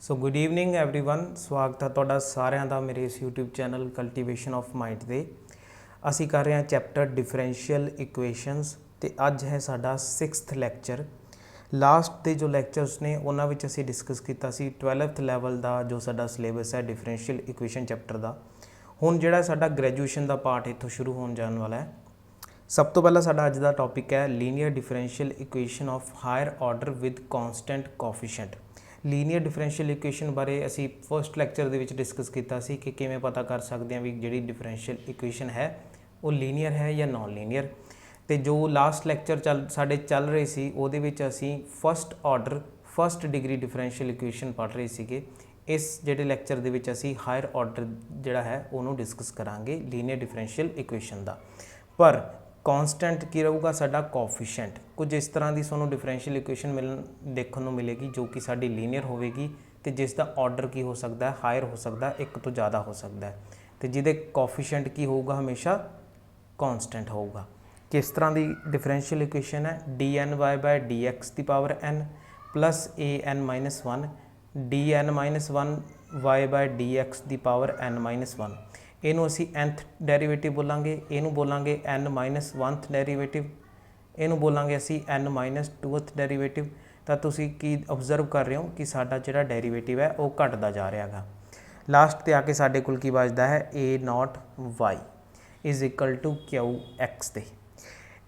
So good evening everyone, स्वागत है तुहाडा सारिਆਂ ਦਾ ਮੇਰੇ इस YouTube channel cultivation of mind ਦੇ। ਅਸੀਂ कर रहे हैं चैप्टर डिफरेंशियल इक्वेशनस ਤੇ ਅੱਜ ਹੈ ਸਾਡਾ 6th ਲੈਕਚਰ। ਲਾਸਟ ਦੇ ਜੋ ਲੈਕਚਰਸ ਨੇ ਉਹਨਾਂ ਵਿੱਚ ਅਸੀਂ ਡਿਸਕਸ ਕੀਤਾ ਸੀ 12th ਲੈਵਲ ਦਾ ਜੋ ਸਾਡਾ ਸਿਲੇਬਸ ਹੈ ਡਿਫਰੈਂਸ਼ੀਅਲ ਇਕੁਏਸ਼ਨ ਚੈਪਟਰ ਦਾ। ਹੁਣ ਜਿਹੜਾ ਸਾਡਾ ਗ੍ਰੈਜੂਏਸ਼ਨ ਦਾ ਪਾਰਟ ਇੱਥੋਂ ਸ਼ੁਰੂ ਹੋਣ ਜਾਣ ਵਾਲਾ ਹੈ। ਸਭ ਤੋਂ ਪਹਿਲਾਂ ਸਾਡਾ ਅੱਜ ਦਾ ਟੌਪਿਕ ਹੈ linear differential equation of higher order with constant coefficient. Linear differential equation ਬਾਰੇ ਅਸੀਂ ਫਸਟ ਲੈਕਚਰ ਦੇ ਵਿੱਚ ਡਿਸਕਸ ਕੀਤਾ ਸੀ ਕਿ ਕਿਵੇਂ ਪਤਾ ਕਰ ਸਕਦੇ ਹਾਂ ਵੀ ਜਿਹੜੀ ਡਿਫਰੈਂਸ਼ੀਅਲ ਇਕੁਏਸ਼ਨ ਹੈ ਉਹ ਲੀਨੀਅਰ ਹੈ ਜਾਂ ਨॉन ਲੀਨੀਅਰ। ਤੇ ਜੋ ਲਾਸਟ ਲੈਕਚਰ ਚੱਲ ਰਹੇ ਸੀ ਉਹਦੇ ਵਿੱਚ ਅਸੀਂ first order first degree differential equation ਪੜ੍ਹ ਰਹੇ ਸੀਗੇ। ਇਸ ਜਿਹੜੇ ਲੈਕਚਰ ਦੇ ਵਿੱਚ ਅਸੀਂ ਹਾਇਰ ਆਰਡਰ ਜਿਹੜਾ ਹੈ ਉਹਨੂੰ ਡਿਸਕਸ ਕਰਾਂਗੇ ਲੀਨੀਅਰ ਡਿਫਰੈਂਸ਼ੀਅਲ ਇਕੁਏਸ਼ਨ ਦਾ। ਪਰ कॉन्स्टेंट की रहूगा साडा कोफिशिएंट। कुछ इस तरह की सोनू डिफरेंशियल इक्वेशन देखने को मिलेगी जो कि साडी लीनियर होगी तो जिसका ऑर्डर की हो सकता है हायर हो सकता है, एक तो ज़्यादा हो सकता है, तो जिहदे कोफिशिएंट की होगा हमेशा कॉन्स्टेंट होगा। किस तरह की डिफरेंशियल इक्वेशन है D N Y by D X की power N plus A N minus one D N minus one Y by D X की पावर एन माइनस वन। ਇਹਨੂੰ ਅਸੀਂ nth ਡੈਰੀਵੇਟਿਵ ਬੋਲਾਂਗੇ, ਇਹਨੂੰ ਬੋਲਾਂਗੇ n ਮਾਈਨਸ 1th ਡੈਰੀਵੇਟਿਵ, ਇਹਨੂੰ ਬੋਲਾਂਗੇ ਅਸੀਂ n ਮਾਈਨਸ 2th ਡੈਰੀਵੇਟਿਵ। ਤਾਂ ਤੁਸੀਂ ਕੀ ਆਬਜ਼ਰਵ ਕਰ ਰਹੇ ਹੋ ਕਿ ਸਾਡਾ ਜਿਹੜਾ ਡੈਰੀਵੇਟਿਵ ਹੈ ਉਹ ਘਟਦਾ ਜਾ ਰਿਹਾ ਹੈਗਾ। ਲਾਸਟ ਤੇ ਆ ਕੇ ਸਾਡੇ ਕੋਲ ਕੀ ਬਚਦਾ ਹੈ a naught y is equal to Q X. ਤੇ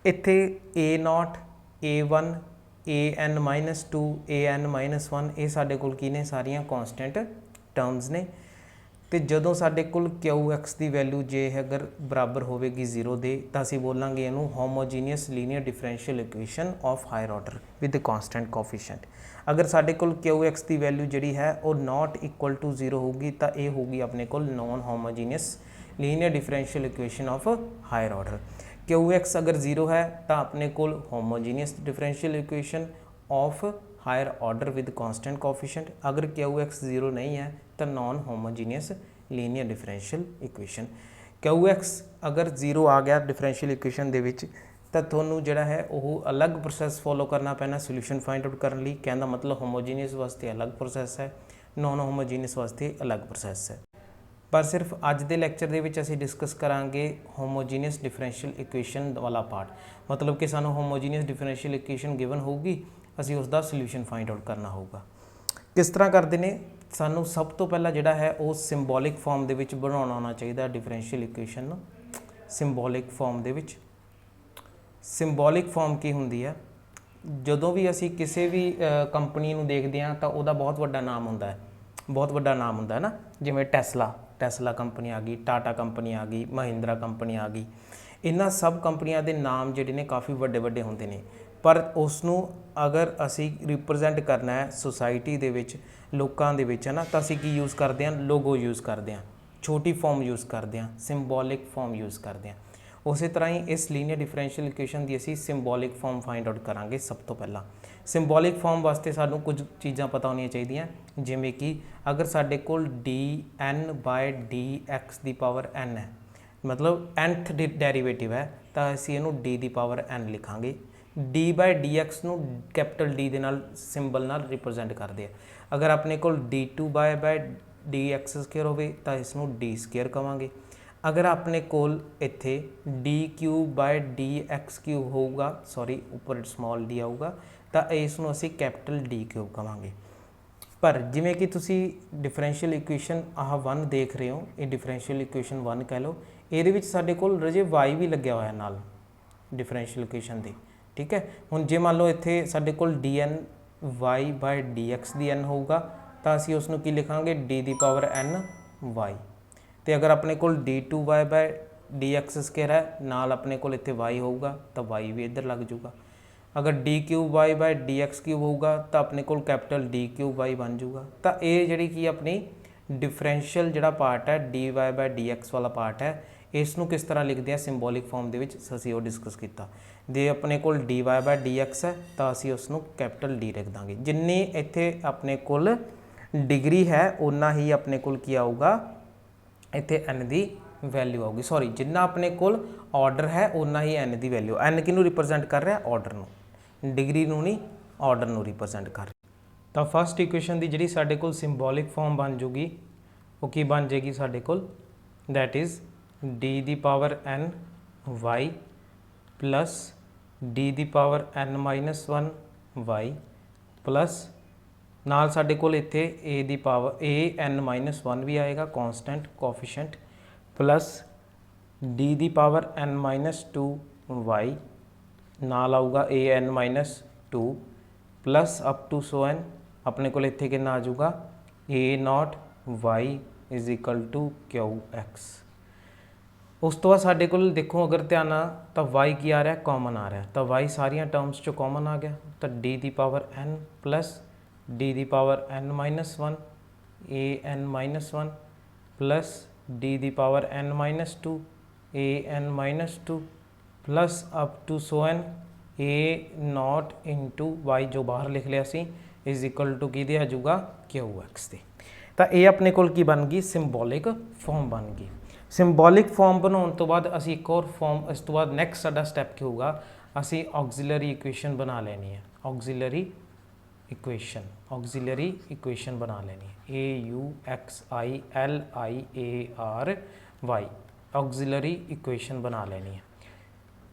ਇੱਥੇ a naught a1 an minus 2 an minus 1 ਇਹ ਸਾਡੇ ਕੋਲ ਕੀ ਨੇ ਸਾਰੀਆਂ ਕੌਂਸਟੈਂਟ ਟਰਮਸ ਨੇ। तो जदों साडे कोल क्यू एक्स की वैल्यू जे अगर बराबर होगी 0 दे तो असीं बोलांगे इनू homogeneous linear differential equation of higher order with constant coefficient. अगर साडे कोल क्यू एक्स की वैल्यू जिहड़ी है वो नॉट इक्वल टू 0 होगी तो ये होगी अपने कोल non homogeneous linear differential equation of higher order. Q X अगर 0 है तो अपने कोल homogeneous differential equation of higher order with constant coefficient. अगर क्यू एक्स 0 नहीं है तो non homogeneous linear differential equation. Q X अगर 0 आ गया डिफरेंशियल इक्वेशन दे विच तो तुहानूं जिहड़ा है वो अलग प्रोसैस फॉलो करना पैना सोल्यूशन फाइंड आउट करने लई। कहने दा मतलब होमोजीनियस वास्ते अलग प्रोसैस है, नॉन होमोजीनियस वास्ते अलग प्रोसैस है। पर सिर्फ अज दे लैक्चर दे विच असीं डिस्कस करांगे होमोजीनियस डिफरेंशियल इक्वेशन वाला पार्ट। मतलब कि सानूं होमोजीनियस डिफरेंशियल इक्वेशन गिवन होगी, असीं उसका सोल्यूशन फाइंड आउट करना होगा। किस तरह करते हैं सानू सब तो पहला जिहड़ा है वो सिंबॉलिक फॉर्म दे विच बनाउणा आउणा चाहिए डिफरेंशियल इक्वेशन नूं। सिंबॉलिक फॉर्म दे विच सिंबॉलिक फॉर्म की हुंदी है जदों भी असी किसी भी कंपनी नूं देखदे हां तां उहदा बहुत वड्डा नाम हुंदा है, बहुत वड्डा नाम हुंदा है ना। जिवें टैसला कंपनी आ गई, टाटा कंपनी आ गई, महिंद्रा कंपनी आ गई। इन्हां सब कंपनियां दे नाम जिहड़े ने काफ़ी वड्डे वड्डे हुंदे ने। पर उसनूं अगर असी रिप्रजेंट करना है सोसाइटी दे विच लोकां दे विच है ना तो असी की यूज़ करते हैं लोगो यूज़ करते हैं, छोटी फॉर्म यूज़ करते हैं, सिंबॉलिक फॉर्म यूज़ करते हैं। उस तरह ही इस लीनियर डिफरेंशियल इक्वेशन की असी सिंबॉलिक फॉर्म फाइंड आउट करांगे। सब तो पहला सिंबॉलिक फॉर्म वास्ते सानूं कुछ चीज़ां पता होनी चाहिए जिवें कि अगर साडे कोल D N by D X की पावर एन है, मतलब nth डेरीवेटिव है, तो असी इहनूं डी की पावर एन लिखांगे। डी बाय डी एक्स नूं कैपिटल डी दे नाल सिंबल नाल रिप्रजेंट करते हैं। अगर अपने कोल D two by D x square होवे तो इसनूं डी स्केयर कहांगे। अगर अपने कोल इत्थे D cube by D X cube होगा, सॉरी उपर स्मॉल डी आऊगा, तो इसनूं असीं कैपिटल डी क्यूब कहांगे। पर जिवें कि तुसीं डिफरेंशियल इक्वेशन आह 1 देख रहे हो, ये डिफरेंशियल इक्वेशन 1 कह लो, इहदे विच साडे कोल रजे वाई भी लग्या होया नाल डिफरेंशियल इक्वेशन दे। ठीक है, हुण जे मान लो इत्थे साडे कोल D N Y by D X दी एन होगा तो असीं उसनूं की लिखांगे डी दी पावर एन वाई। तो अगर अपने कोल D two Y by D x square है नाल अपने कोल इत्थे वाई होगा तो वाई भी इधर लग जूगा। अगर D cube Y by D X cube होगा तो अपने कोल कैपिटल डी क्यूब वाई बन जूगा। तो ये जिहड़ी कि अपनी डिफरेंशियल जिहड़ा पार्ट है D Y by D X वाला पार्ट है, इसनूं किस तरह लिखते हैं सिंबॉलिक फॉर्म दे विच असीं वो डिस्कस किया। जे अपने कोल D Y by D X है तो असीं उसनूं कैपिटल डी लिख देंगे। जिन्नी इत्थे अपने कोल डिग्री है उन्ना ही अपने कोल की आऊगा इत्थे एन दी वैल्यू आऊगी। सॉरी, जिन्ना अपने कोल ऑर्डर है उन्ना ही एन दी वैल्यू। एन किनूं रिप्रजेंट कर रहा है ऑर्डर नूं, डिग्री नूं नहीं ऑर्डर नूं रिप्रजेंट कर रहा। ਤਾਂ ਫਸਟ ਇਕੁਏਸ਼ਨ ਦੀ ਜਿਹੜੀ ਸਾਡੇ ਕੋਲ ਸਿੰਬੋਲਿਕ ਫਾਰਮ ਬਣ ਜੂਗੀ ਉਹ ਕੀ ਬਣ ਜਾਏਗੀ ਸਾਡੇ ਕੋਲ, that is d ਦੀ power n y plus d ਦੀ power n minus 1 y plus ਨਾਲ ਸਾਡੇ ਕੋਲ ਇੱਥੇ a the power a n minus 1 ਵੀ ਆਏਗਾ ਕੌਂਸਟੈਂਟ ਕੋਫੀਸ਼ੀਐਂਟ plus d ਦੀ ਪਾਵਰ n minus 2 y ਨਾਲ ਆਊਗਾ a n minus 2 plus up to so n ਆਪਣੇ ਕੋਲ ਇੱਥੇ ਕਿੰਨਾ ਆ ਜਾਊਗਾ a naught y is equal to qx। ਉਸ ਤੋਂ ਬਾਅਦ ਸਾਡੇ ਕੋਲ ਦੇਖੋ ਅਗਰ ਧਿਆਨ ਨਾਲ ਤਾਂ y ਕੀ ਆ ਰਿਹਾ ਕਾਮਨ ਆ ਰਿਹਾ, ਤਾਂ y ਸਾਰੀਆਂ ਟਰਮਸ 'ਚੋਂ ਕਾਮਨ ਆ ਗਿਆ, ਤਾਂ d ਦੀ ਪਾਵਰ n ਪਲੱਸ d ਦੀ power n minus 1 a n minus 1 plus d ਦੀ power n minus 2 a n minus 2 plus up to so n a naught into y ਜੋ ਬਾਹਰ ਲਿਖ ਲਿਆ ਸੀ ਇਜ਼ ਇਕੁਅਲ ਟੂ ਕਿਹਦੇ ਆ ਜਾਊਗਾ qx ਦੇ। ਤਾਂ ਇਹ ਆਪਣੇ ਕੋਲ ਕੀ ਬਣ ਗਈ ਸਿੰਬੋਲਿਕ ਫਾਰਮ ਬਣ ਗਈ। ਸਿੰਬੋਲਿਕ ਫਾਰਮ ਬਣਾਉਣ ਤੋਂ ਬਾਅਦ ਅਸੀਂ ਇੱਕ ਹੋਰ ਫਾਰਮ, ਇਸ ਤੋਂ ਬਾਅਦ ਨੈਕਸਟ ਸਾਡਾ ਸਟੈਪ ਕੀ ਹੋਊਗਾ, ਅਸੀਂ ਆਕਸੀਲਰੀ ਇਕੁਏਸ਼ਨ ਬਣਾ ਲੈਣੀ ਹੈ। ਆਕਸੀਲਰੀ ਇਕੁਏਸ਼ਨ ਬਣਾ ਲੈਣੀ ਹੈ AUXILIARY ਆਕਸੀਲਰੀ ਇਕੁਏਸ਼ਨ ਬਣਾ ਲੈਣੀ ਹੈ।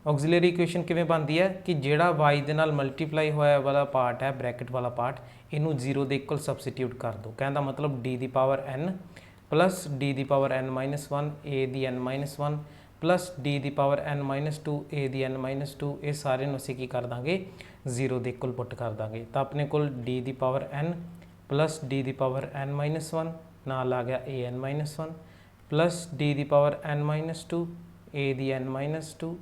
ਆਕਸੀਲਰੀ ਇਕੁਏਸ਼ਨ ਕਿਵੇਂ ਬਣਦੀ ਹੈ ਕਿ ਜਿਹੜਾ y ਦੇ ਨਾਲ ਮਲਟੀਪਲਾਈ ਹੋਇਆ ਵਾਲਾ ਪਾਰਟ ਹੈ ਬ੍ਰੈਕਟ ਵਾਲਾ ਪਾਰਟ ਇਹਨੂੰ 0 ਦੇ ਇਕੁਅਲ ਸਬਸਟੀਟਿਊਟ ਕਰ ਦਿਓ। ਕਹਿਣ ਦਾ ਮਤਲਬ d ਦੀ ਪਾਵਰ n ਪਲੱਸ d ਦੀ ਪਾਵਰ n ਮਾਈਨਸ 1 a ਦੀ n ਮਾਈਨਸ 1 ਪਲੱਸ d ਦੀ ਪਾਵਰ n ਮਾਈਨਸ 2 a ਦੀ n ਮਾਈਨਸ 2 ਇਹ ਸਾਰੇ ਨੂੰ ਅਸੀਂ ਕੀ ਕਰ ਦਾਂਗੇ 0 ਦੇ ਇਕੁਅਲ ਪੁੱਟ ਕਰ ਦਾਂਗੇ। ਤਾਂ ਆਪਣੇ ਕੋਲ d ਦੀ ਪਾਵਰ n ਪਲੱਸ d ਦੀ ਪਾਵਰ n ਮਾਈਨਸ 1 ਨਾਲ ਆ ਗਿਆ a n minus 1 plus d ਦੀ ਪਾਵਰ n ਮਾਈਨਸ 2 a ਦੀ n minus 2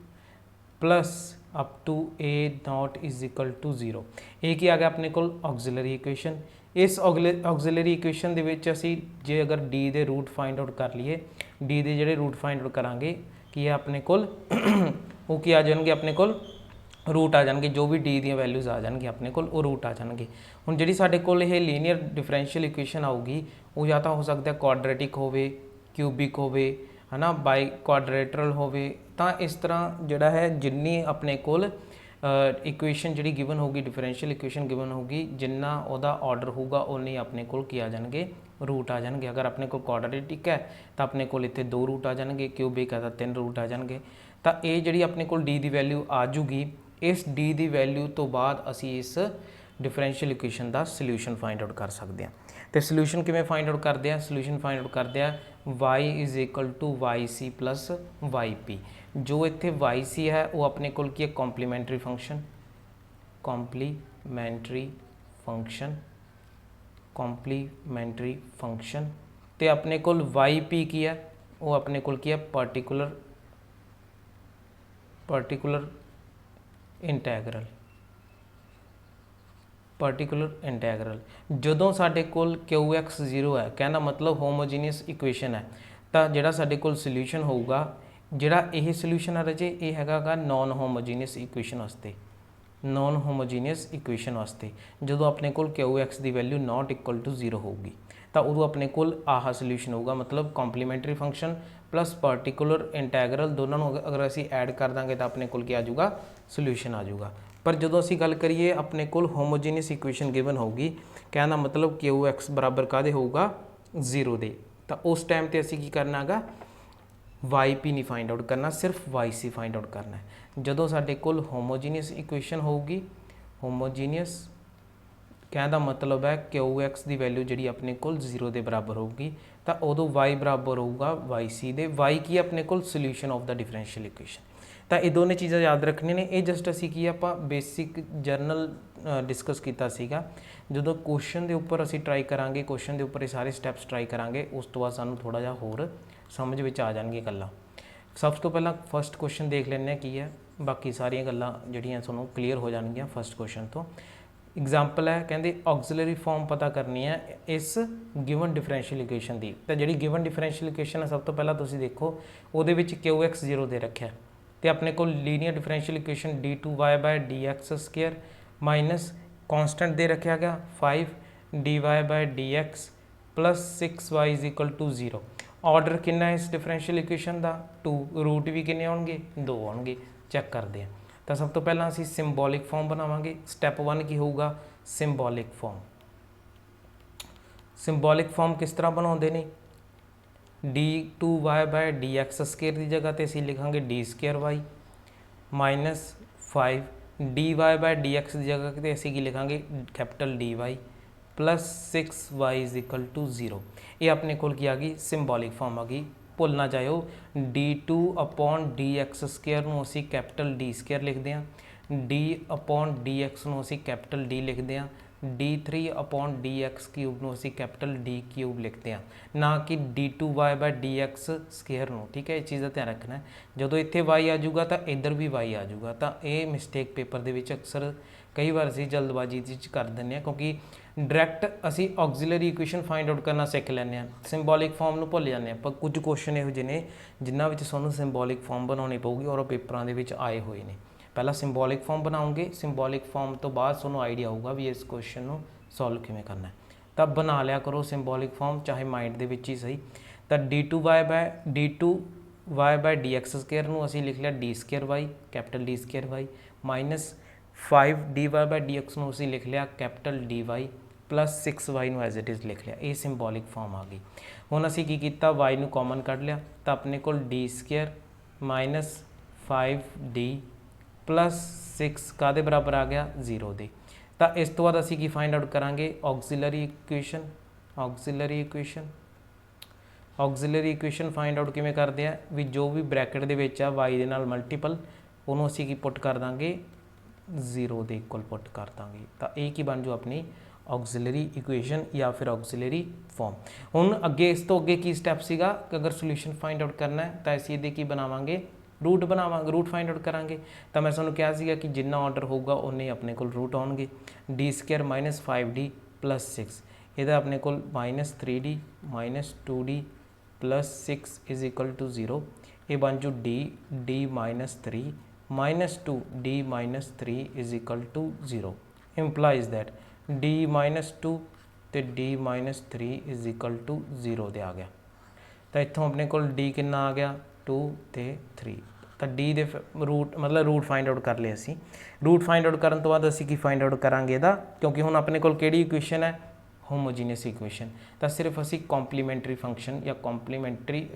plus up to a naught is equal to 0। ये की आ गया अपने को ऑक्सिलरी इक्वेशन। इस ऑक्सिलरी इक्वेशन ਦੇ ਵਿੱਚ ਅਸੀਂ ਜੇ ਅਗਰ d ਦੇ रूट फाइंड आउट कर लिए d ਦੇ ਜਿਹੜੇ रूट फाइंड आउट करांगे ਕੀ ਹੈ ਆਪਣੇ ਕੋਲ ਉਹ ਕੀ ਆ ਜਾਣਗੇ ਆਪਣੇ ਕੋਲ रूट आ जाएंगे, जो भी d ਦੀਆਂ ਵੈਲਿਊਜ਼ ਆ ਜਾਣਗੇ ਆਪਣੇ ਕੋਲ ਉਹ रूट आ ਜਾਣਗੇ। ਹੁਣ ਜਿਹੜੀ ਸਾਡੇ ਕੋਲ ਇਹ ਲੀਨੀਅਰ ਡਿਫਰੈਂਸ਼ੀਅਲ ਇਕੁਏਸ਼ਨ ਆਊਗੀ ਉਹ ਜਾਂ ਤਾਂ ਹੋ ਸਕਦਾ ਕੁਆਡਰੇਟਿਕ ਹੋਵੇ, ਕਿਊਬਿਕ ਹੋਵੇ, है ना, बाई क्वाड्रेटरल होवे। तो इस तरह जोड़ा है जिन्नी अपने कोल इक्वेशन जी गिवन होगी डिफरेंशियल इक्वेशन गिवन होगी जिन्ना ओदा ऑर्डर होगा उन्नी अपने कोल की आ जाएंगे रूट आ जाएंगे। अगर अपने को क्वाड्रेटिक है तो अपने कोल इत्थे 2 रूट आ जाएंगे, क्यूबिक है तो 3 रूट आ जाएंगे। तो ये जी अपने कोल डी की वैल्यू आ जूगी। इस डी की वैल्यू तो बाद असी इस डिफरेंशियल इक्वेशन का सल्यूशन फाइंड आउट कर सकते हैं। तो सल्यूशन किवें फाइंड आउट करते हैं, सल्यूशन फाइंड आउट करते हैं y is equal to Y C plus Y P. जो इत्थे वाई सी है वो अपने कोल की है कॉम्पलीमेंट्री फंक्शन, कॉम्पलीमेंट्री फंक्शन तो अपने कोल वाई पी की है वो अपने कोल की है पर्टिकुलर इंटैगरल। जदों साडे कोल QX 0 है कहना मतलब होमोजीनियस इक्वेशन है तो जिहड़ा साडे कोल सल्यूशन होऊगा जिहड़ा यह सल्यूशन है रजे ये हैगा नॉन होमोजीनियस इक्वेशन वास्ते जदों अपने कोल QX की वैल्यू नॉट इक्वल टू 0 होगी तो उदों अपने कोल आह सल्यूशन होगा, मतलब कॉम्पलीमेंट्री फंक्शन प्लस पर्टिकुलर इंटैगरल दोनों अगर असी ऐड कर देंगे तो अपने कोल क्या आ जाऊगा सल्यूशन आ जाऊगा। पर जो असी गल करिए अपने कोल होमोजीनियस इक्वेशन गिवन होगी कहना मतलब QX बराबर कादे होगा 0 दे, तो उस टाइम पर असी की करना है YP नहीं फाइंड आउट करना, सिर्फ YC फाइंड आउट करना है। जदों साडे कोल होमोजीनियस इक्वेशन होगी, होमोजीनियस कहने का मतलब है QX की वैल्यू जी अपने कोल 0 के बराबर होगी तो उदों Y बराबर होगा YC दे। Y की अपने कोल solution of the differential equation. तो ये दोनों चीज़ें याद रखनी ने, ये जस्ट असी की आप बेसिक जर्नल डिस्कस किया सीगा। जो क्वेश्चन के उपर असी ट्राई करांगे, क्वेश्चन के उपर ये सारे स्टैप्स ट्राई करांगे, उस तो बाद सानू थोड़ा जिहा होर समझ में आ जाएगी गल्लां। सब तो पहला फस्ट क्वेश्चन देख लेने की है, बाकी सारिया गल्लां जिहड़ियां तुहानूं क्लीयर हो जाएगियां फस्ट क्वेश्चन तो। एग्जाम्पल है कहते ऑक्सिलरी फॉर्म पता करनी है इस गिवन डिफरेंशियल इक्वेशन की। तो जी गिवन डिफरेंशियल इक्वेशन है सब तो पहला तुसीं देखो उहदे विच QX 0 दे रखा तो अपने को linear differential equation d2y/dx² minus constant दे रखा गया 5dy/dx plus 6y is equal to 0। Order कितना है इस डिफरेंशियल इक्वेशन का 2, रूट भी कितने आउणगे 2 आउणगे। चैक करते हैं। तो सब तो पहला असी सिंबॉलिक फॉर्म बनावांगे। स्टैप 1 की होगा सिंबॉलिक फॉर्म। ਸਿੰਬੋਲਿਕ ਫਾਰਮ ਕਿਸ ਤਰ੍ਹਾਂ ਬਣਾਉਂਦੇ ਨੇ, d2y/dx² ਦੀ ਜਗ੍ਹਾ ਤੇ ਅਸੀਂ ਲਿਖਾਂਗੇ d²y ਮਾਈਨਸ 5 dy/dx ਦੀ ਜਗ੍ਹਾ ਤੇ ਅਸੀਂ ਕੀ ਲਿਖਾਂਗੇ ਕੈਪੀਟਲ dy प्लस 6y = 0। ये अपने कोल की आ गई ਸਿੰਬੋਲਿਕ फॉर्म आ गई। भुल ना जाओ d2/dx² ਨੂੰ ਅਸੀਂ ਕੈਪੀਟਲ d² ਲਿਖਦੇ ਹਾਂ, d/dx ਨੂੰ ਅਸੀਂ ਕੈਪੀਟਲ d ਲਿਖਦੇ ਹਾਂ, d3/dx³ ਨੂੰ ਅਸੀਂ ਕੈਪੀਟਲ d³ ਲਿਖਦੇ ਹਾਂ, ਨਾ ਕਿ d2y/dx² ਨੂੰ। ठीक है, इस चीज़ का ध्यान रखना है। ਜਦੋਂ ਇੱਥੇ y ਆ ਜਾਊਗਾ ਤਾਂ ਇੱਧਰ ਵੀ y ਆ ਜਾਊਗਾ। ਤਾਂ ਇਹ ਮਿਸਟੇਕ ਪੇਪਰ ਦੇ ਵਿੱਚ ਅਕਸਰ ਕਈ ਵਾਰ ਅਸੀਂ ਜਲਦਬਾਜ਼ੀ ਵਿੱਚ ਕਰ ਦਿੰਦੇ ਹਾਂ, ਕਿਉਂਕਿ ਡਾਇਰੈਕਟ ਅਸੀਂ ਆਕਸੀਲਰੀ ਇਕੁਏਸ਼ਨ ਫਾਈਂਡ ਆਊਟ ਕਰਨਾ ਸਿੱਖ ਲੈਂਦੇ ਹਾਂ, ਸਿੰਬੋਲਿਕ ਫਾਰਮ ਨੂੰ ਭੁੱਲ ਜਾਂਦੇ ਹਾਂ। ਪਰ ਕੁਝ ਕੁਐਸਚਨ ਇਹੋ ਜਿਹੇ ਨੇ ਜਿਨ੍ਹਾਂ ਵਿੱਚ ਤੁਹਾਨੂੰ ਸਿੰਬੋਲਿਕ ਫਾਰਮ ਬਣਾਉਣੀ ਪਊਗੀ ਔਰ ਉਹ ਪੇਪਰਾਂ ਦੇ ਵਿੱਚ ਆਏ ਹੋਏ ਨੇ। ਪਹਿਲਾਂ ਸਿੰਬੋਲਿਕ ਫਾਰਮ ਬਣਾਉਂਗੇ, ਸਿੰਬੋਲਿਕ ਫਾਰਮ ਤੋਂ ਬਾਅਦ ਤੁਹਾਨੂੰ ਆਈਡੀਆ ਹੋਊਗਾ ਵੀ ਇਸ ਕੁਐਸਚਨ ਨੂੰ ਸੋਲਵ ਕਿਵੇਂ ਕਰਨਾ ਹੈ। ਤਾਂ ਬਣਾ ਲਿਆ ਕਰੋ ਸਿੰਬੋਲਿਕ ਫਾਰਮ, ਚਾਹੇ ਮਾਈਂਡ ਦੇ ਵਿੱਚ ਹੀ ਸਹੀ। ਤਾਂ d2y/dx² ਨੂੰ ਅਸੀਂ ਲਿਖ ਲਿਆ d²y capital d² minus 5 dy/dx ਨੂੰ ਅਸੀਂ ਲਿਖ ਲਿਆ ਕੈਪੀਟਲ dy प्लस 6y ਨੂੰ ਐਜ਼ ਇਟ ਇਜ਼ ਲਿਖ ਲਿਆ। ਇਹ ਸਿੰਬੋਲਿਕ ਫਾਰਮ ਆ ਗਈ। ਹੁਣ ਅਸੀਂ ਕੀ ਕੀਤਾ, y ਨੂੰ ਕਾਮਨ ਕੱਢ ਲਿਆ ਤਾਂ ਆਪਣੇ ਕੋਲ d² ਮਾਈਨਸ 5d प्लस 6 ਕਾਹਦੇ ਬਰਾਬਰ ਆ ਗਿਆ 0 ਦੇ। ਤਾਂ ਇਸ ਤੋਂ ਬਾਅਦ ਅਸੀਂ ਕੀ ਫਾਈਂਡ ਆਊਟ ਕਰਾਂਗੇ auxiliary equation. ਆਕਸੀਲਰੀ equation find out ਕਿਵੇਂ ਕਰਦੇ ਆ ਵੀ ਜੋ ਵੀ ਬ੍ਰੈਕਟ ਦੇ ਵਿੱਚ ਆ y ਦੇ ਨਾਲ ਮਲਟੀਪਲ ਉਹਨੂੰ ਅਸੀਂ ਕੀ ਪੁੱਟ ਕਰ ਦਾਂਗੇ 0 ਦੇ ਇਕੁਅਲ ਪੁੱਟ ਕਰ ਦਾਂਗੇ। ਤਾਂ ਇਹ ਕੀ ਬਣ ਜੂ ਆਪਣੀ ਆਕਸੀਲਰੀ ਇਕੁਏਸ਼ਨ ਜਾਂ ਫਿਰ ਆਕਸੀਲਰੀ ਫਾਰਮ। ਹੁਣ ਅੱਗੇ ਇਸ ਤੋਂ ਅੱਗੇ ਕੀ ਸਟੈਪ ਸੀਗਾ ਕਿ ਅਗਰ ਸੋਲੂਸ਼ਨ ਫਾਈਂਡ ਆਊਟ ਕਰਨਾ ਹੈ ਤਾਂ ਅਸੀਂ ਇਹਦੇ ਕੀ ਬਣਾਵਾਂਗੇ रूट बनावांगे, रूट फाइंड आउट करांगे। तो मैं तुहानूं कहा सीगा कि जिन्ना ऑर्डर होगा उन्ने अपने कोल रूट आउणगे। d² माइनस 5d प्लस 6 इहदा अपने कोल minus 3d minus 2d plus 6 is equal to 0। ये बन जू d minus 3 minus 2 d minus 3 is equal to 0। Implies that d minus 2 तो d minus 3 is equal to 0 दे आ गया। तो इत्थों अपने कोल d कितना आ गया 2 ਤੇ 3। ਤਾਂ d ਦੇ रूट मतलब रूट फाइंड आउट कर लिया ਅਸੀਂ। रूट फाइंड आउट ਕਰਨ ਤੋਂ ਬਾਅਦ ਅਸੀਂ ਕੀ फाइंड आउट ਕਰਾਂਗੇ ਇਹਦਾ, ਕਿਉਂਕਿ ਹੁਣ ਆਪਣੇ ਕੋਲ ਕਿਹੜੀ ਇਕੁਏਸ਼ਨ ਹੈ ਹੋਮੋਜੀਨੀਅਸ ਇਕੁਏਸ਼ਨ। ਤਾਂ ਸਿਰਫ ਅਸੀਂ ਕੰਪਲੀਮੈਂਟਰੀ ਫੰਕਸ਼ਨ ਜਾਂ ਕੰਪਲੀਮੈਂਟਰੀ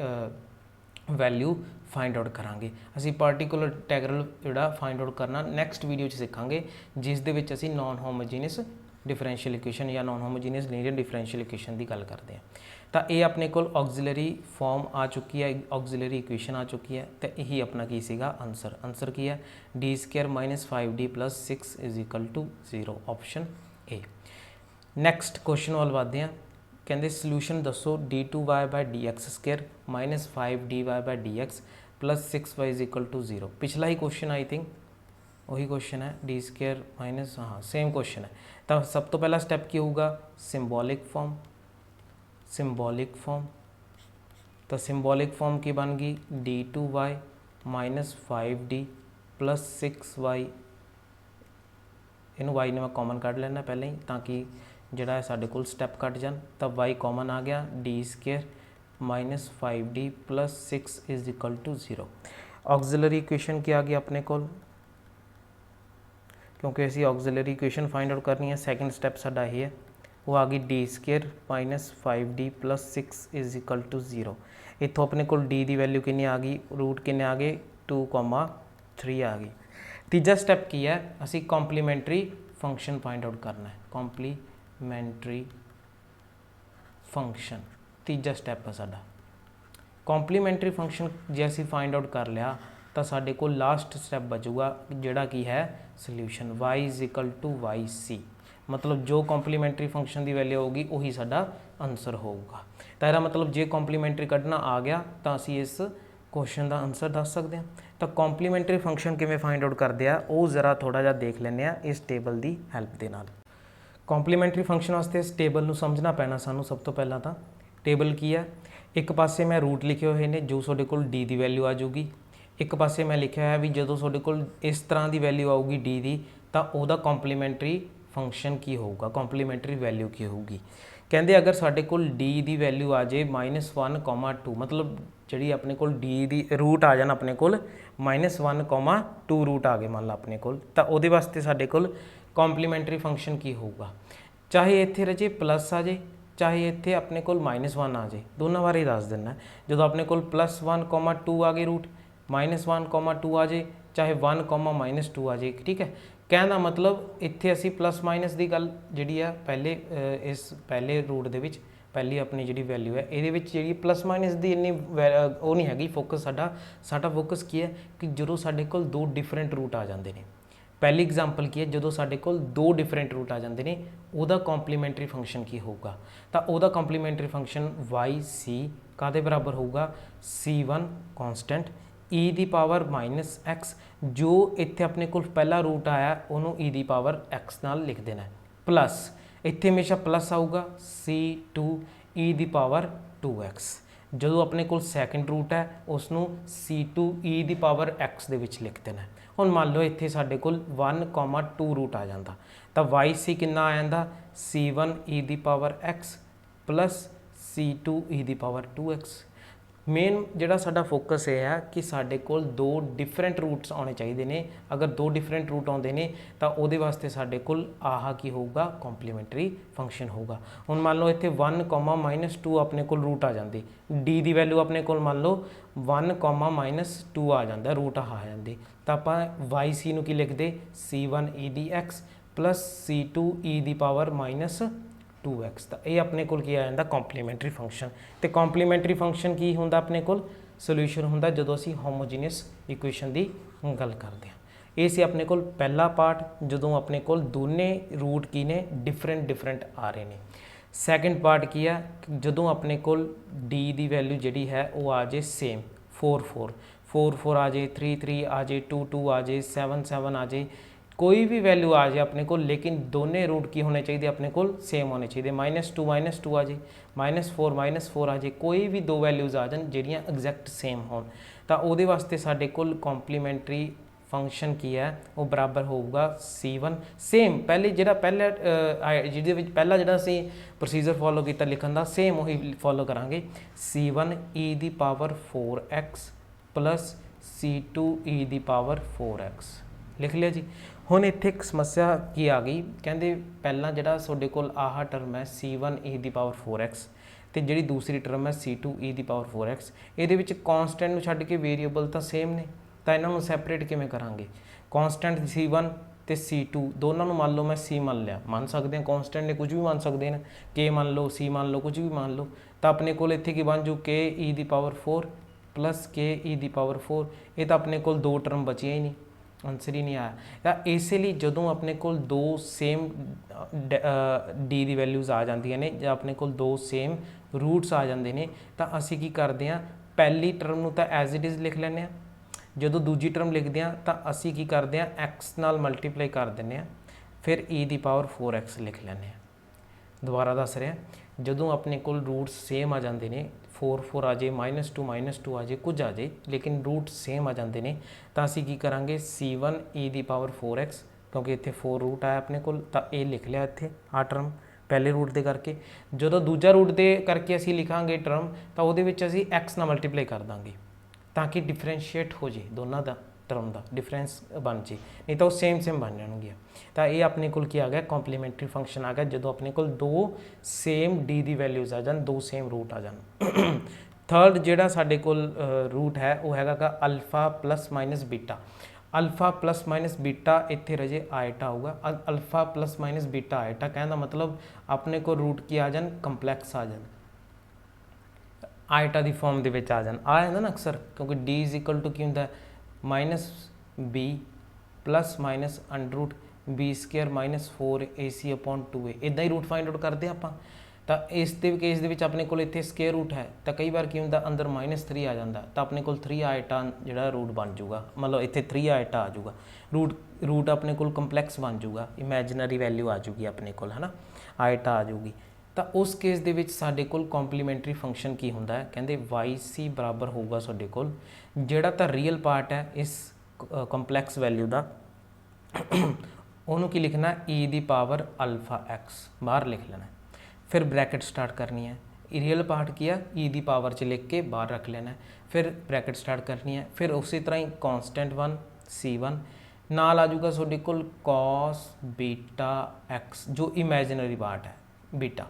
ਵੈਲਿਊ फाइंड आउट करांगे। ਅਸੀਂ ਪਾਰਟੀਕੂਲਰ ਇੰਟੈਗਰਲ ਜਿਹੜਾ फाइंड आउट ਕਰਨਾ ਨੈਕਸਟ ਵੀਡੀਓ 'ਚ ਸਿੱਖਾਂਗੇ, ਜਿਸ ਦੇ ਵਿੱਚ ਅਸੀਂ ਨਾਨ ਹੋਮੋਜੀਨੀਅਸ डिफरेंशियल इक्वेशन या non homogeneous linear differential equation की गल करते हैं। तो ये अपने को ऑक्सिलरी फॉर्म आ चुकी है, ऑक्सिलरी इक्वेशन आ चुकी है। तो यही अपना की सीगा आंसर की है d² minus 5d plus 6 is equal to 0 option A. Next question वाल बढ़ते हैं। कहते सल्यूशन दसो d2y/dx² minus 5dy/dx plus 6y is equal to 0। पिछला ही क्वेश्चन आई थिंक वही क्वेश्चन है d² माइनस, हाँ सेम क्वेश्चन है। तो सब तो पहला स्टेप की होगा सिंबॉलिक फॉर्म। तो सिंबॉलिक फॉर्म की बन गई d2y minus 5d plus 6y। इनू y ने मैं कॉमन कढ़ लेना पहले ही ताकि जोड़ा साढ़े कोल स्टैप कट जान। तो y कॉमन आ गया d² minus 5d plus 6 is equal to 0। Auxiliary equation की आ गई अपने कोल, क्योंकि असी ऑक्सिलरी इक्वेशन फाइंड आउट करनी है। सैकेंड स्टैप साडा यही है, वो आ गई d² minus 5d plus 6 is equal to 0। इतों अपने को d की वैल्यू कितनी आ गई, रूट कितने आ गए 2,3 आ गई। तीजा स्टैप की है, असी कॉम्पलीमेंट्री फंक्शन फाइंड आउट करना है। कॉम्पलीमेंट्री फंक्शन तीजा स्टैप है साडा। कॉम्पलीमेंट्री फंक्शन जे असी फाइंड आउट कर लिया तो साढ़े को लास्ट स्टैप बचूगा जोड़ा की है solution y is equal to yc। मतलब जो कॉम्पलीमेंट्री फंक्शन की वैल्यू होगी वही साडा आंसर होगा। तो यह मतलब जे कॉम्पलीमेंट्री कढ़ना आ गया तो असी इस क्वेश्चन का आंसर दस सकते हैं। तो कॉम्पलीमेंट्री फंक्शन किवें फाइंड आउट करते हैं वो जरा थोड़ा जिहा देख लैंदे आ इस टेबल की हैल्प के नाल। कॉम्पलीमेंट्री फंक्शन वास्ते इस टेबल को समझना पैना सानू। सब तो पहला तो टेबल की है, एक पासे मैं रूट लिखे हुए हैं जो तुहाडे कोल d की वैल्यू आ जाऊगी, एक पासे मैं लिखा है भी जो तुहाडे कोल इस तरह की वैल्यू आऊगी d की तो वह कॉम्पलीमेंट्री फंक्शन की होगा, कॉम्पलीमेंट्री वैल्यू की होगी। कहते अगर साढ़े कोल d की वैल्यू आ जाए -1,2 मतलब जी अपने कोल d की रूट आ जाए अपने कोल -1,2 रूट आ गए मान लो अपने कोल, तो वो वास्ते साढ़े कोल कॉम्पलीमेंट्री फंक्शन की होगा। चाहे इत्थे रजे प्लस आ जाए ਚਾਹੇ ਇੱਥੇ ਆਪਣੇ ਕੋਲ -1 ਆ ਜਾਏ, ਦੋਨਾਂ ਬਾਰੇ ਦੱਸ ਦਿੰਦਾ। ਜਦੋਂ ਆਪਣੇ ਕੋਲ +1, 2 ਆ ਗਏ रूट, -1, 2 ਆ ਜਾਏ, ਚਾਹੇ 1, -2 ਆ ਜਾਏ। ठीक है, कहने का मतलब इत्थे असी प्लस माइनस की गल जी पहले इस पहले रूट के पहली अपनी जी वैल्यू है ये जी प्लस माइनस की इन्नी वो नहीं हैगी फोकस। साडा फोकस की है कि जो साडे कोल दो डिफरेंट रूट आ जाते हैं। पहली एग्जाम्पल की है, जो साडे कोल दो डिफरेंट रूट आ जाते हैं उहदा कॉम्पलीमेंट्री फंक्शन की होगा, तो उहदा कॉम्पलीमेंट्री फंक्शन वाई सी कादे बराबर होगा, C1 कॉन्सटेंट ई दी पावर -x, जो इत्थे अपने कोल पहला रूट आया उन्होंने ई दी पावर x नाल लिख देना है, प्लस इत्थे हमेशा प्लस आऊगा C2 ई दी पावर 2x। जो अपने कोल सैकेंड रूट है उसनों C2 ई दी पावर x दे विच लिख देना है। हुण मान लो इत्थे साडे कोल 1, 2 रूट आ जाता, तो वाई सी कितना आ जाता, C1 ई दी power x plus C2 e दी पावर 2x। मेन जिहड़ा साडा फोकस ये है कि साडे कोल दो डिफरेंट रूट्स आने चाहिए ने। अगर दो डिफरेंट रूट आते हैं तो वो वास्ते साडे कोल आह की होगा, कॉम्पलीमेंट्री फंक्शन होगा। हुण मान लो इत्थे 1, -2 अपने कोल रूट आ जाती, डी की वैल्यू अपने कोल मान लो 1, -2 आ जाता, रूट आ जाते, तो आप वाई सी नूं की लिखते, C1 ई दी एक्स प्लस C2 ई दी पावर -2x। तो ये अपने कोल की आ जाता कॉम्पलीमेंट्री फंक्शन। तो कॉम्पलीमेंट्री फंक्शन की होंदा अपने कोल, सोल्यूशन होंदा जदों असीं होमोजीनियस इक्वेशन की गल करते हैं। ये सी अपने कोल पहला पार्ट, जदों अपने कोल दोने रूट की ने डिफरेंट आ रहे हैं। सैकेंड पार्ट की है, जदों अपने कोल डी की वैल्यू जी है वो आ जाए सेम, 4 आ जाए, 3 आ जाए, 2 आ जाए, 7 आ जाए, कोई भी वैल्यू आ जाए अपने को, लेकिन दोनों रूट की होने चाहिए अपने को सेम होने चाहिए। -2 आ जाए, -4 आ जाए, कोई भी दो वैल्यूज़ आ जाए जिहड़ियां एग्जैक्ट सेम होन, तो वो वास्ते साडे कोल कॉम्पलीमेंट्री फंक्शन की है वो बराबर होगा C1 सेम पहले जिहड़ा जिहदे विच पहला जिहड़ा असीं प्रोसीजर फॉलो किया लिखण दा, सेम वही फॉलो करांगे। C1 ई दी power 4x plus C2 e दी पावर 4x लिख लिया जी। हुण इत्थे एक समस्या की आ गई, कहते पहला जिहड़ा तुहाडे कोल आह टर्म है C1 ई दी पावर 4x तो जी दूसरी टर्म है C2 ई दी पावर 4x, ये कॉन्सटेंट नूं छड्ड के वेरीएबल तो सेम ने, तो इन्हों सैपरेट किवें करांगे। कॉन्सटेंट C1 तो C2 दोनों नूं मान लो मैं C मान लिया, मान सकते हैं कॉन्सटेंट ने कुछ भी मान सकते हैं, K मान लो, C मान लो, कुछ भी मान लो, तो अपने कोल इत्थे की बन जू K ई दी पावर 4 प्लस K ई दी पावर 4। ये तो अपने कोल दो टर्म बचिया ही नहीं, आंसर ही नहीं आया। इसलिए जदों अपने कोल दो सेम डी की वैल्यूज़ आ जांदियां ने, जां अपने कोल दो सेम रूट्स आ जाते हैं, तो असीं की करते हैं, पहली टर्म नूं तां एज इट इज़ लिख लैंदे हैं, जदों दूजी टर्म लिखते हैं तो असीं की करते हैं एक्स नाल मल्टीप्लाई कर देंगे, फिर ई दी पावर 4x लिख लैंदे हैं। दोबारा दस रहा, जदों अपने कोल रूट्स सेम आ जाते हैं, 4 आ जाए, -2 आ जाए, कुछ आ जाए, लेकिन रूट सेम आ जाते हैं, तो असीं की करांगे C1 ई दी पावर 4x, क्योंकि इत्थे 4 रूट आया अपने कोल, तो ये लिख लिया इत्थे आ टर्म पहले रूट दे करके। जदों दूजा रूट दे करके असीं लिखांगे टर्म, तो उहदे विच असीं x नाल मल्टीप्लाई कर देंगे, ताकि डिफरेंशिएट हो जाए दोनों का टर्म का डिफरेंस बन जाए, नहीं तो सेम बन जाएगी। तो ये अपने कोल की आ गया कॉम्पलीमेंट्री फंक्शन आ गया, जो अपने कोल दो सेम डी की वैल्यूज़ आ जान, दो सेम रूट आ जान। थर्ड जिहड़ा साडे कोल रूट है वो हैगा alpha plus minus beta. Alpha plus minus beta इत्थे रजे आयटा होगा, alpha plus minus beta eta कहने का मतलब अपने को रूट की आ जान कंपलैक्स आ जान, आयटा की फॉर्म के आ जाता ना अक्सर, क्योंकि डी इज इक्वल टू की होंगे -b plus minus under root b² -4 AC/2a, इदा ही रूट फाइंड आउट करते हैं आप। तो इस केस के अपने को इतने स्केयर रूट है, तो कई बार की होंगे अंदर -3 आ जाता, तो अपने को 3 आयटा जो रूट बन जूगा, मतलब इतने 3 आयटा आ जूगा, रूट अपने को कंपलैक्स बन जूगा, इमैजिनरी वैल्यू आ जूगी अपने को, है ना, आयटा आ जूगी। तो उस केस दे विच साडे कोल कॉम्पलीमेंट्री फंक्शन की होंदा है, कहंदे YC बराबर होगा साडे कोल जिहड़ा तां रियल पार्ट है इस कंपलैक्स वैल्यू का, उन्होंने की लिखना ई दी पावर अल्फा x बाहर लिख लेना, फिर ब्रैकेट स्टार्ट करनी है, रियल पार्ट किया ई दी पावर च लिख के बाहर रख लेना है, फिर ब्रैकेट स्टार्ट करनी है, फिर उसी तरह ही कॉन्सटेंट 1 C1 नाल आ जाऊगा साडे कोल cos बीटा x जो इमैजिनरी पार्ट है beta,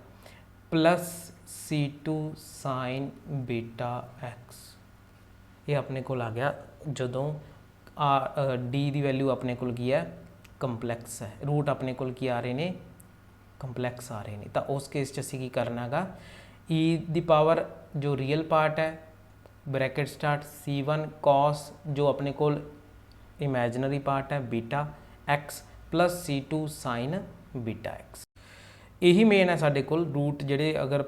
plus C2 sign beta x। ये अपने को आ गया जदों डी की वैल्यू अपने को की है कंपलैक्स है, रूट अपने को की आ रहे ने कंपलैक्स आ रहे हैं, तो उस केस असी की करना गा ई दी पावर जो रियल पार्ट है ब्रैकेट स्टार्ट C1 कॉस जो अपने को इमैजिनरी पार्ट है beta x plus C2 sign beta x। यही मेन है साढ़े कोल रूट जिहड़े अगर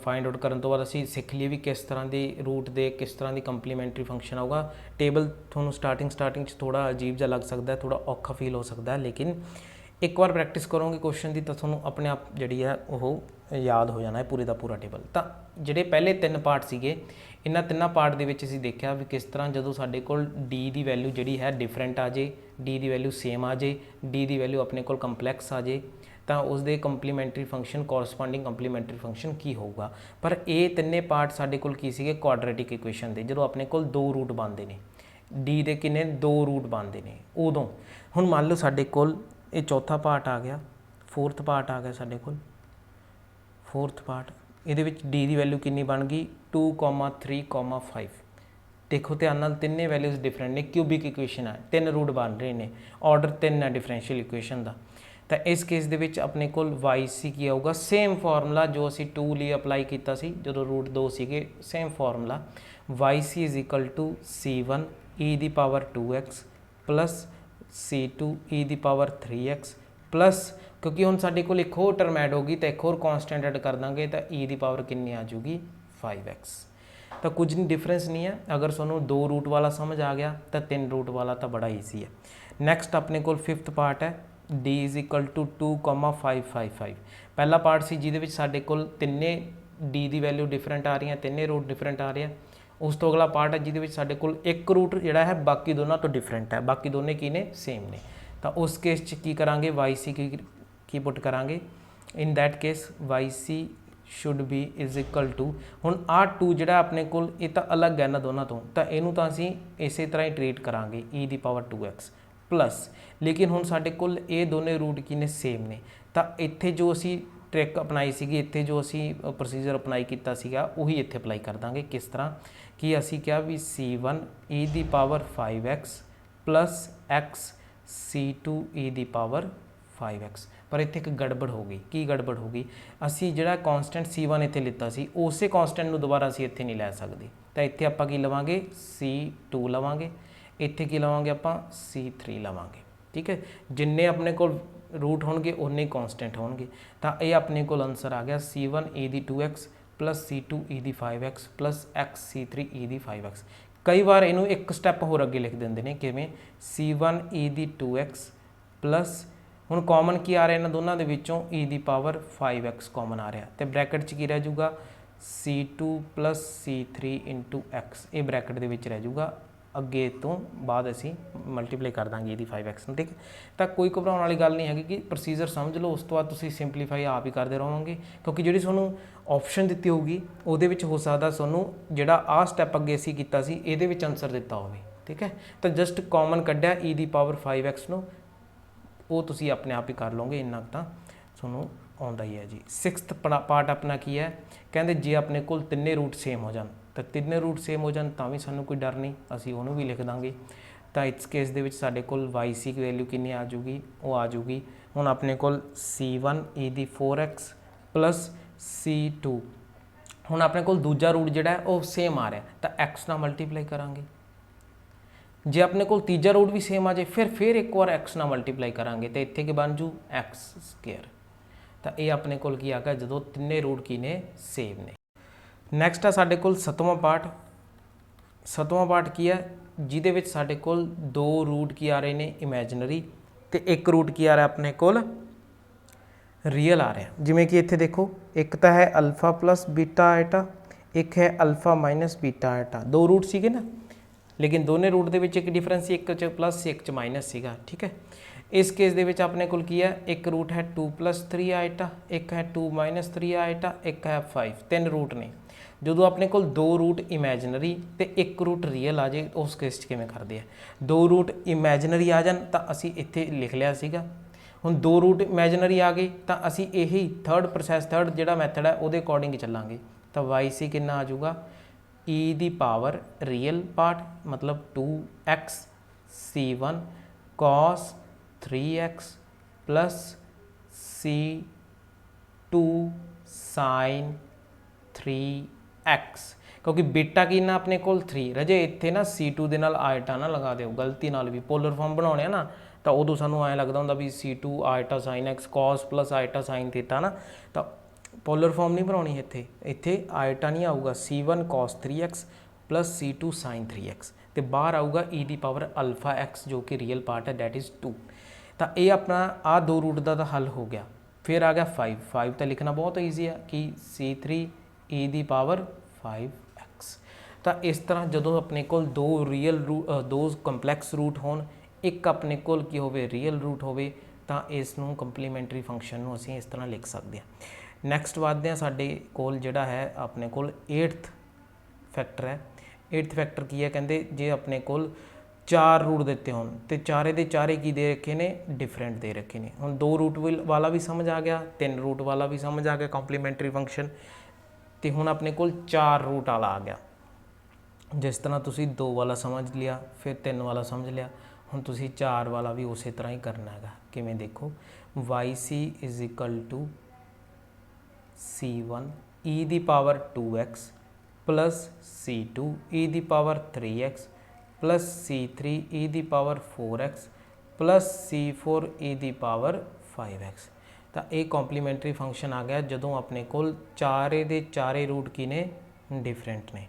फाइंड आउट करन तो बाद असीं सिख लिए भी किस तरह की रूट दे किस तरह की कंप्लीमेंट्री फंक्शन आऊगा। टेबल थोड़ा स्टार्टिंग थोड़ा अजीब जा लग सकता है, थोड़ा औखा फील हो सकता है, लेकिन एक बार प्रैक्टिस करोगे क्वेश्चन की तो थोड़ा अपने आप जी है वो याद हो जाना है पूरे का पूरा टेबल। तो जोड़े पहले 3 पार्ट सीगे इन्होंने 3 पार्ट के असीं देखा भी किस तरह जो साढ़े कोल डी की वैल्यू जी है डिफरेंट आ जाए, डी की वैल्यू सेम आ जाए, डी की वैल्यू अपने को कंपलैक्स आ जाए तो उसके कंप्लीमेंट्री फंक्शन कोरसपोंडिंग कंप्लीमेंट्री फंक्शन की होगा। पर ये 3 पार्ट साढ़े कोल की सीगे क्वाड्रेटिक इक्वेशन के, जो अपने को 2 रूट बनते हैं डी के किन्ने 2 रूट बनते हैं उदों। हुण मान लो साढ़े कोल ये चौथा पार्ट आ गया, फोर्थ पार्ट आ गया साढ़े कोल फोर्थ पार्ट, ये डी की वैल्यू कितनी बन गई 2,3,5। देखो ध्यान नाल तिन्ने वैल्यूज़ डिफरेंट ने, क्यूबिक इक्वेशन है 3 रूट बन रहे हैं, ऑर्डर 3 है डिफरेंशियल इक्वेशन का। तो इस केस दे विच अपने को वाई सी की आऊगा सेम फॉर्मूला जो असी 2 लिए अप्लाई किया जो रूट 2 सीगे, same formula Y C is equal to C1 e दी power 2x plus C2 e दी पावर 3x प्लस क्योंकि हुण साडे कोल एक होर टर्म ऐड होगी तो एक होर कॉन्सटेंट ऐड कर देंगे तो ई दी पावर कितनी आ जाऊगी 5x। तो कुछ नहीं डिफरेंस नहीं है, अगर तुहानूं 2 रूट वाला समझ आ गया तो 3 रूट वाला तो बड़ा ईजी है। नैक्सट अपने को 5th पार्ट है d इज इक्वल टू 2,555। पहला पार्ट सी जिहदे विच साडे कोल तिन्ने d की वैल्यू डिफरेंट आ रही हैं, तिन्ने रूट डिफरेंट आ रहे हैं। उस तो अगला पार्ट है जिहदे विच साडे कोल एक रूट जिहड़ा है बाकी दोनों तो डिफरेंट है, बाकी दोनों की ने सेम ने। तो उस केस च की करांगे वाई सी की पुट करांगे, in that case Y C should be is equal to हुण आ 2 जिहड़ा अपने कोल ये तो अलग है ना दोनों तो इहनूं तां असीं इसे तरह ही ट्रीट करांगे ई दी पावर 2x प्लस, लेकिन हुण साडे कोल ये दोनों रूट की ने सेम ने। तो इत्थे जो असी ट्रिक अपनाई सीगी, इत्थे जो असी प्रोसीजर अपनाई किया सीगा उही इत्थे अप्लाई कर देंगे। किस तरह कि असी क्या भी C1 ई दी power 5x plus x C2 e दी पावर 5x। पर इत्थे एक गड़बड़ हो गई, की गड़बड़ हो गई असी जिहड़ा कॉन्सटेंट C1 इत्थे लिता सी उसे कॉन्सटेंट नूं दोबारा असी इत्थे नहीं लै सकदे। तो इत्थे आपां की लवांगे C2 लवांगे, इत्थे की लवांगे आपां C3 लवांगे। ठीक है, जिन्ने अपने को रूट होणगे उन्ने कॉन्सटेंट होणगे। तो ये अपने को आंसर आ गया C1 ई दी 2x प्लस C2 ई दी 5x प्लस x C3 ई दी 5x। कई बार इनू एक स्टैप होर अगे लिख देंगे ने किवें C1 ई दी 2x प्लस हुण कॉमन की आ रहा इन्हां दोनों के विचों ई दी पावर 5x कॉमन आ रहा तो ब्रैकेट च की रह जाऊगा C2 plus C3 into x, ये ब्रैकेट के विच रह जाऊगा। अगे तो बाद असी मल्टीप्लाई कर देंगे ये 5x। ठीक है, तो कोई घबराने वाली गल नहीं है कि प्रोसीजर समझ लो, उस तो बाद तुसीं सिंपलीफाई आप ही करते रहोगे क्योंकि जी तुहानूं ऑप्शन दी होगी उहदे विच हो सकदा तुहानूं जिहड़ा आ स्टैप अगे असी कीता सी इहदे विच आंसर दिता होवे। ठीक है, तो जस्ट कॉमन कढ़िया ई दी पावर 5x नूं वो तुसीं अपने आप ही कर लोगे, इन्ना तां तुहानूं आउंदा ही है जी। 6th पार्ट अपना की है, कहते जे अपने कोल तिन्ने रूट सेम हो जान तो तिन्ने रूट सेम हो जान तां भी सानूं कोई डर नहीं, असीं उहनूं भी लिख दांगे। तो इस केस दे विच साडे कोल वाई सी की वैल्यू कितनी आ जाऊगी, वो आ जाऊगी हुण अपने कोल C1 ई दी 4x प्लस C2। हुण अपने कोल दूजा रूट जिहड़ा है वो सेम आ रहा है तो x नाल मल्टीप्लाई करांगे। जे अपने कोल तीजा रूट भी सेम आ जाए फिर एक बार x नाल मल्टीप्लाई करांगे तो इत्थे के बन जू x स्क्वेयर। तो ये अपने कोल की आ गया जो तिन्ने रूट की ने सेम ने। नैक्सट है साडे कोल 7वां पार्ट। 7वां पार्ट की है जिहदे विच साडे कोल 2 रूट की आ रहे हैं इमैजिनरी तो एक रूट की आ रहा अपने कोल रियल आ रहा। जिमें कि इत्थे देखो एक तो है अल्फा प्लस बीटा आइटा, एक है alpha minus beta iota. 2 root सीगे ना, लेकिन दोनों रूट के विच एक डिफरेंस एक च प्लस एक च माइनस सीगा। ठीक है, इस केस दे विच अपने कोल की है एक रूट है 2 + 3 आइटा, एक है 2 - 3 आइटा, एक है 5। 3 रूट ने। जो अपने कोल 2 रूट इमैजिनरी तो एक रूट रियल आ जाए उस केस किवें करदे आ। 2 रूट इमैजिनरी आ जान तो असी इत्थे लिख लिया सीगा, ਹੁਣ 2 रूट इमेजिनरी आ गए तो असी यही थर्ड जिहड़ा मैथड है उहदे अकॉर्डिंग चलांगे। तो वाई सी कितना आ जाऊगा ई दी पावर रियल पार्ट मतलब 2x c1 cos 3x plus c2 sin 3x क्योंकि बीटा की ना अपने कोल 3 रजे इत्थे ना c2 दे नाल आयटा ना लगा दिओ गलती नाल भी पोलर फॉर्म बनाने ना तो उदों सानू ऐ लगता होंदा भी c2 eta sin x cos plus eta sin theta ना तो पोलर फॉर्म नहीं बनानी इत्थे इत्थे आयटा नहीं आऊगा c1 cos 3x plus c2 sin 3x तो बाहर आऊगा e the power alpha x जो कि रियल पार्ट है दैट इज़ 2। तो ये अपना आ 2 रूट का तो हल हो गया। फिर आ गया 5 तो लिखना बहुत ईजी है कि c3 e दी पावर 5x। तो इस तरह जो अपने को 2 रियल रूट 2 कंपलैक्स रूट होन एक अपने को की होवे रियल रूट होवे तो इसनों कंप्लीमेंटरी फंक्शन को असीं इस तरह लिख सकते हैं। नैक्सट वधदे हैं साडे कोल जिहड़ा है अपने को 8th फैक्टर है। 8th फैक्टर की है कहते जे अपने को 4 रूट दिते हो तो चारे दे चारे की दे रखे ने डिफरेंट दे रखे ने। हुण 2 रूट वाला भी समझ आ गया 3 रूट वाला भी समझ आ गया कॉम्प्लीमेंटरी फंक्शन तो हुण अपने को 4 रूट वाला आ गया। जिस तरह तुसी 2 वाला समझ लिया फिर 3 वाला समझ लिया हुण तुसी 4 वाला भी उस तरह ही करना है। किवें देखो y C is equal to c1 e the power 2x plus c2 e the power 3x plus c3 e the power 4x plus c4 e the power 5x। तो ये कॉम्प्लीमेंटरी फंक्शन आ गया जो अपने को चारे दे चारे रूट की ने डिफरेंट ने।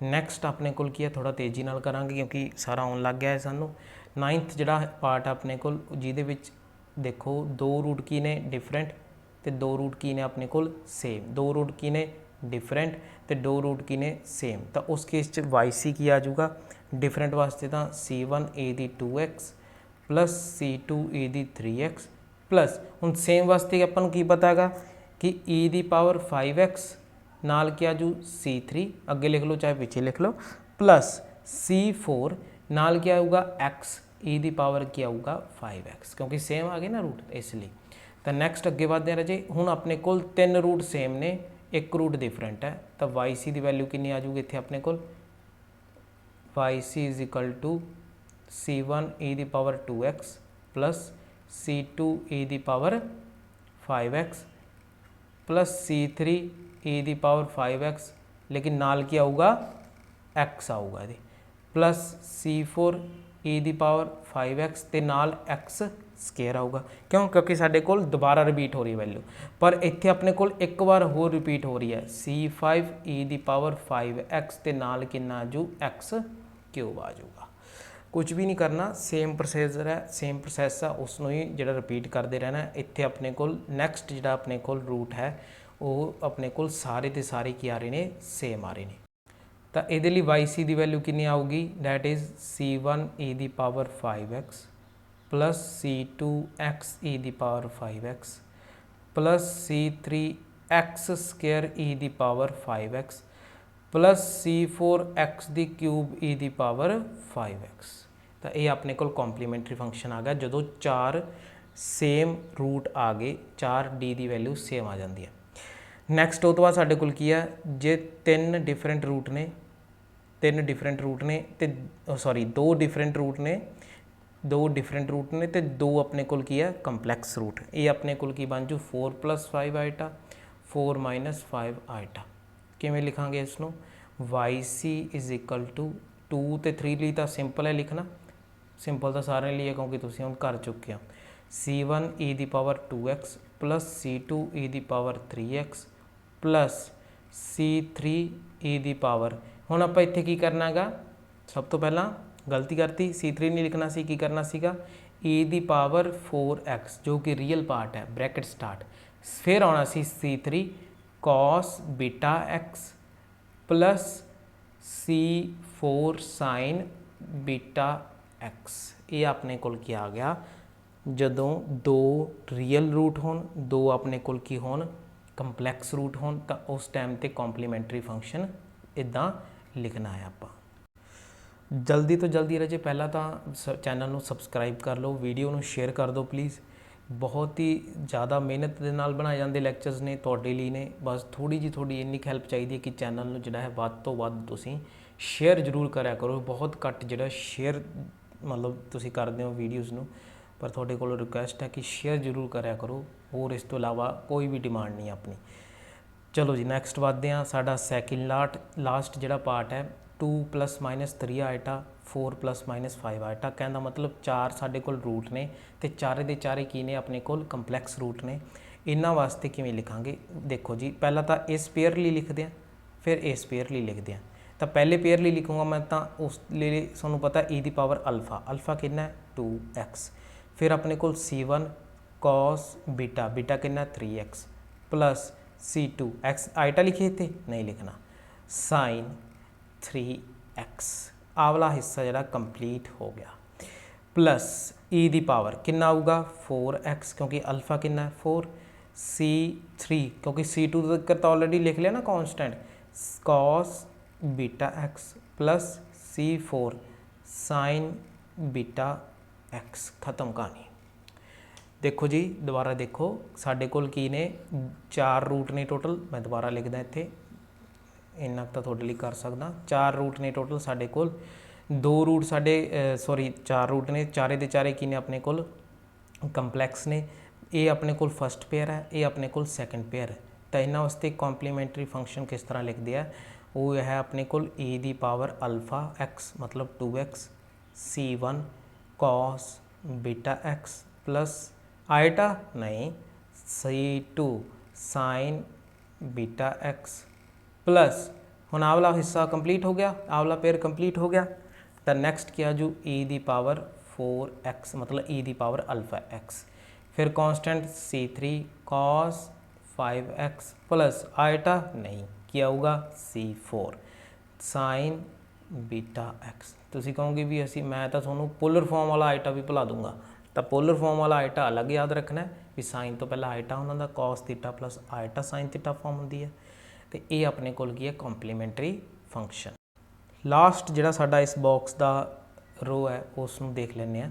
नैक्सट अपने को की है थोड़ा तेज़ी नाल करांगे क्योंकि सारा आउन लग गया है सानू। 9th जिहड़ा पार्ट अपने को जिहदे विच देखो 2 रूट की ने डिफरेंट तो 2 रूट की ने अपने को सेम 2 रूट की ने डिफरेंट तो 2 रूट की ने सेम। तो उस केस वाई सी की आ जाऊगा डिफरेंट वास्ते तो c1 ए दी 2x प्लस c2 ए दी 3x प्लस हुण सेम वास्ते अपन की पता है कि e दी पावर 5x नाल क्या जू c3 अगे लिख लो चाहे पीछे लिख लो प्लस c4 नाल क्या आऊगा x e दी पावर क्या आऊगा 5x क्योंकि सेम आ गए ना रूट इसलिए। तो नैक्सट अगे बढ़ते हैं रजे हुण अपने को 3 रूट सेम ने 1 रूट डिफरेंट है तो वाई सी की वैल्यू कितनी आ जाऊगी इत्थे अपने को y C is equal to c1 e the power 2x plus c2 e the power 5x plus c3 e the power 5x लेकिन नाल क्या आऊगा x आऊगा ये प्लस c4 e दी पावर 5x ते नाल x स्केयर आऊगा क्यों क्योंकि साडे कोल दोबारा रिपीट हो रही है वैल्यू पर इत्थे अपने कोल एक बार होर रिपीट हो रही है c5 e दी पावर 5x ते नाल कितना जू x क्यूब आ जाऊगा। कुछ भी नहीं करना सेम प्रोसीजर है सेम प्रोसैस है उसनों ही जो रिपीट करते रहना है। इत्थे अपने को नैक्सट जो अपने को रूट है वो अपने को सारे के सारे की आ रहे हैं सेम आ रहे हैं। तो ये वाई सी की वैल्यू कितनी आऊगी that is c1 e the power 5x plus c2 x e the power 5x plus c3 x square e the power 5x plus c4 x दी क्यूब e दी power 5x। तो ये अपने को complementary function आ गया जो 4 same root आ गए 4 D की value same आ जाती है। नैक्सट उस तो बाद साढ़े कोल की है जे 3 डिफरेंट रूट ने 2 डिफरेंट रूट ने तो 2 अपने को की है कंपलैक्स रूट ये अपने को की बन जू 4 + 5 आइटा 4 - 5 आइटा। किमें लिखांगे इसनों Y C is equal to 2 तो 3 लिए तो सिंपल है लिखना सिंपल तो सारे लिए क्योंकि तुम हम कर चुके हो c1 e the power 2x plus c2 e the power 3x plus c3 e the power हुण आप इत्थे की करना गा सब तो पहला गलती करती c3 नहीं लिखना सी की करना सीगा e दी पावर 4x जो कि रियल पार्ट है ब्रैकेट स्टार्ट फिर आना सी c3 cos beta x plus c4 sin beta x। ये अपने को क्या आ गया जदों 2 रियल रूट होन 2 अपने को की होन कंपलैक्स रूट होन तो उस टाइम ते कॉम्प्लीमेंटरी फंक्शन इदा लिखना है। आप जल्दी तो जल्दी रजे पहला तो चैनल को सबसक्राइब कर लो वीडियो को शेयर कर दो प्लीज़ बहुत ही ज़्यादा मेहनत ਦੇ ਨਾਲ ਬਣਾਏ ਜਾਂਦੇ ਲੈਕਚਰਸ ਨੇ ਤੁਹਾਡੇ ਲਈ ਨੇ। ਬਸ ਥੋੜੀ ਜਿਹੀ ਤੁਹਾਡੀ ਇੰਨੀ ਹੈਲਪ ਚਾਹੀਦੀ ਹੈ ਕਿ ਚੈਨਲ ਨੂੰ ਜਿਹੜਾ ਹੈ ਵੱਧ ਤੋਂ ਵੱਧ ਤੁਸੀਂ ਸ਼ੇਅਰ ਜ਼ਰੂਰ ਕਰਿਆ ਕਰੋ। ਬਹੁਤ ਘੱਟ ਜਿਹੜਾ ਸ਼ੇਅਰ ਮਤਲਬ ਤੁਸੀਂ ਕਰਦੇ ਹੋ ਵੀਡੀਓਜ਼ ਨੂੰ, ਪਰ ਤੁਹਾਡੇ ਕੋਲ ਰਿਕੁਐਸਟ ਹੈ ਕਿ ਸ਼ੇਅਰ ਜ਼ਰੂਰ ਕਰਿਆ ਕਰੋ। ਹੋਰ ਇਸ ਤੋਂ ਇਲਾਵਾ ਕੋਈ ਵੀ ਡਿਮਾਂਡ ਨਹੀਂ ਆਪਣੀ। ਚਲੋ ਜੀ ਨੈਕਸਟ ਵਧਦੇ ਹਾਂ। ਸਾਡਾ ਸੈਕਿੰਡ ਲਾਸਟ ਜਿਹੜਾ ਪਾਰਟ ਹੈ 2 + -3 ਆਈਟਾ 4 + -5 ਆਈਟਾ। ਕਹਿਣ ਦਾ ਮਤਲਬ 4 ਸਾਡੇ ਕੋਲ ਰੂਟ ਨੇ ਤੇ ਚਾਰੇ ਦੇ ਚਾਰੇ ਕੀ ਨੇ ਆਪਣੇ ਕੋਲ ਕੰਪਲੈਕਸ ਰੂਟ ਨੇ। ਇਹਨਾਂ ਵਾਸਤੇ ਕਿਵੇਂ ਲਿਖਾਂਗੇ ਦੇਖੋ ਜੀ, ਪਹਿਲਾਂ ਤਾਂ ਇਸ ਪੇਅਰ ਲਈ ਲਿਖਦੇ ਹਾਂ, ਫਿਰ ਇਸ ਪੇਅਰ ਲਈ ਲਿਖਦੇ ਹਾਂ। ਤਾਂ ਪਹਿਲੇ ਪੇਅਰ ਲਈ ਲਿਖੂੰਗਾ ਮੈਂ, ਤਾਂ ਉਸ ਲਈ ਤੁਹਾਨੂੰ ਪਤਾ e⁻ ਅਲਫਾ ਕਿੰਨਾ ਹੈ 2x। ਫਿਰ ਆਪਣੇ ਕੋਲ c1 cos β ਕਿੰਨਾ 3x ਪਲੱਸ c2 x ਆਈਟਾ ਲਿਖੀਏ ਇੱਥੇ ਨਹੀਂ ਲਿਖਣਾ sin 3x। ਆਹ ਵਾਲਾ ਹਿੱਸਾ ਜਿਹੜਾ ਕੰਪਲੀਟ ਹੋ ਗਿਆ। ਪਲੱਸ e⁻ ਕਿੰਨਾ ਆਊਗਾ 4x ਕਿਉਂਕਿ ਅਲਫਾ ਕਿੰਨਾ 4, c3 ਕਿਉਂਕਿ c2 ਤੱਕ ਤਾਂ ਆਲਰੇਡੀ ਲਿਖ ਲਿਆ ਨਾ ਕੌਨਸਟੈਂਟ cos βx plus c4 sin βx। ਖਤਮ ਕਹਾਣੀ। ਦੇਖੋ ਜੀ ਦੁਬਾਰਾ ਦੇਖੋ, ਸਾਡੇ ਕੋਲ ਕੀ ਨੇ 4 ਰੂਟ ਨੇ ਟੋਟਲ। ਮੈਂ ਦੁਬਾਰਾ ਲਿਖਦਾ ਇੱਥੇ, ਇੰਨਾ ਤਾਂ ਤੁਹਾਡੇ ਲਈ ਕਰ ਸਕਦਾ। 4 ਰੂਟ ਨੇ ਟੋਟਲ ਸਾਡੇ ਕੋਲ। 2 ਰੂਟ ਸਾਡੇ 4 ਰੂਟ ਨੇ, ਚਾਰੇ ਦੇ ਚਾਰੇ ਕੀ ਨੇ ਆਪਣੇ ਕੋਲ ਕੰਪਲੈਕਸ ਨੇ। ਇਹ ਆਪਣੇ ਕੋਲ ਫਸਟ ਪੇਅਰ ਹੈ, ਇਹ ਆਪਣੇ ਕੋਲ ਸੈਕੰਡ ਪੇਅਰ ਹੈ। ਤਾਂ ਇਹਨਾਂ ਵਾਸਤੇ ਕੰਪਲੀਮੈਂਟਰੀ ਫੰਕਸ਼ਨ ਕਿਸ ਤਰ੍ਹਾਂ ਲਿਖਦੇ ਆ, ਉਹ ਹੈ ਆਪਣੇ ਕੋਲ e⁻ x ਮਤਲਬ 2x c1 cos βx plus ਆਈਟਾ ਨਹੀਂ c2 sin βx ਪਲੱਸ ਹੁਣ ਆਹ ਵਾਲਾ ਹਿੱਸਾ ਕੰਪਲੀਟ ਹੋ ਗਿਆ, ਆਹ ਵਾਲਾ ਪੇਅਰ ਕੰਪਲੀਟ ਹੋ ਗਿਆ। ਤਾਂ ਨੈਕਸਟ ਕੀ ਆ ਜੂ e⁻4x ਮਤਲਬ e⁻x। ਫਿਰ constant c3 cos 5x plus ਆਈਟਾ ਨਹੀਂ ਕੀ ਆਊਗਾ c4 sin βx। ਤੁਸੀਂ ਕਹੋਗੇ ਵੀ ਅਸੀਂ ਮੈਂ ਤਾਂ ਤੁਹਾਨੂੰ ਪੋਲਰ ਫਾਰਮ ਵਾਲਾ ਆਈਟਾ ਵੀ ਭੁਲਾ ਦੂੰਗਾ। ਤਾਂ ਪੋਲਰ ਫਾਰਮ ਵਾਲਾ ਆਈਟਾ ਅਲੱਗ ਯਾਦ ਰੱਖਣਾ ਵੀ ਸਾਈਨ ਤੋਂ ਪਹਿਲਾਂ ਆਈਟਾ ਉਹਨਾਂ ਦਾ cos θ ਪਲੱਸ ਆਈਟਾ sin θ ਫਾਰਮ ਹੁੰਦੀ ਹੈ। ਤੇ ਇਹ ਆਪਣੇ ਕੋਲ ਕੀ ਹੈ ਕੰਪਲੀਮੈਂਟਰੀ ਫੰਕਸ਼ਨ। ਲਾਸਟ ਜਿਹੜਾ ਸਾਡਾ ਇਸ ਬਾਕਸ ਦਾ ਰੋ ਹੈ ਉਸ ਨੂੰ ਦੇਖ ਲੈਂਦੇ ਹਾਂ।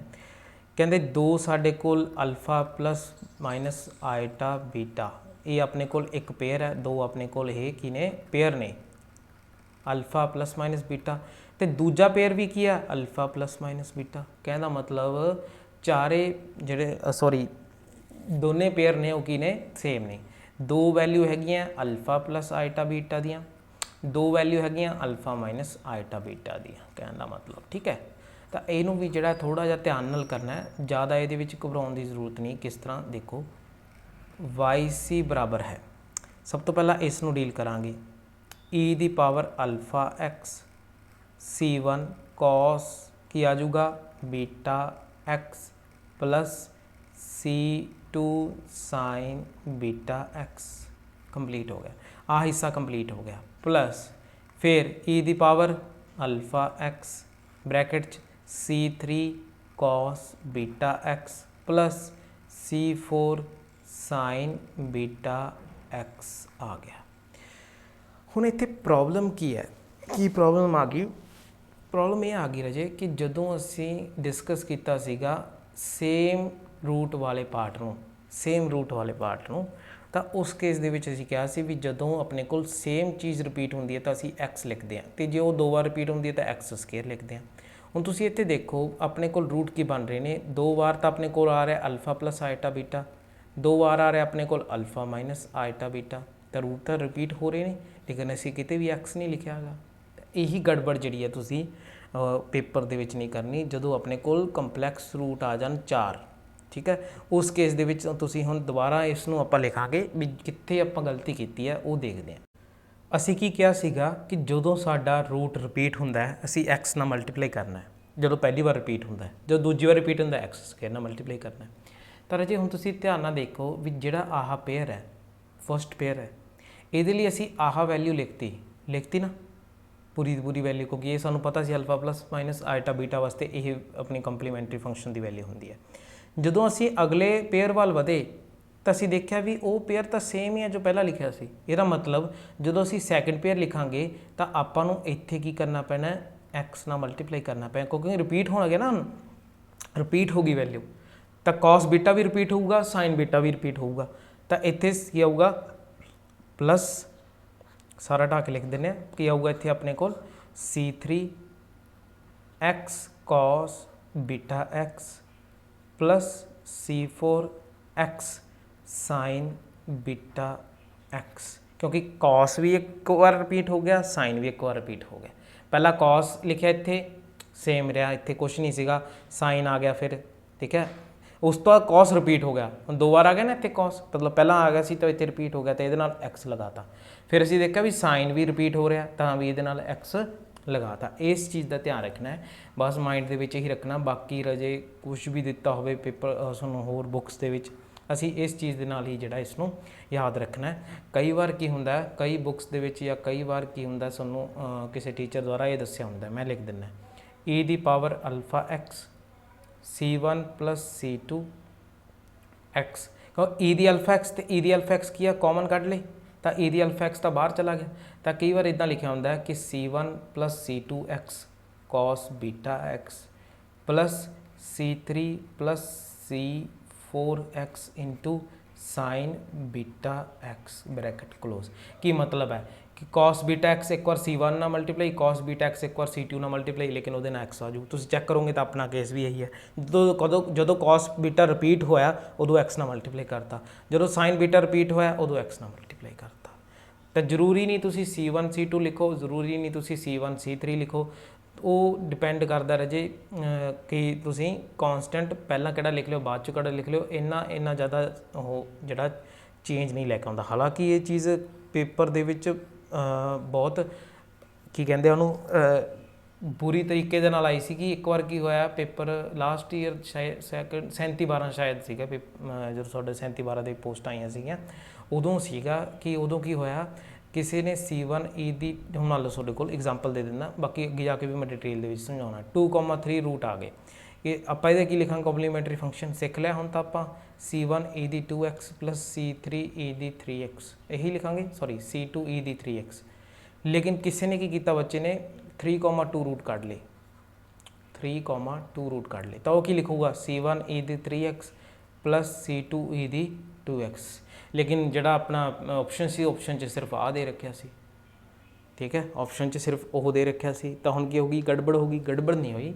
ਕਹਿੰਦੇ 2 ਸਾਡੇ ਕੋਲ ਅਲਫਾ ਪਲੱਸ ਮਾਈਨਸ ਆਈਟਾ ਬੀਟਾ, ਇਹ ਆਪਣੇ ਕੋਲ ਇੱਕ ਪੇਅਰ ਹੈ। 2 ਆਪਣੇ ਕੋਲ ਇਹ ਕੀ ਨੇ ਪੇਅਰ ਨੇ ਅਲਫਾ ਪਲੱਸ ਮਾਈਨਸ ਬੀਟਾ। ਤੇ ਦੂਜਾ ਪੇਅਰ ਵੀ ਕੀ ਹੈ ਅਲਫਾ ਪਲੱਸ ਮਾਈਨਸ ਬੀਟਾ। ਕਹਿੰਦਾ ਮਤਲਬ ਚਾਰੇ ਜਿਹੜੇ ਦੋਨੇ ਪੇਅਰ ਨੇ ਉਹ ਕੀ ਨੇ ਸੇਮ ਨੇ। 2 ਵੈਲਿਊ ਹੈਗੀਆਂ ਅਲਫਾ ਪਲੱਸ ਆਈਟਾ ਬੀਟਾ ਦੀਆਂ, 2 ਵੈਲਿਊ ਹੈਗੀਆਂ ਅਲਫਾ ਮਾਈਨਸ ਆਈਟਾ ਬੀਟਾ ਦੀਆਂ। ਕਹਿਣ ਦਾ ਮਤਲਬ ਠੀਕ ਹੈ। ਤਾਂ ਇਹਨੂੰ ਵੀ ਜਿਹੜਾ ਥੋੜ੍ਹਾ ਜਿਹਾ ਧਿਆਨ ਨਾਲ ਕਰਨਾ ਹੈ, ਜ਼ਿਆਦਾ ਇਹਦੇ ਵਿੱਚ ਘਬਰਾਉਣ ਦੀ ਜ਼ਰੂਰਤ ਨਹੀਂ। ਕਿਸ ਤਰ੍ਹਾਂ ਦੇਖੋ yc ਬਰਾਬਰ ਹੈ, ਸਭ ਤੋਂ ਪਹਿਲਾਂ ਇਸ ਨੂੰ ਡੀਲ ਕਰਾਂਗੇ e⁻x c1 cos ਕੀ ਆ ਜਾਊਗਾ βx plus c2 sin βx। Complete ਹੋ ਗਿਆ, ਆਹ ਹਿੱਸਾ ਕੰਪਲੀਟ ਹੋ ਗਿਆ। ਪਲੱਸ ਫਿਰ e⁻x ਬ੍ਰੈਕਟ 'ਚ c3 cos βx plus c4 sin βx ਆ ਗਿਆ। ਹੁਣ ਇੱਥੇ ਪ੍ਰੋਬਲਮ ਕੀ ਹੈ, ਕੀ ਪ੍ਰੋਬਲਮ ਆ ਗਈ? ਪ੍ਰੋਬਲਮ ਇਹ ਆ ਗਈ ਰਾਜੇ ਕਿ ਜਦੋਂ ਅਸੀਂ ਡਿਸਕਸ ਕੀਤਾ ਸੀਗਾ ਸੇਮ ਰੂਟ ਵਾਲੇ ਪਾਰਟ ਨੂੰ, ਤਾਂ ਉਸ ਕੇਸ ਦੇ ਵਿੱਚ ਅਸੀਂ ਕਿਹਾ ਸੀ ਵੀ ਜਦੋਂ ਆਪਣੇ ਕੋਲ ਸੇਮ ਚੀਜ਼ ਰਿਪੀਟ ਹੁੰਦੀ ਹੈ ਤਾਂ ਅਸੀਂ x ਲਿਖਦੇ ਹਾਂ, ਅਤੇ ਜੇ ਉਹ 2 ਵਾਰ ਰਿਪੀਟ ਹੁੰਦੀ ਹੈ ਤਾਂ x² ਲਿਖਦੇ ਹਾਂ। ਹੁਣ ਤੁਸੀਂ ਇੱਥੇ ਦੇਖੋ ਆਪਣੇ ਕੋਲ ਰੂਟ ਕੀ ਬਣ ਰਹੇ ਨੇ। 2 ਵਾਰ ਤਾਂ ਆਪਣੇ ਕੋਲ ਆ ਰਿਹਾ ਅਲਫਾ ਪਲੱਸ ਆਈਟਾ ਬੀਟਾ, 2 ਵਾਰ ਆ ਰਿਹਾ ਆਪਣੇ ਕੋਲ ਅਲਫਾ ਮਾਈਨਸ ਆਈਟਾ ਬੀਟਾ। ਤਾਂ ਰੂਟ ਤਾਂ ਰਿਪੀਟ ਹੋ ਰਹੇ ਨੇ, ਲੇਕਿਨ ਅਸੀਂ ਕਿਤੇ ਵੀ x ਨਹੀਂ ਲਿਖਿਆ ਹੈਗਾ। ਇਹੀ ਗੜਬੜ ਜਿਹੜੀ ਹੈ ਤੁਸੀਂ ਪੇਪਰ ਦੇ ਵਿੱਚ ਨਹੀਂ ਕਰਨੀ ਜਦੋਂ ਆਪਣੇ ਕੋਲ ਕੰਪਲੈਕਸ ਰੂਟ ਆ ਜਾਣ 4। ਠੀਕ ਹੈ, ਉਸ ਕੇਸ ਦੇ ਵਿੱਚ ਤੁਸੀਂ ਹੁਣ ਦੁਬਾਰਾ ਇਸ ਨੂੰ ਆਪਾਂ ਲਿਖਾਂਗੇ ਵੀ ਕਿੱਥੇ ਆਪਾਂ ਗਲਤੀ ਕੀਤੀ ਹੈ ਉਹ ਦੇਖਦੇ ਹਾਂ। ਅਸੀਂ ਕੀ ਕਿਹਾ ਸੀਗਾ ਕਿ ਜਦੋਂ ਸਾਡਾ ਰੂਟ ਰਿਪੀਟ ਹੁੰਦਾ ਹੈ ਅਸੀਂ x ਨਾਲ ਮਲਟੀਪਲਾਈ ਕਰਨਾ ਹੈ। ਜਦੋਂ ਪਹਿਲੀ ਵਾਰ ਰਿਪੀਟ ਹੁੰਦਾ ਹੈ, ਜਦੋਂ ਦੂਜੀ ਵਾਰ ਰਿਪੀਟ ਹੁੰਦਾ x² ਨਾਲ ਮਲਟੀਪਲਾਈ ਕਰਨਾ ਹੈ। ਤਾਂ ਰਾਜੇ ਹੁਣ ਤੁਸੀਂ ਧਿਆਨ ਨਾਲ ਦੇਖੋ ਵੀ ਜਿਹੜਾ ਆਹ ਪੇਅਰ ਹੈ ਫਸਟ ਪੇਅਰ ਹੈ, ਇਹਦੇ ਲਈ ਅਸੀਂ ਆਹ ਵੈਲਿਊ ਲਿਖਤੀ ਨਾ ਪੂਰੀ ਦੀ ਪੂਰੀ ਵੈਲਿਊ, ਕਿਉਂਕਿ ਇਹ ਸਾਨੂੰ ਪਤਾ ਸੀ ਅਲਫਾ ਪਲੱਸ ਮਾਈਨਸ ਆਈਟਾ ਬੀਟਾ ਵਾਸਤੇ ਇਹ ਆਪਣੀ ਕੰਪਲੀਮੈਂਟਰੀ ਫੰਕਸ਼ਨ ਦੀ ਵੈਲਿਊ ਹੁੰਦੀ ਹੈ। ਜਦੋਂ ਅਸੀਂ ਅਗਲੇ ਪੇਅਰ ਵੱਲ ਵਧੇ ਤਾਂ ਅਸੀਂ ਦੇਖਿਆ ਵੀ ਉਹ ਪੇਅਰ ਤਾਂ ਸੇਮ ਹੀ ਹੈ ਜੋ ਪਹਿਲਾਂ ਲਿਖਿਆ ਸੀ। ਇਹਦਾ ਮਤਲਬ ਜਦੋਂ ਅਸੀਂ ਸੈਕਿੰਡ ਪੇਅਰ ਲਿਖਾਂਗੇ ਤਾਂ ਆਪਾਂ ਨੂੰ ਇੱਥੇ ਕੀ ਕਰਨਾ ਪੈਣਾ x ਨਾਲ ਮਲਟੀਪਲਾਈ ਕਰਨਾ ਪੈਣਾ, ਕਿਉਂਕਿ ਰਿਪੀਟ ਹੋਣ ਗਿਆ ਨਾ, ਰਿਪੀਟ ਹੋ ਗਈ ਵੈਲਿਊ। ਤਾਂ cos बीटा भी रिपीट होगा, sin बीटा भी रिपीट होगा। तो इत्थे की आऊगा प्लस सारा ढा के लिख देने की आऊगा इत्थे अपने कोल C3x cos beta x plus C4x sin beta x, क्योंकि cos भी एक बार रिपीट हो गया, sin भी एक बार रिपीट हो गया। पहला cos लिखिया इत्थे सेम रहा, इत्थे कुछ नहीं सीगा, sin आ गया फिर, ठीक है। उस तो बाद cos रिपीट हो गया, हम दो बार आ गया ना इत्थे cos, मतलब पहला आ गया सी तो इत्थे रिपीट हो गया तो ये x लगाता। फिर असीं देखा भी sin भी रिपीट हो रहा तो भी ये x लगाता। इस चीज़ का ध्यान रखना है, बस माइंड के विच ही रखना। बाकी रजे कुछ भी दिता होवे पेपर तुहानूं होर बुक्स दे विच, असी इस चीज़ के नाल ही जिहड़ा इसनूं याद रखना है। कई बार की हुंदा है, कई बुक्स दे विच या कई बार की हुंदा तुहानूं किसी टीचर द्वारा ये दस्सिया हुंदा है, मैं लिख दिंदा e the power alpha x C1 plus C2 x, E the alpha x तो ई दी अल्फा एक्स की कॉमन कढ़ ले तो ई दी अल्फा एक्स तो बाहर चला गया। तो कई बार इदा लिखा होंगे कि C1 plus C2x cos beta x plus C3 plus C4x into sine beta x bracket close. की मतलब है कि cos बीटा x एक बार C1 ना मल्टीप्लाई, cos बीटा x एक बार C2 ना मल्टीप्लाई, लेकिन वो x आ जाऊ। तुम चैक करोगे तो अपना केस भी यही है, जो cos बीटा रिपीट होया उदों x ना मल्टीप्लाई करता, जो sin बीटा रिपीट होया उदों x ना मल्टीप्लाई करता। तो जरूरी नहीं तुम C1 C2 लिखो, जरूरी नहीं तुम C1 C3 लिखो, वो डिपेंड करता रहे कि तुम कॉन्सटेंट पहला किहड़ा लिख लो बाद चों किहड़ा लिख लो, इन्ना ज़्यादा वो जिहड़ा चेंज नहीं लैके आउंदा। हालांकि ये चीज़ पेपर दे विच बहुत की कहते उन्होंने बुरी तरीके दे नाल आई सी। कि एक बार की होया पेपर लास्ट ईयर शायद सैकंड 37-12 शायद सीगा जो साढ़े 37-12 दी पोस्ट आईयां सीगियां, उदों सीगा कि उदों की होया किसी ने C1 ई दी, हम मान लो तुहाडे कोल एग्जाम्पल दे दिंदा, बाकी अगे जाके भी मैं डिटेल दे विच समझाउणा। 2,3 रूट आ गए, ये आपां इहदा की लिखांगे कॉम्पलीमेंटरी फंक्शन सीख लिया हुण तां आपां C1 ई दी 2x प्लस C3 ई दी 3x यही लिखांगे, सॉरी C2 ई दी 3x। लेकिन किसी ने की कीता, बच्चे ने 3,2 रूट कढ़ ले, 3,2 रूट कढ़ ले, तो वह की लिखूगा C1 ई दी 3x प्लस C2 ई दी 2x। लेकिन जिहड़ा अपना ऑप्शन सी, ऑप्शन च सिर्फ आ दे रखिया सी, ठीक है, ऑप्शन च सिर्फ वो दे रखिया सी, तो हुण की होगी, गड़बड़ होगी। गड़बड़ नहीं हुई,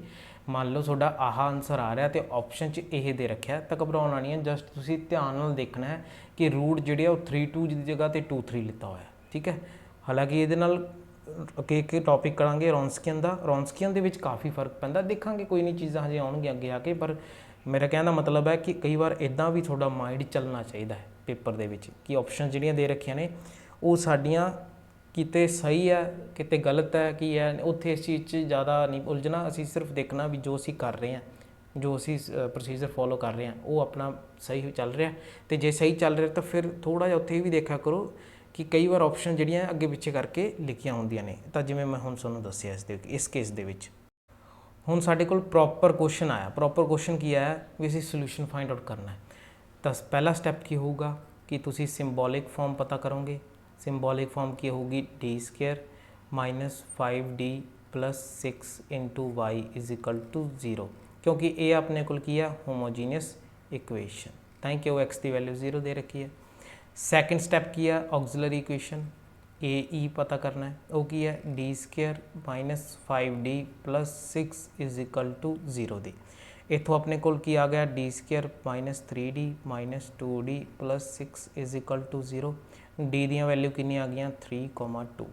मान लो तुहाडा आह आंसर आ रहा तो ऑप्शन च यह दे रखा, तो घबराउणा नहीं है। जस्ट तुसीं ध्यान नाल देखना है कि रूट जिहड़े 3,2 की जगह तो 2,3 लिता होया, ठीक है। हालांकि ये एक टॉपिक करांगे रॉन्सकियन का, रॉन्सकियन दे विच काफ़ी फर्क पैंदा, देखा कोई नहीं चीज़ां हजे आउणगीਆਂ अगे आके। पर मेरा कहने का मतलब है कि कई बार इदां भी थोड़ा माइंड चलना चाहिए पेपर दे विच कि ऑप्शन जिहड़ियां दे रखियां ने वो साडियां किते सही है किते गलत है कि है, उत्थे इस चीज़ च ज़्यादा नहीं उलझना। असीं सिर्फ देखना भी जो असीं कर रहे हैं, जो असीं प्रोसीजर फॉलो कर रहे हैं वो अपना सही चल रहा है। तो जे सही चल रहा तो फिर थोड़ा जिहा उत्थे भी देखा करो कि कई बार ऑप्शन जिहड़ियां अगे पिछे करके लिखियां होंदियां ने। तो जिवें मैं हुण तुहानूं दस्सिया इस केस दे विच हुण साडे कोल प्रॉपर क्वेश्चन आया। प्रॉपर क्वेश्चन की आया भी असीं सोल्यूशन फाइंड आउट करना है। तो पहला स्टैप की होगा कि तुसीं सिंबॉलिक फॉर्म पता करोगे। सिंबॉलिक फॉर्म की होगी d² minus 5d plus 6 into Y is equal to 0, क्योंकि ये अपने को की है होमोजीनियस इक्वेशन, ताकि कि वो x की वैल्यू 0 दे रखी है। सैकेंड स्टैप की है ऑक्सिलरी इक्वेशन ए पता करना है, वो की है d² minus 5d plus 6 is equal to 0 दी। इतों अपने को की आ गया d² minus 3d minus 2d plus 6 is equal to 0। D दियाँ वैल्यू कितनी आ गई 3,2।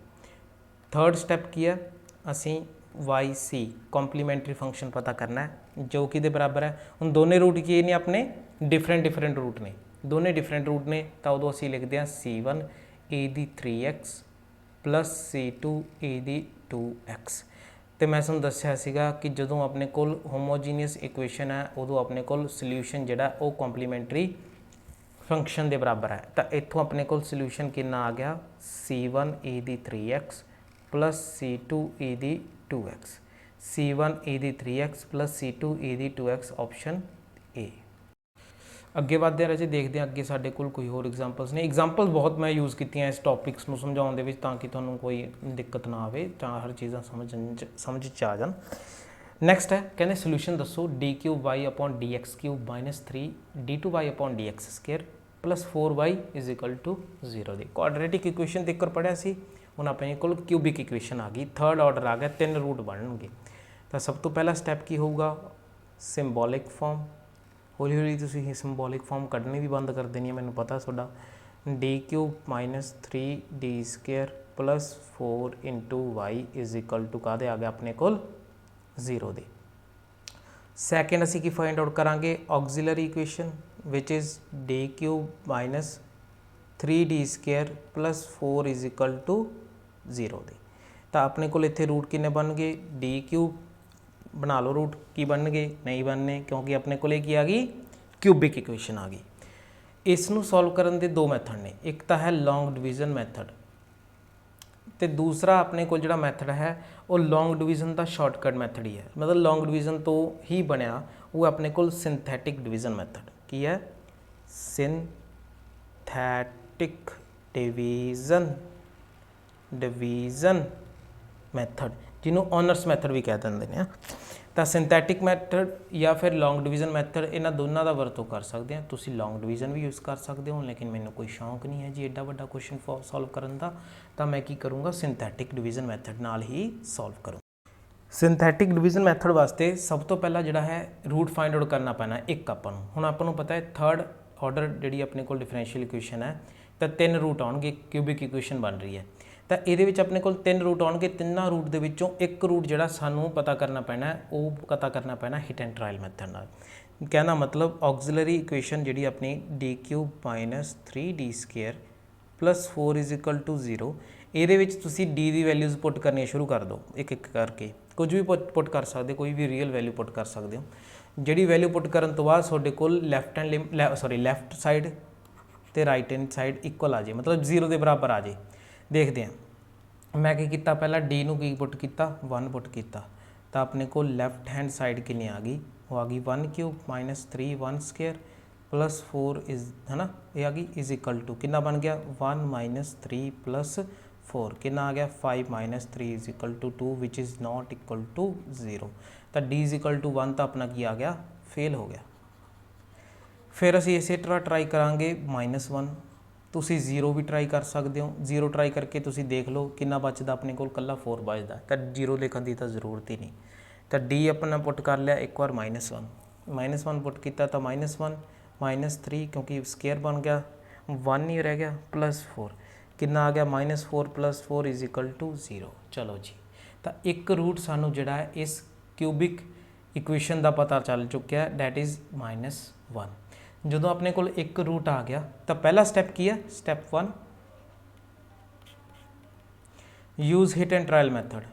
थर्ड स्टैप की है असी वाई सी कॉम्पलीमेंट्री फंक्शन पता करना है जो कि दे बराबर है। हम दोनों रूट की ने अपने डिफरेंट रूट ने, दोनों डिफरेंट रूट ने, तो उदों असी लिखते हैं C1 ए दी 3x प्लस C2 ए दी 2x। तो मैं तुहानूं दस्सिया सीगा कि जदों अपने कोल होमोजीनियस इक्वेशन है उदों अपने कोल सल्यूशन जिहड़ा वो कॉम्पलीमेंट्री फंक्शन के बराबर है। तो इतों अपने को सल्यूशन कितना आ गया C1 A the 3x plus C2 A the 2x, C1 A the 3x plus C2 A the 2x option A. अगे बढ़ते रहे देखते हैं अगे साढ़े कोल कोई होर एग्जाम्पल्स ने। एग्जाम्पल्स बहुत मैं यूज़ की इस टॉपिक्स को समझाने ताकि तुहानूं कोई दिक्कत ना आए, हर चीज़ां समझ आ जान। ਨੈਕਸਟ ਹੈ ਕਹਿੰਦੇ ਸੋਲੂਸ਼ਨ ਦੱਸੋ D cube Y upon D X cube minus 3 D two Y upon D X square plus 4y is equal to 0 ਦੀ ਕੁਆਡਰੇਟਿਕ ਇਕੁਏਸ਼ਨ ਤੱਕ ਪੜ੍ਹਿਆ ਸੀ। ਹੁਣ ਆਪਣੇ ਕੋਲ ਕਿਊਬਿਕ ਇਕੁਏਸ਼ਨ ਆ ਗਈ, ਥਰਡ ਆਰਡਰ ਆ ਗਿਆ, 3 ਰੂਟ ਬਣਨਗੇ। ਤਾਂ ਸਭ ਤੋਂ ਪਹਿਲਾ ਸਟੈਪ ਕੀ ਹੋਊਗਾ, ਸਿੰਬੋਲਿਕ ਫਾਰਮ। ਹੌਲੀ ਹੌਲੀ ਤੁਸੀਂ ਇਹ ਸਿੰਬੋਲਿਕ ਫਾਰਮ ਕੱਢਣੀ ਵੀ ਬੰਦ ਕਰ ਦੇਣੀ ਹੈ, ਮੈਨੂੰ ਪਤਾ ਤੁਹਾਡਾ। D cube minus 3d square plus 4 into Y is equal to ਕਾਹਦੇ ਆ ਗਿਆ ਆਪਣੇ ਕੋਲ 0 ਦੇ। ਸੈਕਿੰਡ ਅਸੀਂ ਕੀ ਫਾਈਂਡ ਆਊਟ ਕਰਾਂਗੇ, ਆਕਸੀਲਰੀ ਇਕੁਏਸ਼ਨ ਵਿਚ is D cube minus 3d square plus 4 is equal to 0 ਦੇ। ਤਾਂ ਆਪਣੇ ਕੋਲ ਇੱਥੇ ਰੂਟ ਕਿੰਨੇ ਬਣ ਗਏ, ਡੀ ਕਿਊਬ ਬਣਾ ਲਓ ਰੂਟ, ਕੀ ਬਣਨਗੇ ਨਹੀਂ ਬਣਨੇ ਕਿਉਂਕਿ ਆਪਣੇ ਕੋਲ ਕੀ ਆ ਗਈ ਕਿਊਬਿਕ ਇਕੁਏਸ਼ਨ ਆ ਗਈ। ਇਸ ਨੂੰ ਸੋਲਵ ਕਰਨ ਦੇ ਦੋ ਮੈਥਡ ਨੇ, ਇੱਕ ਤਾਂ ਹੈ ਲੌਂਗ ਡਿਵੀਜ਼ਨ ਮੈਥਡ ਤੇ ਦੂਸਰਾ ਆਪਣੇ ਕੋਲ ਜਿਹੜਾ ਮੈਥਡ ਹੈ ਉਹ ਲੌਂਗ ਡਿਵੀਜ਼ਨ ਦਾ ਸ਼ਾਰਟਕਟ ਮੈਥਡ ਹੀ ਹੈ, ਮਤਲਬ ਲੌਂਗ ਡਿਵੀਜ਼ਨ ਤੋਂ ਹੀ ਬਣਿਆ ਉਹ ਆਪਣੇ ਕੋਲ ਸਿੰਥੈਟਿਕ ਡਿਵੀਜ਼ਨ ਮੈਥਡ। ਕੀ ਹੈ, ਸਿੰਥੈਟਿਕ ਡਿਵੀਜ਼ਨ ਮੈਥਡ, ਜਿਹਨੂੰ ਓਨਰਸ ਮੈਥਡ ਵੀ ਕਹਿ ਦਿੰਦੇ ਨੇ। ਤਾਂ ਸਿੰਥੈਟਿਕ ਮੈਥਡ ਜਾਂ ਫਿਰ ਲੌਂਗ ਡਿਵੀਜ਼ਨ ਮੈਥਡ, ਇਹਨਾਂ ਦੋਨਾਂ ਦਾ ਵਰਤੋਂ ਕਰ ਸਕਦੇ ਹਾਂ। ਤੁਸੀਂ ਲੌਂਗ ਡਿਵੀਜ਼ਨ ਵੀ ਯੂਜ਼ ਕਰ ਸਕਦੇ ਹੋ, ਲੇਕਿਨ ਮੈਨੂੰ ਕੋਈ ਸ਼ੌਂਕ ਨਹੀਂ ਹੈ ਜੀ ਐਡਾ ਵੱਡਾ ਕੁਐਸਚਨ ਸੋਲਵ ਕਰਨ ਦਾ, ਤਾਂ ਮੈਂ ਕੀ ਕਰੂੰਗਾ ਸਿੰਥੈਟਿਕ ਡਿਵੀਜ਼ਨ ਮੈਥਡ ਨਾਲ ਹੀ ਸੋਲਵ ਕਰੂੰ। ਸਿੰਥੈਟਿਕ ਡਿਵੀਜ਼ਨ ਮੈਥਡ ਵਾਸਤੇ ਸਭ ਤੋਂ ਪਹਿਲਾਂ ਜਿਹੜਾ ਹੈ ਰੂਟ ਫਾਈਂਡ ਆਊਟ ਕਰਨਾ ਪੈਣਾ ਇੱਕ ਆਪਾਂ ਨੂੰ। ਹੁਣ ਆਪਾਂ ਨੂੰ ਪਤਾ ਹੈ ਥਰਡ ਆਰਡਰ ਜਿਹੜੀ ਆਪਣੇ ਕੋਲ ਡਿਫਰੈਂਸ਼ੀਅਲ ਇਕੁਏਸ਼ਨ ਹੈ ਤਾਂ 3 ਰੂਟ ਆਉਣਗੇ, ਕਿਊਬਿਕ ਇਕੁਏਸ਼ਨ ਬਣ ਰਹੀ ਹੈ। ਤਾਂ ਇਹਦੇ ਵਿੱਚ ਆਪਣੇ ਕੋਲ 3 ਰੂਟ ਆਉਣਗੇ, ਤਿੰਨਾਂ ਰੂਟ ਦੇ ਵਿੱਚੋਂ ਇੱਕ ਰੂਟ ਜਿਹੜਾ ਸਾਨੂੰ ਪਤਾ ਕਰਨਾ ਪੈਣਾ ਉਹ ਪਤਾ ਕਰਨਾ ਪੈਣਾ ਹਿਟ ਐਂਡ ਟਰਾਇਲ ਮੈਥਡ ਨਾਲ। ਕਹਿਣਾ ਮਤਲਬ ਆਕਸੀਲਰੀ ਇਕੁਏਸ਼ਨ ਜਿਹੜੀ ਆਪਣੀ D cube minus 3d square plus 4 is equal to 0, ਇਹਦੇ ਵਿੱਚ ਤੁਸੀਂ ਡੀ ਦੀ ਵੈਲਿਊਜ਼ ਪੁੱਟ ਕਰਨੀਆਂ ਸ਼ੁਰੂ ਕਰ ਦਿਓ ਇੱਕ ਇੱਕ ਕਰਕੇ, ਕੁਝ ਵੀ ਪੁੱਟ ਕਰ ਸਕਦੇ, ਕੋਈ ਵੀ ਰੀਅਲ ਵੈਲਿਊ ਪੁੱਟ ਕਰ ਸਕਦੇ ਹੋ। ਜਿਹੜੀ ਵੈਲਿਊ ਪੁੱਟ ਕਰਨ ਤੋਂ ਬਾਅਦ ਤੁਹਾਡੇ ਕੋਲ ਲੈਫਟ ਸਾਈਡ ਤੇ ਰਾਈਟ ਹੈਂਡ ਸਾਈਡ ਇਕੁਅਲ ਆ ਜੇ, ਮਤਲਬ 0 ਦੇ ਬਰਾਬਰ ਆ ਜੇ। ਦੇਖਦੇ ਹਾਂ ਮੈਂ ਕੀ ਕੀਤਾ, ਪਹਿਲਾਂ ਡੀ ਨੂੰ ਕੀ ਪੁੱਟ ਕੀਤਾ 1 ਪੁੱਟ ਕੀਤਾ, ਤਾਂ ਆਪਣੇ ਕੋਲ ਲੈਫਟ ਹੈਂਡ ਸਾਈਡ ਕਿੰਨੀ ਆ ਗਈ, ਉਹ ਆ ਗਈ 1 cube minus 3 1 square plus 4 is है ना, ये आ गई इज इक्वल टू कितना बन गया 1 माइनस 3 प्लस 4 कितना आ गया 5 minus 3 is equal to 2 which is not equal to 0। तो डी इज इक्वल टू 1 तो अपना की आ गया फेल हो गया। फिर असी इसे तरह ट्राई करांगे -1, तुसी 0 भी ट्राई कर सकते हो, 0 ट्राई करके तुसी देख लो कितना बचता अपने को कल्ला 4 बचता, तो 0 लिखने की तो जरूरत ही नहीं। तो डी अपना पुट कर लिया एक बार -1 पुट किया तो -1 -3 क्योंकि स्केयर बन गया 1 ही रह गया प्लस 4 कितना आ गया -4 प्लस 4 इज इक्वल टू 0। चलो जी, तो एक रूट सानू जिहड़ा है इस क्यूबिक इक्वेशन का पता चल चुका है, डैट इज़ -1। जो अपने को एक रूट आ गया तो पहला स्टैप की है, step 1 use hit and trial method,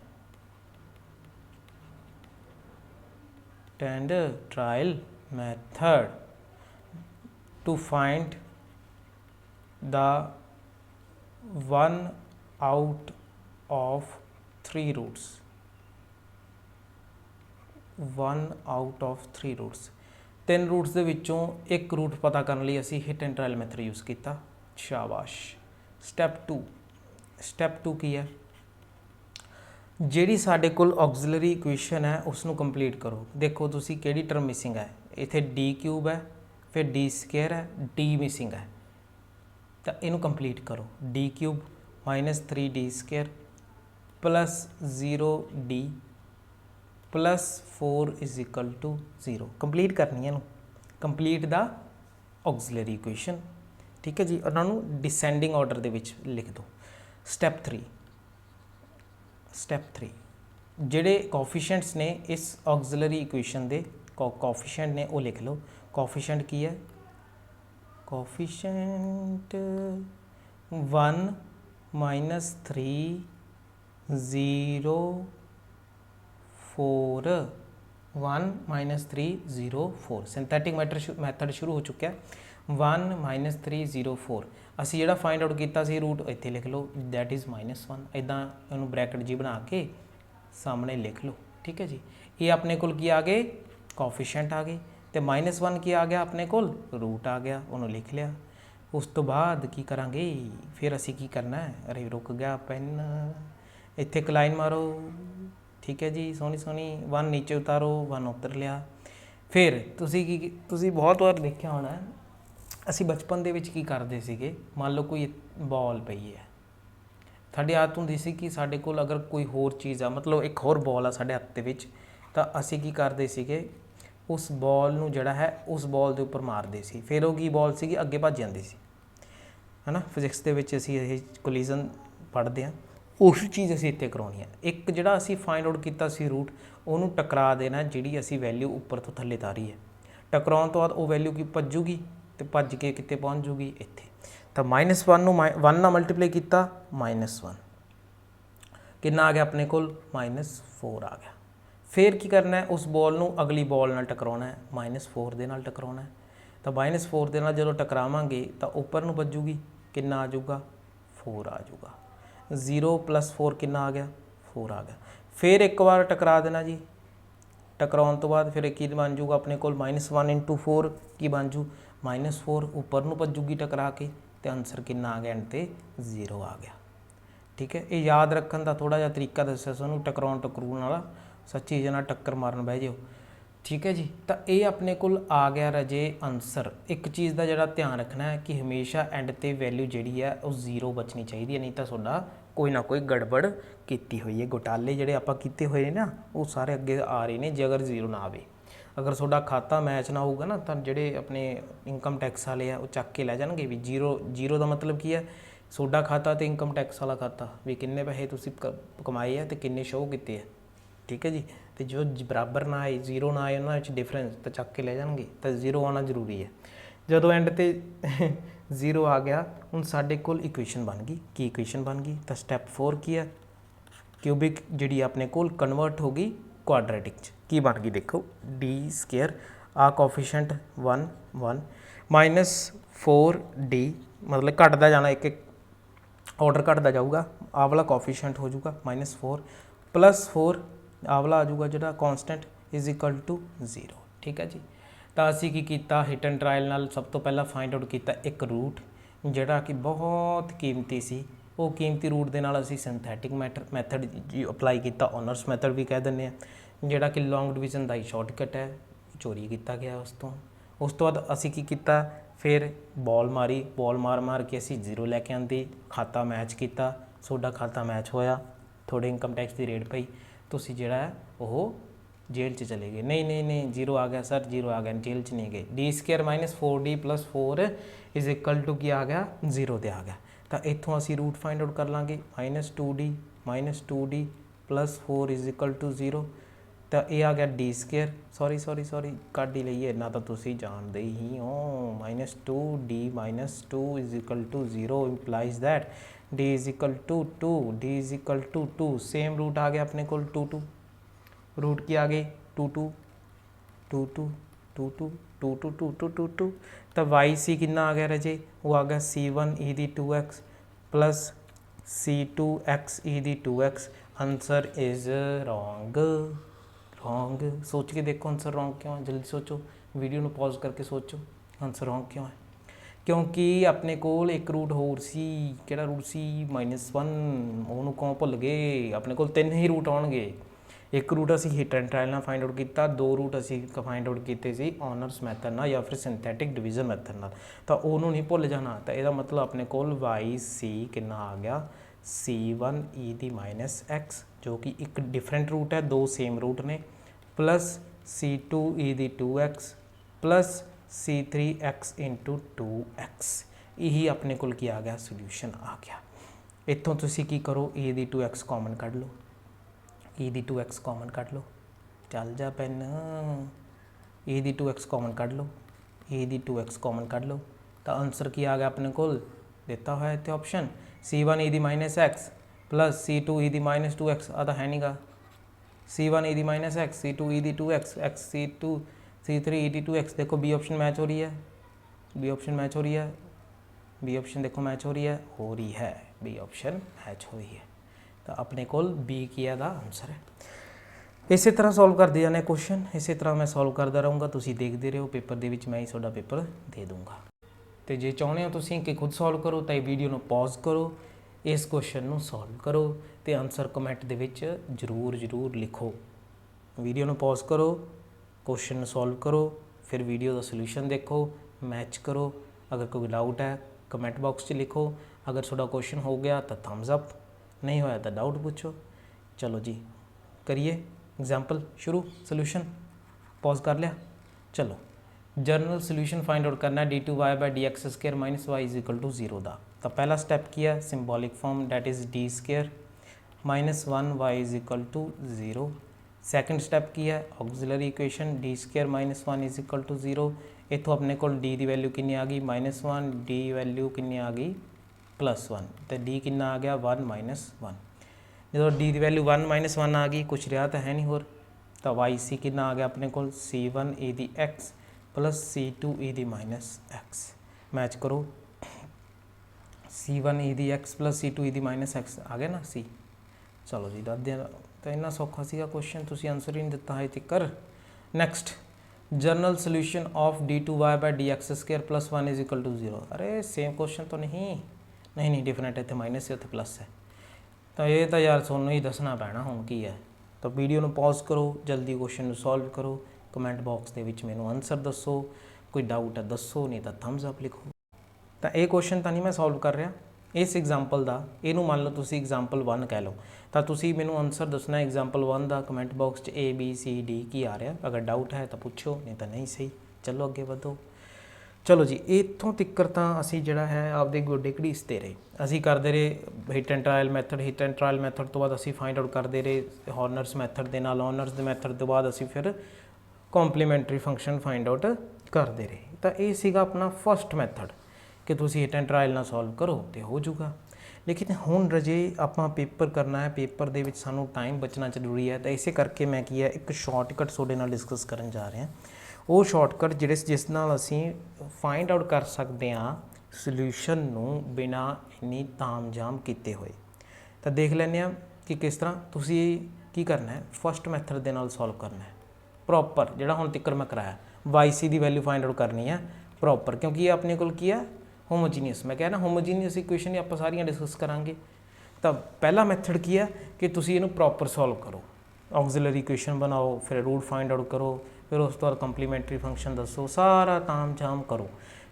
to find the one out of 3 roots, 3 roots ਦੇ ਵਿੱਚੋਂ ਇੱਕ रूट पता करने ਲਈ ਅਸੀਂ hit and trial method use किया। शाबाश। स्टैप 2 की है, ਜਿਹੜੀ ਸਾਡੇ ਕੋਲ ऑक्सिलरी इक्वेशन है उसनों कंप्लीट करो। देखो तुसी किहड़ी टर्म मिसिंग है, इत्थे डी क्यूब है फिर डी स्केयर है, डी मिसिंग है, तो इनू कंप्लीट करो। D cube -3d square plus 0d plus 4 is equal to 0 complete करनी है, कंप्लीट द ऑक्सिलरी इक्वेशन। ठीक है जी, उन्होंने डिसेंडिंग ऑर्डर दे विच लिख दो। स्टैप 3 जिहड़े कोफिशिएंट्स ने इस ऑक्सिलरी इक्वेशन दे कोफिशिएंट ने वो लिख लो। कोफिशिएंट की है, कोफिशिएंट 1 -3 0 4 1 -3 0 4 सिंथेटिक मैथड शुरू हो चुका है। 1 -3 0 4 असी जिहड़ा फाइंड आउट किया सी रूट इत्थे लिख लो, दैट इज़ -1। इदां इहनूं ब्रैकेट जी बना के सामने लिख लो। ठीक है जी, ये अपने कोल की आ गए कोफिशिएंट आ गए, तो -1 की आ गया अपने कोल रूट आ गया, उन्होंने लिख लिया। उस तो बाद की करांगे, फिर असी की करना है, अरे रुक गया पेन, इत्थे एक लाइन मारो, ठीक है जी, सोहनी सोहनी 1 नीचे उतारो, 1 उतर लिया। फिर ਤੁਸੀਂ ਬਹੁਤ ਵਾਰ ਦੇਖਿਆ ਹੋਣਾ ਅਸੀਂ ਬਚਪਨ ਦੇ ਵਿੱਚ ਕੀ ਕਰਦੇ ਸੀਗੇ, ਮੰਨ ਲਓ ਕੋਈ ਬਾਲ ਪਈ ਹੈ, ਸਾਡੀ ਆਦਤ ਹੁੰਦੀ ਸੀ ਕਿ ਸਾਡੇ ਕੋਲ ਅਗਰ ਕੋਈ ਹੋਰ ਚੀਜ਼ ਆ, ਮਤਲਬ ਇੱਕ ਹੋਰ ਬਾਲ ਆ ਸਾਡੇ ਹੱਥ ਦੇ ਵਿੱਚ, ਤਾਂ ਅਸੀਂ ਕੀ ਕਰਦੇ ਸੀਗੇ, ਉਸ ਬਾਲ ਨੂੰ ਜਿਹੜਾ ਹੈ ਉਸ ਬਾਲ ਦੇ ਉੱਪਰ ਮਾਰਦੇ ਸੀ, ਫਿਰ ਉਹ ਕੀ ਬਾਲ ਸੀਗੀ ਅੱਗੇ ਭੱਜ ਜਾਂਦੀ ਸੀ, ਹੈ ਨਾ। ਫਿਜ਼ਿਕਸ ਦੇ ਵਿੱਚ ਅਸੀਂ ਇਹ ਕੋਲੀਜ਼ਨ ਪੜ੍ਹਦੇ ਹਾਂ, ਉਹੀ ਚੀਜ਼ ਅਸੀਂ ਇੱਥੇ ਕਰਾਉਣੀ ਹੈ। ਇੱਕ ਜਿਹੜਾ ਅਸੀਂ ਫਾਈਂਡ ਆਊਟ ਕੀਤਾ ਸੀ ਰੂਟ, ਉਹਨੂੰ ਟਕਰਾ ਦੇਣਾ ਜਿਹੜੀ ਅਸੀਂ ਵੈਲਿਊ ਉੱਪਰ ਤੋਂ ਥੱਲੇ ਤਾਰੀ ਹੈ। ਟਕਰਾਉਣ ਤੋਂ ਬਾਅਦ ਉਹ ਵੈਲਿਊ ਕੀ ਭੱਜੂਗੀ ਅਤੇ ਭੱਜ ਕੇ ਕਿੱਥੇ ਪਹੁੰਚ ਜੂਗੀ, ਇੱਥੇ। ਤਾਂ -1 ਨੂੰ 1 ਨਾਲ ਮਲਟੀਪਲਾਈ ਕੀਤਾ, -1 ਕਿੰਨਾ ਆ ਗਿਆ ਆਪਣੇ ਕੋਲ, -4 ਆ ਗਿਆ। ਫਿਰ ਕੀ ਕਰਨਾ ਹੈ, ਉਸ ਬਾਲ ਨੂੰ ਅਗਲੀ ਬਾਲ ਨਾਲ ਟਕਰਾਉਣਾ ਹੈ, -4 ਦੇ ਨਾਲ ਟਕਰਾਉਣਾ ਹੈ। ਤਾਂ -4 ਦੇ ਨਾਲ ਜਦੋਂ ਟਕਰਾਵਾਂਗੇ ਤਾਂ ਉੱਪਰ ਨੂੰ ਭੱਜੂਗੀ, ਕਿੰਨਾ ਆ ਜਾਊਗਾ, 4 ਆ ਜਾਊਗਾ। 0 + 4 ਕਿੰਨਾ ਆ ਗਿਆ, 4 ਆ ਗਿਆ। ਫਿਰ ਇੱਕ ਵਾਰ ਟਕਰਾ ਦੇਣਾ ਜੀ, ਟਕਰਾਉਣ ਤੋਂ ਬਾਅਦ ਫਿਰ ਕੀ ਬਣ ਜੂਗਾ ਆਪਣੇ ਕੋਲ, -1 × 4 ਕੀ ਬਣ ਜੂ, -4 ਉੱਪਰ ਨੂੰ ਭੱਜੂਗੀ ਟਕਰਾ ਕੇ, ਅਤੇ ਆਨਸਰ ਕਿੰਨਾ ਆ ਗਿਆ ਐਂਡ 'ਤੇ 0 ਆ ਗਿਆ। ਠੀਕ ਹੈ, ਇਹ ਯਾਦ ਰੱਖਣ ਦਾ ਥੋੜ੍ਹਾ ਜਿਹਾ ਤਰੀਕਾ ਦੱਸਿਆ ਤੁਹਾਨੂੰ, ਟਕਰਾਉਣ ਟਕਰਾਉਣ ਵਾਲਾ, ਸੱਚੀ ਚੀਜ਼ ਨਾਲ ਟੱਕਰ ਮਾਰਨ ਬਹਿ ਜਾਓ। ਠੀਕ ਹੈ ਜੀ, ਤਾਂ ਇਹ ਆਪਣੇ ਕੋਲ ਆ ਗਿਆ ਰਾਜੇ ਆਨਸਰ। ਇੱਕ ਚੀਜ਼ ਦਾ ਜਿਹੜਾ ਧਿਆਨ ਰੱਖਣਾ ਹੈ ਕਿ ਹਮੇਸ਼ਾ ਐਂਡ 'ਤੇ ਵੈਲਿਊ ਜਿਹੜੀ ਹੈ ਉਹ 0 ਬਚਣੀ ਚਾਹੀਦੀ ਹੈ, ਨਹੀਂ ਤਾਂ ਤੁਹਾਡਾ ਕੋਈ ਨਾ ਕੋਈ ਗੜਬੜ ਕੀਤੀ ਹੋਈ ਹੈ। ਘੁਟਾਲੇ ਜਿਹੜੇ ਆਪਾਂ ਕੀਤੇ ਹੋਏ ਨੇ ਨਾ, ਉਹ ਸਾਰੇ ਅੱਗੇ ਆ ਰਹੇ ਨੇ ਜੇ ਅਗਰ 0 ਨਾ ਆਵੇ। ਅਗਰ ਤੁਹਾਡਾ ਖਾਤਾ ਮੈਚ ਨਾ ਹੋਊਗਾ ਨਾ, ਤਾਂ ਜਿਹੜੇ ਆਪਣੇ ਇਨਕਮ ਟੈਕਸ ਵਾਲੇ ਆ ਉਹ ਚੱਕ ਕੇ ਲੈ ਜਾਣਗੇ ਵੀ 0 ਦਾ ਮਤਲਬ ਕੀ ਹੈ, ਤੁਹਾਡਾ ਖਾਤਾ ਅਤੇ ਇਨਕਮ ਟੈਕਸ ਵਾਲਾ ਖਾਤਾ, ਵੀ ਕਿੰਨੇ ਪੈਸੇ ਤੁਸੀਂ ਕਮਾਏ ਆ ਅਤੇ ਕਿੰਨੇ ਸ਼ੋਅ ਕੀਤੇ ਆ। ਠੀਕ ਹੈ ਜੀ, ਅਤੇ ਜੋ ਬਰਾਬਰ ਨਾ ਆਏ, 0 ਨਾ ਆਏ, ਉਹਨਾਂ ਵਿੱਚ ਡਿਫਰੈਂਸ ਤਾਂ ਚੱਕ ਕੇ ਲੈ ਜਾਣਗੇ, ਤਾਂ 0 ਆਉਣਾ ਜ਼ਰੂਰੀ ਹੈ। ਜਦੋਂ ਐਂਡ 'ਤੇ 0 ਆ ਗਿਆ, ਹੁਣ ਸਾਡੇ ਕੋਲ ਇਕੁਏਸ਼ਨ ਬਣ ਗਈ। ਕੀ ਇਕੁਏਸ਼ਨ ਬਣ ਗਈ, ਤਾਂ ਸਟੈਪ 4 ਕੀ ਹੈ, ਕਿਊਬਿਕ ਜਿਹੜੀ ਆਪਣੇ ਕੋਲ ਕਨਵਰਟ ਹੋ ਗਈ ਕੁਆਡਰੈਟਿਕ 'ਚ। ਕੀ ਬਣ ਗਈ ਦੇਖੋ, d², ਆ ਕੋਫੀਸ਼ੀਐਂਟ 1 1 -4d, ਮਤਲਬ ਘਟਦਾ ਜਾਣਾ, ਇੱਕ ਆਰਡਰ ਘਟਦਾ ਜਾਊਗਾ, ਆਹ ਵਾਲਾ ਕੋਫੀਸ਼ੀਐਂਟ ਹੋ ਜਾਊਗਾ -4 + 4, ਆਹ ਵਾਲਾ ਆ ਜਾਊਗਾ ਜਿਹੜਾ ਕੌਂਸਟੈਂਟ = 0। ਠੀਕ ਹੈ ਜੀ, ਤਾਂ ਅਸੀਂ ਕੀ ਕੀਤਾ, ਹਿੱਟ ਐਂਡ ਟਰਾਇਲ ਨਾਲ ਸਭ ਤੋਂ ਪਹਿਲਾਂ ਫਾਈਂਡ ਆਊਟ ਕੀਤਾ ਇੱਕ ਰੂਟ ਜਿਹੜਾ ਕਿ ਬਹੁਤ ਕੀਮਤੀ ਸੀ। ਉਹ ਕੀਮਤੀ ਰੂਟ ਦੇ ਨਾਲ ਅਸੀਂ ਸਿੰਥੈਟਿਕ ਮੈਥਡ ਅਪਲਾਈ ਕੀਤਾ, ਓਨਰਸ ਮੈਥਡ ਵੀ ਕਹਿ ਦਿੰਦੇ ਹਾਂ, ਜਿਹੜਾ ਕਿ ਲੌਂਗ ਡਿਵੀਜ਼ਨ ਦਾ ਹੀ ਸ਼ਾਰਟਕਟ ਹੈ, ਚੋਰੀ ਕੀਤਾ ਗਿਆ ਉਸ ਤੋਂ ਬਾਅਦ ਅਸੀਂ ਕੀ ਕੀਤਾ, ਫਿਰ ਬਾਲ ਮਾਰੀ, ਬਾਲ ਮਾਰ ਕੇ ਅਸੀਂ 0 ਲੈ ਕੇ ਆਂਦੇ, ਖਾਤਾ ਮੈਚ ਕੀਤਾ, ਤੁਹਾਡਾ ਖਾਤਾ ਮੈਚ ਹੋਇਆ, ਤੁਹਾਡੇ ਇਨਕਮ ਟੈਕਸ ਦੀ ਰੇਟ ਪਈ, ਤੁਸੀਂ ਜਿਹੜਾ ਹੈ ਉਹ ਜੇਲ੍ਹ 'ਚ ਚਲੇ ਗਏ। ਨਹੀਂ 0 ਆ ਗਿਆ ਸਰ, 0 ਆ ਗਿਆ, ਜੇਲ੍ਹ 'ਚ ਨਹੀਂ ਗਏ। d² - 4d + 4 = ਕੀ ਆ ਗਿਆ, 0 'ਤੇ ਆ ਗਿਆ। ਤਾਂ ਇੱਥੋਂ ਅਸੀਂ ਰੂਟ ਫਾਈਂਡ ਆਊਟ ਕਰ ਲਾਂਗੇ, -2d + 4 = 0। ਤਾਂ ਇਹ ਆ ਗਿਆ d², ਸੌਰੀ ਕੱਢ ਹੀ ਲਈਏ, ਨਾ ਤਾਂ ਤੁਸੀਂ ਜਾਣਦੇ ਹੀ ਹੋ, -2d - 2 = 0 implies that d = 2 same root ਆ ਗਿਆ ਆਪਣੇ ਕੋਲ 2 ਰੂਟ ਕੀ ਆ ਗਏ 2 ਤਾਂ yc ਕਿੰਨਾ ਆ ਗਿਆ ਰਾਜੇ, ਉਹ ਆ ਗਿਆ c1e2x + c2xe2x। Answer is wrong. ਸੋਚ ਕੇ ਦੇਖੋ ਆਨਸਰ ਰੋਂਗ ਕਿਉਂ ਹੈ, ਜਲਦੀ ਸੋਚੋ, ਵੀਡੀਓ ਨੂੰ ਪੌਜ਼ ਕਰਕੇ ਸੋਚੋ ਆਨਸਰ ਰੋਂਗ ਕਿਉਂ ਹੈ। ਕਿਉਂਕਿ ਆਪਣੇ ਕੋਲ ਇੱਕ ਰੂਟ ਹੋਰ ਸੀ, ਕਿਹੜਾ ਰੂਟ ਸੀ, -1, ਉਹਨੂੰ ਕਿਉਂ ਭੁੱਲ ਗਏ। ਆਪਣੇ ਕੋਲ 3 ਹੀ ਰੂਟ ਆਉਣਗੇ। ਇੱਕ ਰੂਟ ਅਸੀਂ ਹਿੱਟ ਐਂਡ ਟਰਾਇਲ ਨਾਲ ਫਾਈਂਡ ਆਊਟ ਕੀਤਾ, 2 ਰੂਟ ਅਸੀਂ ਫਾਈਂਡ ਆਊਟ ਕੀਤੇ ਸੀ ਓਨਰਸ ਮੈਥਡ ਨਾਲ ਜਾਂ ਫਿਰ ਸਿੰਥੈਟਿਕ ਡਿਵੀਜ਼ਨ ਮੈਥਡ ਨਾਲ, ਤਾਂ ਉਹਨੂੰ ਨਹੀਂ ਭੁੱਲ ਜਾਣਾ। ਤਾਂ ਇਹਦਾ ਮਤਲਬ ਆਪਣੇ ਕੋਲ yc ਕਿੰਨਾ ਆ ਗਿਆ, c1e⁻x, ਜੋ ਕਿ ਇੱਕ ਡਿਫਰੈਂਟ ਰੂਟ ਹੈ, 2 ਸੇਮ ਰੂਟ ਨੇ, + c2e2x + c3x × 2x। ਇਹੀ ਆਪਣੇ ਕੋਲ ਕੀ ਆ ਗਿਆ, ਸੋਲਿਊਸ਼ਨ ਆ ਗਿਆ। ਇੱਥੋਂ ਤੁਸੀਂ ਕੀ ਕਰੋ, e⁻2x ਕਾਮਨ ਕੱਢ ਲਓ, e⁻2x ਕਾਮਨ ਕੱਢ ਲਓ, ਚੱਲ ਜਾ ਪੈਨ, e⁻2x ਕਾਮਨ ਕੱਢ ਲਓ, e⁻2x ਕਾਮਨ ਕੱਢ ਲਓ। ਤਾਂ ਆਨਸਰ ਕੀ ਆ ਗਿਆ ਆਪਣੇ ਕੋਲ, ਦਿੱਤਾ ਹੋਇਆ ਇੱਥੇ ਆਪਸ਼ਨ, c1e⁻x + c2e⁻2x। ਆ ਤਾਂ ਹੈ ਨਹੀਂਗਾ, c1e⁻x, c2e2x, c2 c3e2x। देखो बी ऑप्शन मैच हो रही है, बी ऑप्शन मैच हो रही है, बी ऑप्शन देखो मैच हो रही है, बी ऑप्शन मैच हो रही है। तो अपने कोल बी की ਦਾ ਆਨਸਰ ਹੈ। ਇਸੇ ਤਰ੍ਹਾਂ ਸੋਲਵ ਕਰਦੇ ਜਾਣੇ ਕੁਐਸਚਨ, ਇਸੇ ਤਰ੍ਹਾਂ ਮੈਂ ਸੋਲਵ ਕਰਦਾ ਰਹੂੰਗਾ, ਤੁਸੀਂ ਦੇਖਦੇ ਰਹੋ। ਪੇਪਰ ਦੇ ਵਿੱਚ ਮੈਂ ਹੀ ਤੁਹਾਡਾ ਪੇਪਰ ਦੇ ਦੂੰਗਾ। ਤੇ ਜੇ ਚਾਹੁੰਦੇ ਹੋ ਤੁਸੀਂ ਕਿ ਖੁਦ ਸੋਲਵ ਕਰੋ ਤਾਂ ਇਹ ਵੀਡੀਓ ਨੂੰ ਪੌਜ਼ ਕਰੋ, इस क्वेश्चन ਨੂੰ ਸੋਲਵ ਕਰੋ ਤੇ ਆਨਸਰ ਕਮੈਂਟ ਦੇ ਵਿੱਚ ਜ਼ਰੂਰ ਲਿਖੋ। ਵੀਡੀਓ ਨੂੰ ਪੌਜ਼ ਕਰੋ, क्वेश्चन ਨੂੰ ਸੋਲਵ ਕਰੋ, ਫਿਰ ਵੀਡੀਓ ਦਾ ਸੋਲੂਸ਼ਨ ਦੇਖੋ, ਮੈਚ ਕਰੋ। अगर कोई डाउट है कमेंट बॉक्स 'ਚ लिखो। अगर थोड़ा क्वेश्चन हो गया तो थम्स अप, नहीं होया तो डाउट पूछो। चलो जी करिए एग्जाम्पल शुरू। सोल्यूशन पॉज कर लिया। चलो जर्नल सोल्यूशन फाइंड आउट करना है d2y by D x square minus Y is equal to 0 का। तो पहला स्टैप किया symbolic form that is D square minus 1 Y is equal to 0। Second step किया auxiliary equation D square minus 1 is equal to 0। इतों अपने को D की value कितनी आ गई -1, डी वैल्यू कितनी आ गई +1, तो डी कितना आ गया 1 - 1। जो डी की वैल्यू 1 - 1 आ गई, कुछ रहा तो है नहीं होर, तो वाई सी कितना आ गया अपने को C1 e दी x प्लस C2 e दी -x। मैच करो C1 e दी x प्लस C2 e दी -x आ गया ना C। चलो जी दस दिया तो इन्ना सौखा सी क्वेश्चन, तुसी आंसर ही नहीं दिता है तिकर। Next general solution of d2y by D x square plus 1 is equal to 0। अरे सेम क्वेश्चन तो नहीं डिफरेंट है, इतने माइनस है उत्थे प्लस है, तो ये तो यार सोनू ही दसना पैना हुण की है। तो वीडियो में पॉज करो, जल्दी क्वेश्चन सॉल्व करो, कमेंट बॉक्स के विच मैनू आंसर दसो, कोई डाउट है दसो, नहीं तो थम्स अप लिखो। तो ये क्वेश्चन तो नहीं मैं सॉल्व कर रहा इस एग्जाम्पल का, इनू मान लो तुसी एग्जाम्पल 1 कह लो, तो तुसी मैनू आंसर दसना एग्जाम्पल 1 का comment box A B C D की आ रहा। अगर डाउट है तो पूछो, नहीं तो नहीं सही। चलो अगे बढ़ो। चलो जी इत्थों तिक्कर तो असी जिहड़ा है आपदे गोडे घड़ीसते रहे, असी करते रहे hit and trial method. Hit and trial method तो बाद असी फाइंड आउट करते रहे हॉर्नर्स मैथड के नाल। हॉर्नर्स के मैथड तो बाद असी फिर कॉम्पलीमेंटरी फंक्शन फाइंड आउट करते रहे। तो ये सीगा अपना फर्स्ट मैथड कि तुसी हिट एंड ट्रायल ना सॉल्व करो तो हो जाऊगा। लेकिन हुण रजे आपां पेपर करना है, पेपर दे विच सानू टाइम बचना जरूरी है, तो इसे करके मैं की है एक शॉर्टकट तुहाडे नाल डिस्कस करन जा रहा। वो शॉर्टकट जिस नाल असीं फाइंड आउट कर सकते हैं सोल्यूशन नूं बिना इन्नी ताम जाम कीते हुए। तो देख लैंदे आ कि किस तरह तुसी की करना है। फर्स्ट मैथड दे नाल सॉल्व करना है प्रॉपर, जिहड़ा हुण तिक्कर मैं कराया। वाई सी की वैल्यू फाइंड आउट करनी है प्रॉपर, क्योंकि ये अपने कोल की है होमोजीनियस। मैं कहना होमोजीनियस इक्वेशन आप सारियां डिस्कस करांगे। तो पहला मैथड की है कि तुसी इहनूं प्रॉपर सॉल्व करो, ऑक्सिलरी इक्वेशन बनाओ, फिर रूट फाइंड आउट करो, फिर उस तो बाद कंप्लीमेंटरी फंक्शन दसो, सारा ताम झाम करो।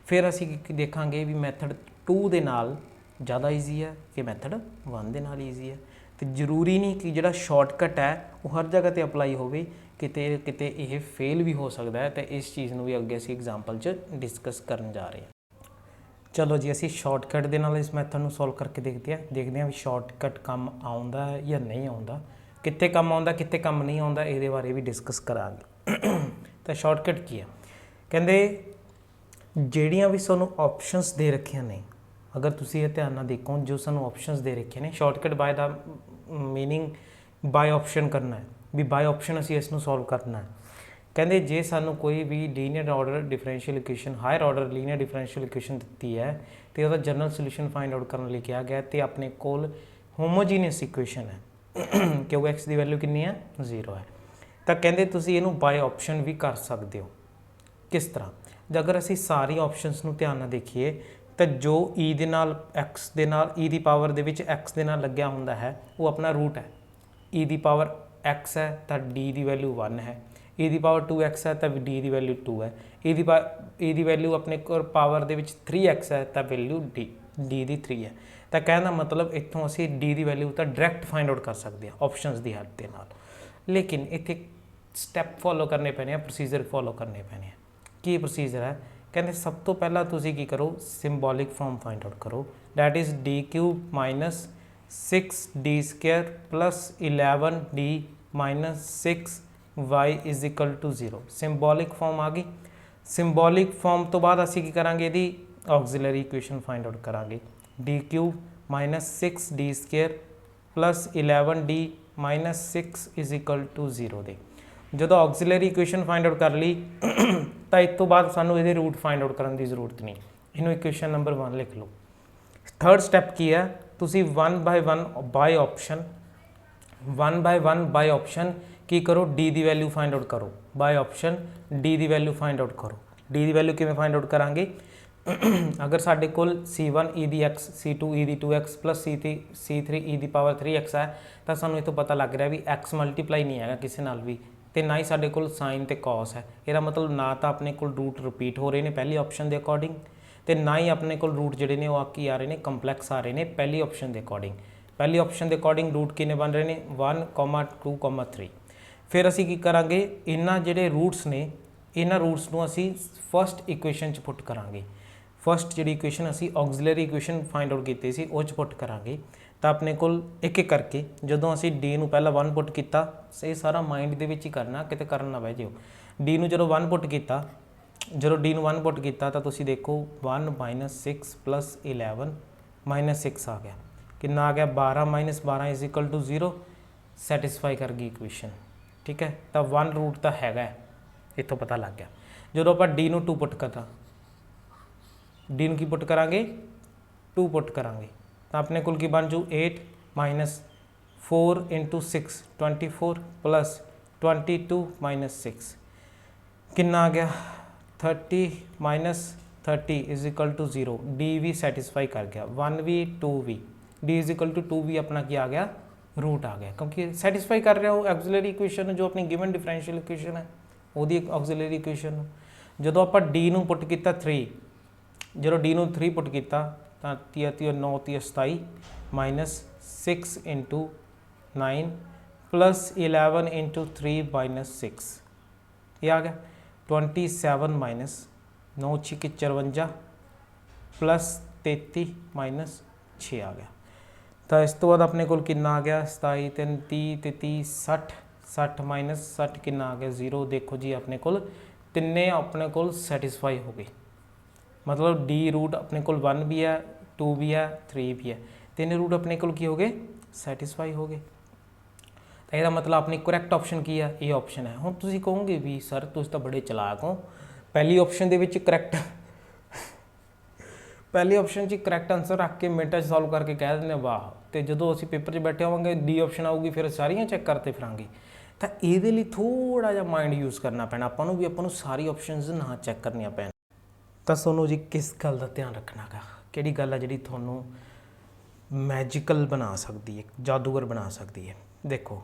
फिर असी देखांगे भी मैथड 2 दे नाल ज़्यादा ईजी है कि मैथड 1 दे नाल ईजी है। तो जरूरी नहीं कि जिहड़ा शॉर्टकट है वो हर जगह पर अपलाई होवे, किते किते यह फेल भी हो सकता है। तो इस चीज़ में भी अगे असी एग्जाम्पल च डिस्कस करन जा रहे हैं। चलो जी असी शॉर्टकट दे नाल इस मैथड को सॉल्व करके देखते हैं भी शॉर्टकट काम आउंदा है या नहीं आउंदा, कित्थे काम आउंदा कित्थे काम नहीं आउंदा, इहदे बारे भी डिस्कस करांगे। तो शॉर्टकट की है कहंदे जिहड़ियां भी सानू ऑप्शनस दे रखियां ने, अगर तुसीं ये ध्यान नाल देखो जो सानू ऑप्शनस दे रखे ने, शॉर्टकट बाय दा मीनिंग बाय ऑप्शन करना है, भी बाय ऑप्शन असी इसनूं सॉल्व करना है। कहते जे सानू कोई भी linear order differential equation higher order linear differential equation दी है तो वह जनरल सोल्यूशन फाइंड आउट करने लिए कहा गया, तो अपने कोल होमोजीनियस इक्वेशन है क्योंकि एक्स की वैल्यू कितनी है 0 है। तो कहते तुसीं इहनूं बाय ऑप्शन भी कर सकते हो। किस तरह, अगर असी सारी ऑप्शनस नूं ध्यान नाल देखिए तो जो ई दे नाल एक्स दे नाल ई दी पावर दे विच एक्स दे नाल लग्या हुंदा है वो अपना रूट है। ई दी पावर एक्स है तो डी की वैल्यू 1 है, ई दी पावर 2x है तो डी की वैल्यू 2 है, ई दी वैल्यू अपने को पावर दे विच 3x है तो वैल्यू डी की 3 है। तो कहने का मतलब इतों असी डी की वैल्यू तो डायरैक्ट फाइंड आउट कर सकते हैं ऑप्शनस की हेल्प के नाल। लेकिन इत्थे स्टैप फॉलो करने पैने, प्रोसीजर फॉलो करने पैने। की प्रोसीजर है, कहते सब तो पहला तुसी की करो सिंबॉलिक फॉर्म फाइंड आउट करो, that is d³ minus 6d square plus 11d minus 6y is equal to 0। Symbolic form आ गई। सिंबॉलिक फॉर्म तो बाद असी की करांगे यदि ऑक्सिलरी इक्वेशन फाइंड आउट करांगे, d³ minus 6d square plus 11d minus 6 is equal to 0 दे जो ऑक्सिलरी इक्वेशन फाइंड आउट कर ली तो इस तो बाद सानू ये रूट फाइंड आउट करने की जरूरत नहीं, इनू इक्वेशन नंबर 1 लिख लो। थर्ड स्टैप की है, तुसी 1 बाय 1 बाय ऑप्शन की करो, डी की वैल्यू फाइंड आउट करो, बाय ऑप्शन डी की वैल्यू फाइंड आउट करो। डी की वैल्यू किवें फाइंड आउट करांगे, अगर साढ़े कोल C1 e ਦੀ x C2 e ਦੀ 2x प्लस C3 e ਦੀ पावर 3x है तो सानू इतों पता लग रहा भी x मल्टीप्लाई नहीं है किसी नाल भी, तो ना ही साढ़े कोल साइन ते कॉस है। इसका मतलब ना तो अपने कोल रूट रिपीट हो रहे हैं पहली ऑप्शन के अकॉर्डिंग, तो ना ही अपने कोल रूट जोड़े ने वो की आ रहे हैं कंपलैक्स आ रहे हैं पहली ऑप्शन के अकॉर्डिंग। पहली ऑप्शन के अकॉर्डिंग रूट किने बन रहे हैं 1, 2, 3। फिर असी की करांगे इन्हां जिहड़े रूट्स ने इन्हां रूट्स नूं असी फस्ट इक्वेशन च पुट करांगे। फस्ट जी इक्वेशन असी ऑक्सिलरी इक्वेशन फाइंड आउट की सी उस पुट करांगे, तो अपने कोल एक एक करके जदों असी डी नूं पहला 1 पुट किया, ये सारा माइंड दे विच ही करना, किते करन ना बह जाओ। डी नूं जदों 1 पुट किया, जदों डी नूं 1 पुट किया तो तुसीं देखो 1 - 6 + 11 - 6 आ गया, कितना आ गया 12 - 12 = 0, सैटिस्फाई कर गई इक्वेशन। ठीक है, तो 1 रूट तो हैगा, इत्थों पता लग गया। जदों आपां डी नूं 2 पुट करता, डी नूं की पुट करांगे 2 पुट करांगे, तो अपने कोल की बन जू 8 - 4 × 6 24 + 22 - 6 कितना आ गया 30 - 30 = 0। डी भी सैटिस्फाई कर गया, 1 भी 2 भी, डी = 2 भी अपना क्या आ गया रूट आ गया, क्योंकि सैटिस्फाई कर रहा हो ऑक्सिलरी इक्वेशन जो अपनी गिवन डिफरेंशियल इक्वेशन है वो ऑक्सिलरी इक्वेशन। जो आप डी नूं पुट किया 3, जो डी नूं 3 पुट किया तो 3 - 9 - 27 -6 × 9 + 11 × 3 - 6 ये आ गया 27 - 9 × 6 = 54 + 33 - 6 आ गया। तो इस तो बाद अपने कोल कितना आ गया 27 3 30 33 60 60 - 60 कितना आ गया 0। देखो जी अपने कोल तिन्ने अपने कोल सैटिस्फाई हो गए, मतलब डी रूट अपने कोल 1 भी है 2 भी है 3 भी है, तीन रूट अपने कोल की हो गए सैटिस्फाई हो गए। तो यह मतलब अपनी करैक्ट ऑप्शन की है ये ऑप्शन है। हुण तुसीं कहोगे भी सर तुसीं तो बड़े चलाक हो, पहली ऑप्शन दे विच करैक्ट पहली ऑप्शन च करैक्ट आंसर रख के मिनटां सॉल्व करके कह देंगे वाह, तो जो असीं पेपर च बैठे होवांगे डी ऑप्शन आऊगी फिर सारियां चैक करते फिरांगे। तो ये लिए थोड़ा जिहा माइंड यूज़ करना पैना आपां नूं भी आपां नूं सारी ऑप्शनस ना चैक करनियां पैण। तो सोनू जी किस गल का ध्यान रखना गा, किहड़ी गल है जिहड़ी तुहानूं मैजिकल बना सकती है, जादूगर बना सकती है। देखो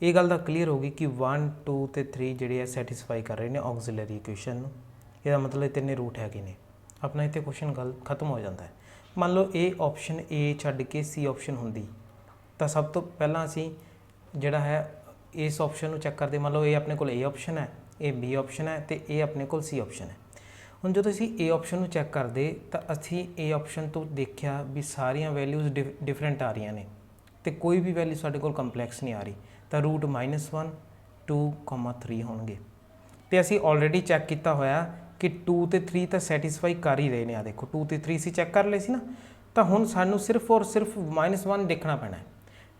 ये गल तो क्लीयर होगी कि 1 2 ते 3 जिहड़े सैटिस्फाई कर रहे हैं ऑक्सिलरी इक्वेशन नूं, इहदा मतलब तिन्ने रूट हैगे ने, अपना इत्थे क्वेश्चन गल खत्म हो जाता है। मान लो ए ऑप्शन ए छड्ड के सी ऑप्शन हुंदी तो सब तो पहला असीं जिहड़ा है इस ऑप्शन नूं चैक करते, मान लो ए अपने कोल ए ऑप्शन है, ए बी ऑप्शन है, तो ए अपने कोल सी ऑप्शन है। हुण जो असीं ए ऑप्शन नूं चैक करते तो असीं ए ऑप्शन तो देखिया भी सारियां वैल्यूज़ डिफरेंट आ रही ने, तो कोई भी वैल्यू साडे कोल कंपलैक्स नहीं आ रही, तो रूट -1 2 3 होणगे। तो असीं ऑलरेडी चैक किया होया कि 2 ते 3 तो सैटिस्फाई कर ही रहे हैं। आ देखो 2 ते 3 असीं चैक कर ले सी ना, तो हुण सानूं सिर्फ और सिर्फ -1 देखना पैना है।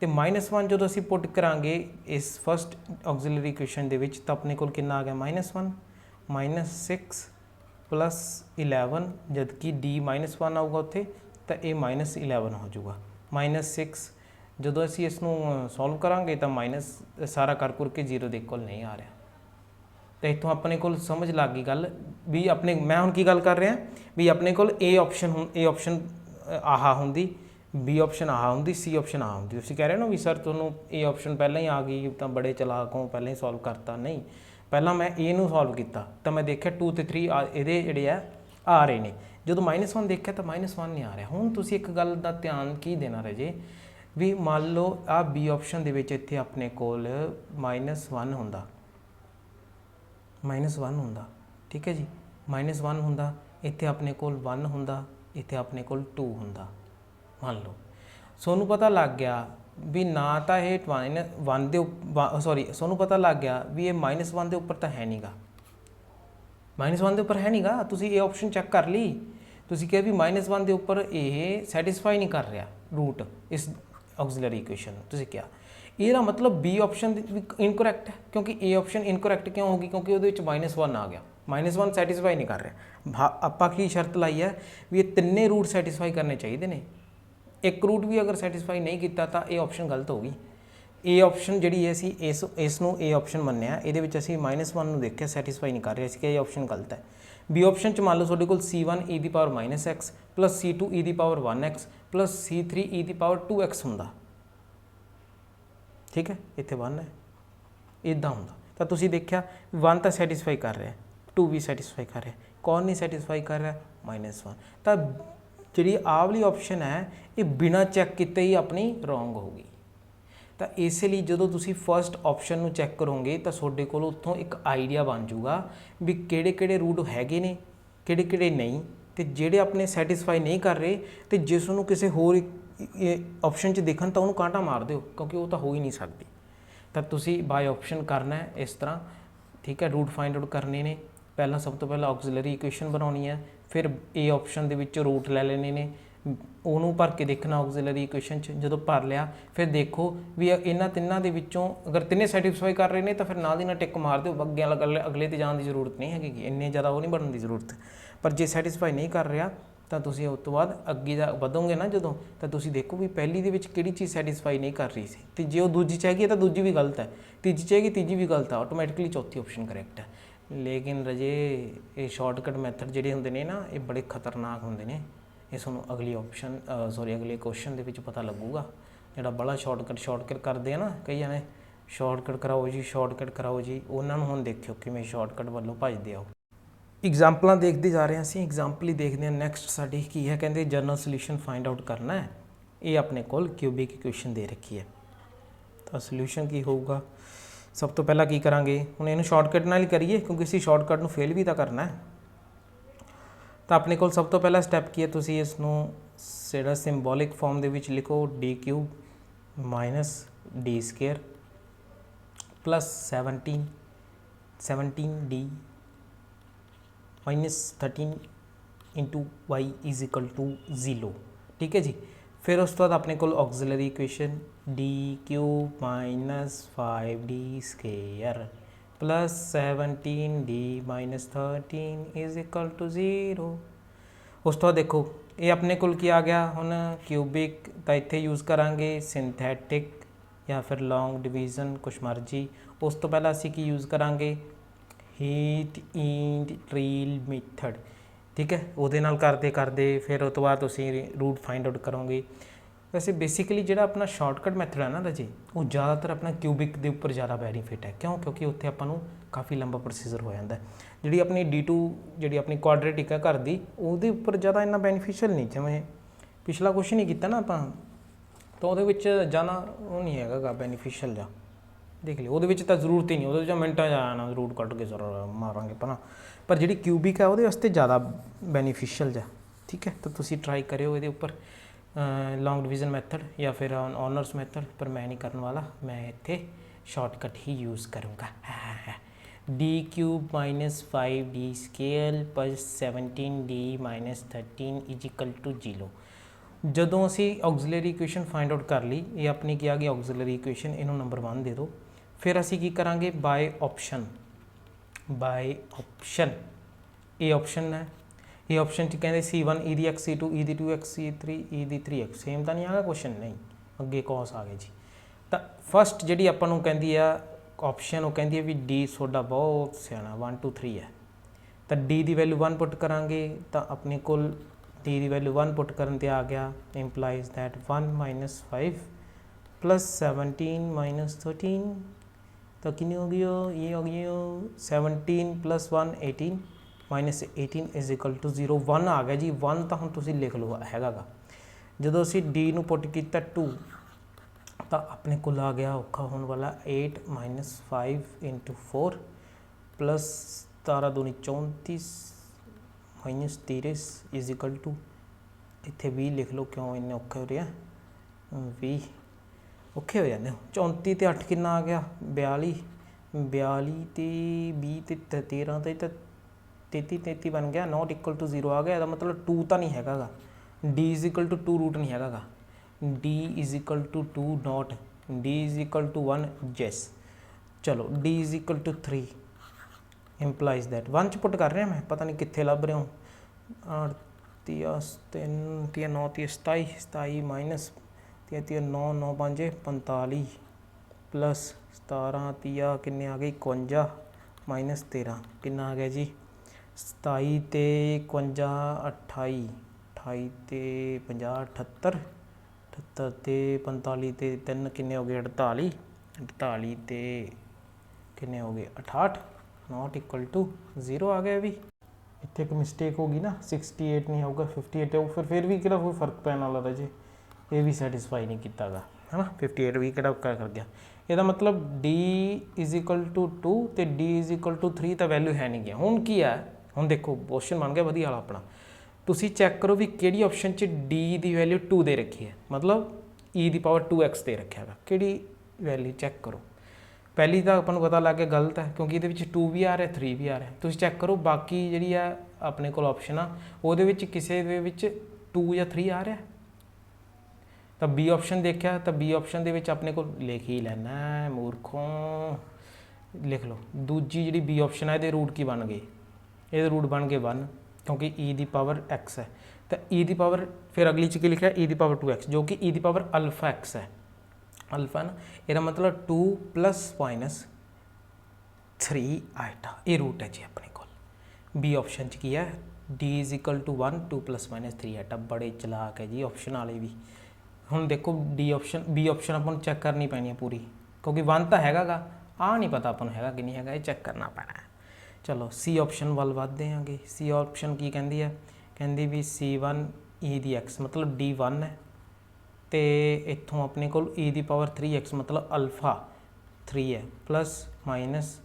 तो -1 जो असीं पुट करांगे इस फस्ट ऑक्सिलरी इक्वेशन दे विच, तो अपने कोल कितना आ गया -1 -6 + 11, जबकि डी -1 आऊगा उत्थे तो ये -11 हो जाऊगा -6। जो असीं इसनूं सॉल्व करांगे तो माइनस सारा कर के 0 दे कोल नहीं आ रहा। तो इतों अपने को समझ लग गई गल भी अपने मैं हुण की गल कर रहा भी अपने को ए ऑप्शन आहा होंदी, बी ऑप्शन आहा होंदी, सी ऑप्शन आहा होंदी। तुसीं कह रहे हो ना भी सर तुहानूं ए ऑप्शन पहले ही आ गई तो बड़े चलाक हो पहले ही सॉल्व करता, नहीं पहला मैं ए नूं सॉल्व किया तो मैं देखा 2 ते 3 ये जिहड़े आ रहे हैं, जो -1 देखा तो -1 नहीं आ रहा। हुण तुसीं एक गल दा ध्यान की देना रहे भी मान लो आ बी ऑप्शन दे विच इत्थे अपने कोल -1 हुंदा, -1 हुंदा, ठीक है जी, -1 हुंदा, इत्थे अपने कोल 1 हुंदा, इत्थे अपने कोल 2 हुंदा। मान लो सोनू पता लग गया भी ना तो ये -1 दे सॉरी सोनू पता लग गया भी ये -1 के उपर तो है नहीं गा, -1 के उपर है नहीं गा। तुसीं ये ऑप्शन चैक कर ली, तुसीं कहा भी -1 के उपर ये सैटिस्फाई नहीं कर रहा रूट इस ऑक्सिलरी इक्वेशन। तुसीं क्या ਇਹਦਾ मतलब बी ऑप्शन इनकरैक्ट है, क्योंकि ए ऑप्शन इनकरैक्ट क्यों होगी क्योंकि वो -1 आ गया, -1 सैटिस्फाई नहीं कर रहा। आपां की शर्त लाई है भी ये तिन्ने रूट सैटिस्फाई करने चाहिए ने, एक रूट भी अगर सैटिस्फाई नहीं किया तो ये ऑप्शन गलत होगी। ए ऑप्शन जी असी इस नूं ए ऑप्शन मन्निया, ये असी -1 नूं देखिया सैटिस्फाई नहीं कर रहे, कि ये ऑप्शन गलत है। बी ऑप्शन च मान लो तुहाडे कोल C1 e की power -x plus C2 e की power 1x plus C3 e की पावर 2x हुंदा, ठीक है, इत्थे 1 है, इदां हुंदा। तो तुसीं देखिया 1 तो सैटिस्फाई कर रहा है, 2 भी सैटिस्फाई कर रहा है, कौन नहीं सैटिस्फाई कर रहा? -1। तो जी आ वाली ऑप्शन है ये बिना चैक किए ही अपनी रोंग होगी। तो इसलिए जो तुसी फर्स्ट ऑप्शन में चैक करोगे तो तुहाडे कोल उत्थों एक आइडिया बन जूगा भी किहड़े-किहड़े रूट हैगे ने, किहड़े-किहड़े नहीं, तो जिहड़े अपने सैटिस्फाई नहीं कर रहे तो जिस नूं किसी होर ऑप्शन च दिखन तो उन्होंने कांटा मार दो, क्योंकि वो तो हो ही नहीं सकती। तो तुसी बाय ऑप्शन करना है इस तरह, ठीक है। रूट फाइंड आउट करने ने, पहला सब तो पहला ऑक्सिलरी इक्वेशन बनानी है, फिर ए ऑप्शन के रूट लै लेने ने, ਉਹਨੂੰ भर के देखना ऑक्सिलरी इक्वेशन जो भर लिया, फिर देखो भी इन्होंने तिन्हों के विचों अगर तिन्ने सैटिस्फाई कर रहे हैं तो फिर नाल दी नाल टिक मार दो, अगे अगले तो जाने की जरूरत नहीं हैगी, इन्ने ज़्यादा वो नहीं बनने की जरूरत। पर जे सैटिस्फाई नहीं कर रहा तो तुसीं उस तो बाद अगे वधोगे ना जो, तो तुसीं देखो भी पहली दे विच किहड़ी चीज़ सैटिस्फाई नहीं कर रही सी, तो जे वो दूजी च हैगी तो दूजी भी गलत है, तीजी च हैगी तीजी भी गलत है, ऑटोमैटिकली चौथी ऑप्शन करैक्ट है। लेकिन रजे ये शॉर्टकट मैथड जिहड़े हुंदे ने ना, ये बड़े खतरनाक हुंदे ने, ये तुहानूं अगली ऑप्शन सॉरी अगले क्वेश्चन के विच पता लगूगा। जिहड़ा बड़ा शॉर्टकट करते हैं ना कई जाने, शॉर्टकट कराओ जी, शॉर्टकट कराओ जी, उन्होंने हुण देखियो किवें शॉर्टकट वालों भजदे आओ। एग्जाम्पल देखते जा रहे हैं असीं, एग्जाम्पल ही देखते हैं। नैक्सट साडी की है, कहते जनरल सोल्यूशन फाइंड आउट करना है। ये अपने कोल क्यूबिक इक्वेशन दे रखी है, तो सोल्यूशन की होगा? सब तो पहला की करांगे, हुण इहनूं शॉर्टकट नाल ही करिए, क्योंकि असीं शॉर्टकट नूं फेल भी तो करना है। तो अपने को सब तो पहला स्टैप की है, तुसीं इसनूं जिहड़ा सिंबॉलिक फॉर्म दे विच लिखो d³ minus d² plus 17d minus 13 into y is equal to 0, ठीक है जी। फिर उस तो बाद अपने को auxiliary equation d³ minus 5d² plus 17d minus 13 is equal to 0। उस तो देखो ये अपने को आ गया, हुण क्यूबिक तो इत्थे यूज़ करांगे सिंथैटिक या फिर लॉन्ग डिवीजन, कुछ मर्जी। उस तो पहला असीं की यूज़ करांगे हीट एंड ट्रील मेथड, ठीक है। उहदे नाल करते करते फिर उस तो बाद तुसीं रूट फाइंड आउट करोगे। वैसे बेसिकली जो अपना शॉर्टकट मैथड है ना राजे, वो ज़्यादातर अपना क्यूबिक के उपर ज़्यादा बैनीफिट है, क्यों? क्योंकि उत्थे आपां नूं काफ़ी लंबा प्रोसीजर हो जाता है। जी अपनी D2 जी अपनी क्वाड्रेटिक है घर की, वो उपर ज़्यादा इन्ना बेनीफिशियल नहीं, जिवें पिछला कुछ नहीं किया ना आपां, तो वो ज़्यादा वो नहीं है बेनीफिशियल जा, देख लियो। वो तो जरूरत ही नहीं, वो मिनटा जाना रूट कट के सर मारांगे अपना। पर जी क्यूबिक है वो वास्ते ज़्यादा बेनीफिशियल जा, ठीक है। तो तुसीं ट्राई करियो ये उपर लॉन्ग डिवीजन मैथड या फिर ऑनर्स मैथड, पर मैं नहीं करने वाला, मैं इत्थे शॉर्टकट ही यूज़ करूँगा। d³ minus 5d² plus 17d minus 13 is equal to 0। जदों असी ऑक्सिलरी इक्वेशन फाइंड आउट कर ली, ये अपनी क्या आ गई ऑक्सिलरी इक्वेशन, इनू नंबर 1 दे दो। फिर असी की करांगे बाय ऑप्शन, ए ऑप्शन है, ये ऑप्शन कहते C1 e दी x, C2 e दी 2x, C3 e दी 3x, सेम तो नहीं आ गया क्वेश्चन, नहीं अगे कॉस आ गए जी। तो फस्ट जी अपन कहती है ऑप्शन, वो कहती है भी डी सोडा बहुत सियाना 1 2 3 है, तो डी की वैल्यू 1 पुट करांगे, तो अपने को डी की वैल्यू 1 पुट करन ते आ गया, implies that 1 minus 5 plus 17 minus 13, तो कितनी हो गई हो? ये हो गई हो 17 plus 1 18 minus 18 is equal to 0। 1 आ गया जी, 1 तो हम तुसीं लिख लो हैगा गा। जो असी डी नूं पुट किया 2, तो अपने को आ गया औखा होने वाला 8 माइनस 5 इंटू 4 प्लस 17 दूनी 34 माइनस 30 इज इक्वल टू, इत्थे 20 लिख लो, क्यों इन्ने औखे हो रहे हैं 20 औखे हो जाते। 34 तो 8 कितना आ गया 42, 42 तो 20 तो 13 तो 33 बन गया, नॉट इक्वल टू 0 आ गया। इसका मतलब 2 तो नहीं हैगा, d is equal to 2 root नहीं हैगा, d is equal to 2 not, d is equal to 1 yes. चलो d is equal to 3 implies that 1 च पुट कर रहे हैं, मैं पता नहीं कितने लभ रहे हो। 8 3 3 9 27 27 माइनस 3 9 9 5 45 प्लस 17 तीया किन्ने आ गए 51 माइनस 13 किन्ना आ गया जी 27 ते 51 28 28 ते 50 78 78 ते 45 ते 3 किन्ने हो गए 48 48 ते किन्ने हो गए 68 नॉट इक्वल टू 0 आ गया भी इतने एक मिसटेक होगी ना 68 नहीं होगा 58 है फिर भी कि कोई फर्क पैन वाला रहे ये भी सैटिस्फाई नहीं किया गा है ना 58 भी कि कर गया ਇਹਦਾ मतलब d इज इक्वल टू 2 तो d इज इक्वल टू 3 तो वैल्यू है नहीं गया ਹੁਣ ਕੀ ਹੈ ਹੁਣ देखो क्वेश्चन बन गया ਵਧੀਆ वाला अपना ਤੁਸੀਂ ਚੈੱਕ ਕਰੋ ਵੀ ਕਿਹੜੀ ਆਪਸ਼ਨ 'ਚ d ਦੀ ਵੈल्यू 2 ਦੇ ਰੱਖੀ ਹੈ मतलब e ਦੀ ਪਾਵਰ 2x ਤੇ ਰੱਖਿਆ ਹੈਗਾ ਕਿਹੜੀ ਵੈल्यू ਚੈੱਕ ਕਰੋ ਪਹਿਲੀ ਤਾਂ ਆਪਾਂ ਨੂੰ ਪਤਾ ਲੱਗ ਗਿਆ ਗਲਤ ਹੈ ਕਿਉਂਕਿ ਇਹਦੇ ਵਿੱਚ 2 ਵੀ ਆ ਰਿਹਾ 3 ਵੀ ਆ ਰਿਹਾ ਤੁਸੀਂ ਚੈੱਕ ਕਰੋ ਬਾਕੀ ਜਿਹੜੀ ਆ ਆਪਣੇ ਕੋਲ ਆਪਸ਼ਨ ਆ ਉਹਦੇ ਵਿੱਚ ਕਿਸੇ ਦੇ ਵਿੱਚ 2 ਜਾਂ 3 ਆ ਰਿਹਾ ਤਾਂ ਬੀ ਆਪਸ਼ਨ ਦੇਖਿਆ ਤਾਂ ਬੀ ਆਪਸ਼ਨ ਦੇ ਵਿੱਚ ਆਪਣੇ ਕੋਲ ਲਿਖ ਹੀ ਲੈਣਾ ਮੂਰਖੋਂ ਲਿਖ ਲਓ ਦੂਜੀ ਜਿਹੜੀ ਬੀ ਆਪਸ਼ਨ ਹੈ ਇਹਦੇ ਰੂਟ ਕੀ ਬਣ ਗਏ ਇਹਦੇ ਰੂਟ ਬਣ ਗਏ 1 ਕਿਉਂਕਿ e ਦੀ ਪਾਵਰ x ਹੈ ਤਾਂ e ਦੀ ਪਾਵਰ ਫਿਰ ਅਗਲੀ 'ਚ ਕੀ ਲਿਖਿਆ e ਦੀ ਪਾਵਰ 2x ਜੋ ਕਿ e ਦੀ ਪਾਵਰ ਅਲਫਾ x ਹੈ अल्फा ना ਇਹਦਾ मतलब 2 प्लस माइनस 3 आइटा ये रूट है जी अपने को बी ऑप्शन च की है d is equal to 1 2 plus minus 3 आइटा बड़े चलाक है जी ऑप्शन वाले भी ਹੁਣ देखो डी ऑप्शन बी ऑप्शन अपन चेक करनी पैनी है पूरी क्योंकि 1 तो हैगा गा आ नहीं पता अपन हैगा कि नहीं हैगा ये चेक करना पैना है चलो सी ऑप्शन वाल वधदे आंगे सी ऑप्शन की कहती है कहती भी C1 e दी x मतलब D1 है तो इतों अपने को e की पावर 3x मतलब अल्फा 3 है प्लस माइनस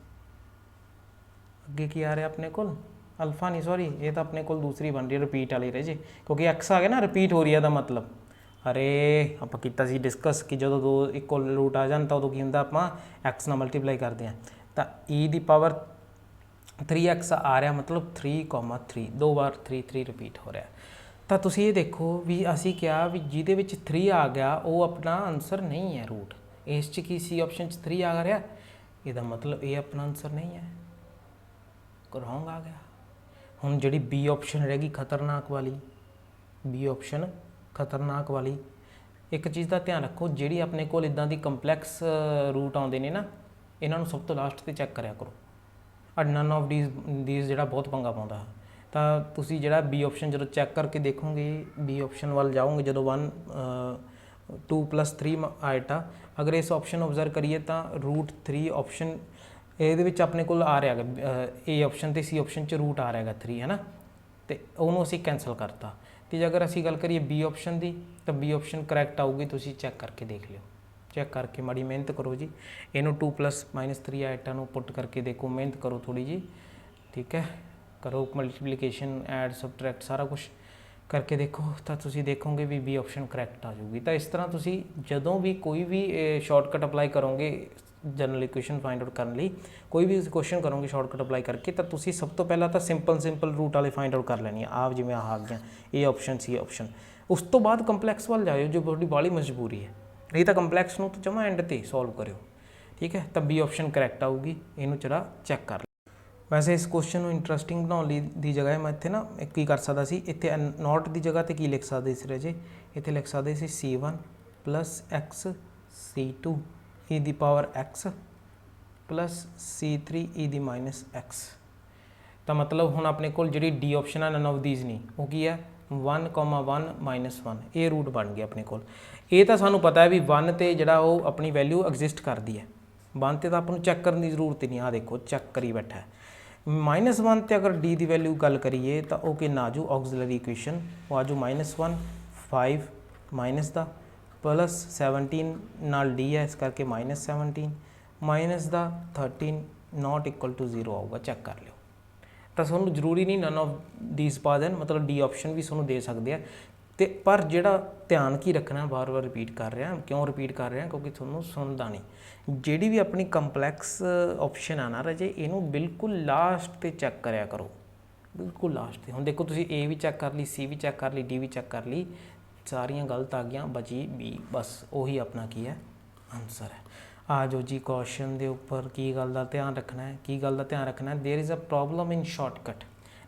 अगे की आ रहा अपने को अल्फा नहीं सॉरी ये तो अपने को दूसरी बन रही है रिपीट वाली रह जी क्योंकि x आ गया ना रिपीट हो रही है का मतलब अरे आप किया डिस्कस कि जो दो इक्वल रूट आ जाए तो उदों की होंगे आप एक्स नाल मल्टीप्लाई करते हैं तो e की पावर 3x आ रहा मतलब 3,3 दो बार 3 रिपीट हो रहा है ਤਾਂ ਤੁਸੀਂ ਇਹ ਦੇਖੋ ਵੀ ਅਸੀਂ ਕਿਹਾ ਵੀ ਜਿਹਦੇ ਵਿੱਚ 3 ਆ ਗਿਆ ਉਹ ਆਪਣਾ ਆਨਸਰ ਨਹੀਂ ਹੈ ਰੂਟ ਇਸ 'ਚ ਕੀ ਸੀ ਆਪਸ਼ਨ 'ਚ 3 ਆ ਰਿਹਾ ਇਹਦਾ ਮਤਲਬ ਇਹ ਆਪਣਾ ਆਨਸਰ ਨਹੀਂ ਹੈ ਰੋਂਗ ਆ ਗਿਆ ਹੁਣ ਜਿਹੜੀ ਬੀ ਆਪਸ਼ਨ ਰਹੇਗੀ ਖਤਰਨਾਕ ਵਾਲੀ ਬੀ ਆਪਸ਼ਨ ਖਤਰਨਾਕ ਵਾਲੀ ਇੱਕ ਚੀਜ਼ ਦਾ ਧਿਆਨ ਰੱਖੋ ਜਿਹੜੀ ਆਪਣੇ ਕੋਲ ਇਦਾਂ ਦੀ ਕੰਪਲੈਕਸ ਰੂਟ ਆਉਂਦੇ ਨੇ ਨਾ ਇਹਨਾਂ ਨੂੰ ਸਭ ਤੋਂ ਲਾਸਟ ਤੇ ਚੈੱਕ ਕਰਿਆ ਕਰੋ ਨਨ ਆਫ ਦੀਜ਼ ਜਿਹੜਾ ਬਹੁਤ ਪੰਗਾ ਪਾਉਂਦਾ ਤਾਂ ਤੁਸੀਂ ਜਿਹੜਾ ਬੀ ਆਪਸ਼ਨ ਜਦੋਂ ਚੈੱਕ ਕਰਕੇ ਦੇਖੋਗੇ ਬੀ ਆਪਸ਼ਨ ਵੱਲ ਜਾਓਗੇ ਜਦੋਂ 2 + 3 ਆਇਟਾ ਅਗਰ ਇਸ ਆਪਸ਼ਨ ਨੂੰ ਆਬਜ਼ਰਵ ਕਰੀਏ ਤਾਂ √3 ਆਪਸ਼ਨ ਇਹਦੇ ਵਿੱਚ ਆਪਣੇ ਕੋਲ ਆ ਰਿਹਾ ਹੈਗਾ ਏ ਆਪਸ਼ਨ ਤੇ ਸੀ ਆਪਸ਼ਨ 'ਚ ਰੂਟ ਆ ਰਿਹਾ ਹੈਗਾ 3 ਹੈ ਨਾ ਤੇ ਉਹਨੂੰ ਅਸੀਂ ਕੈਂਸਲ ਕਰਤਾ ਤੇ ਜੇ ਅਗਰ ਅਸੀਂ ਗੱਲ ਕਰੀਏ ਬੀ ਆਪਸ਼ਨ ਦੀ ਤਾਂ ਬੀ ਆਪਸ਼ਨ ਕਰੈਕਟ ਆਊਗੀ ਤੁਸੀਂ ਚੈੱਕ ਕਰਕੇ ਦੇਖ ਲਿਓ चेक करके माड़ी मेहनत करो जी इनू 2 + -3 आइटा पुट करके देखो मेहनत करो थोड़ी जी ठीक है करो मल्टीप्लीकेशन ऐड सबट्रैक्ट सारा कुछ करके देखो तो तुसी देखोगे भी बी ऑप्शन करैक्ट आ जाऊगी तो इस तरह तुसी जदों भी कोई भी शॉर्टकट अप्लाई करोगे जनरल इक्वेशन फाइंड आउट करने कोई भी क्वेश्चन करोगे शॉर्टकट अप्लाई करके तो तुसी सब तो पहला तो सिंपल रूट वाले फाइंड आउट कर लैनी आप जिवें आ गया ए ऑप्शन सी ऑप्शन उस तो बाद कंपलैक्स वाल जाओ जो थोड़ी बाली मजबूरी है नहीं तो कंपलैक्स ਨੂੰ ਤਾਂ ਜਮਾ ਐਂਡ ਤੇ ਸੋਲਵ ਕਰਿਓ ਠੀਕ ਹੈ ਤਾਂ ਬੀ ਆਪਸ਼ਨ ਕਰੈਕਟ ਆਊਗੀ ਇਹਨੂੰ ਜਰਾ ਚੈੱਕ ਕਰ ਲਓ ਵੈਸੇ ਇਸ ਕੁਐਸਚਨ ਨੂੰ ਇੰਟਰਸਟਿੰਗ ਬਣਾਉਣ ਲਈ ਦੀ ਜਗ੍ਹਾ ਮੈਂ ਇੱਥੇ ਨਾ ਕੀ ਕਰ ਸਕਦਾ ਸੀ ਇੱਥੇ ਨੋਟ ਦੀ ਜਗ੍ਹਾ ਤੇ ਕੀ ਲਿਖ ਸਕਦੇ ਸੀ ਰਾਜੇ ਇੱਥੇ ਲਿਖ ਸਕਦੇ ਸੀ C1 + x C2 e ਦੀ ਪਾਵਰ x + C3 e ਦੀ -x ਤਾਂ ਮਤਲਬ ਹੁਣ ਆਪਣੇ ਕੋਲ ਜਿਹੜੀ ਡੀ ਆਪਸ਼ਨ ਆ ਨਨ ਆਫ ਦੀਜ਼ ਨਹੀਂ ਉਹ ਕੀ ਹੈ 1,1 -1 ਇਹ रूट बन गया अपने को ये तो सानू पता है भी 1 तो जोड़ा वो अपनी वैल्यू एग्जिस्ट करती है 1 तो आपको चैक करने की जरूरत ही नहीं आ देखो चैक करी बैठा है -1 तो अगर डी की वैल्यू गल करिए तो वो कि आजू ऑक्सिलरी इक्वेशन वो आजू -1 5 माइनस का +17 नाल डी है इस करके -17 माइनस का 13 नॉट इक्वल टू 0 आऊगा चैक कर लो तो सूँ जरूरी नहीं नन ऑफ दीज पा देन मतलब डी ऑप्शन भी सूँ दे सकते हैं तो पर जोड़ा ध्यान की रखना बार बार रिपीट कर रहा क्यों रिपीट कर रहा क्योंकि थोड़ा सुनता नहीं जी भी अपनी कंपलैक्स ऑप्शन है ना राजे इनू बिल्कुल लास्ट पे चैक कराया करो बिल्कुल लास्ट पे हम देखो तुम ए भी चैक कर ली सी भी चैक कर ली डी भी चैक कर ली सारियां गलत आ गई बची बी बस उही अपना की है आंसर है आ जाओ जी क्वेश्चन के उपर की गल का ध्यान रखना है की गल का ध्यान रखना है there is a problem in shortcut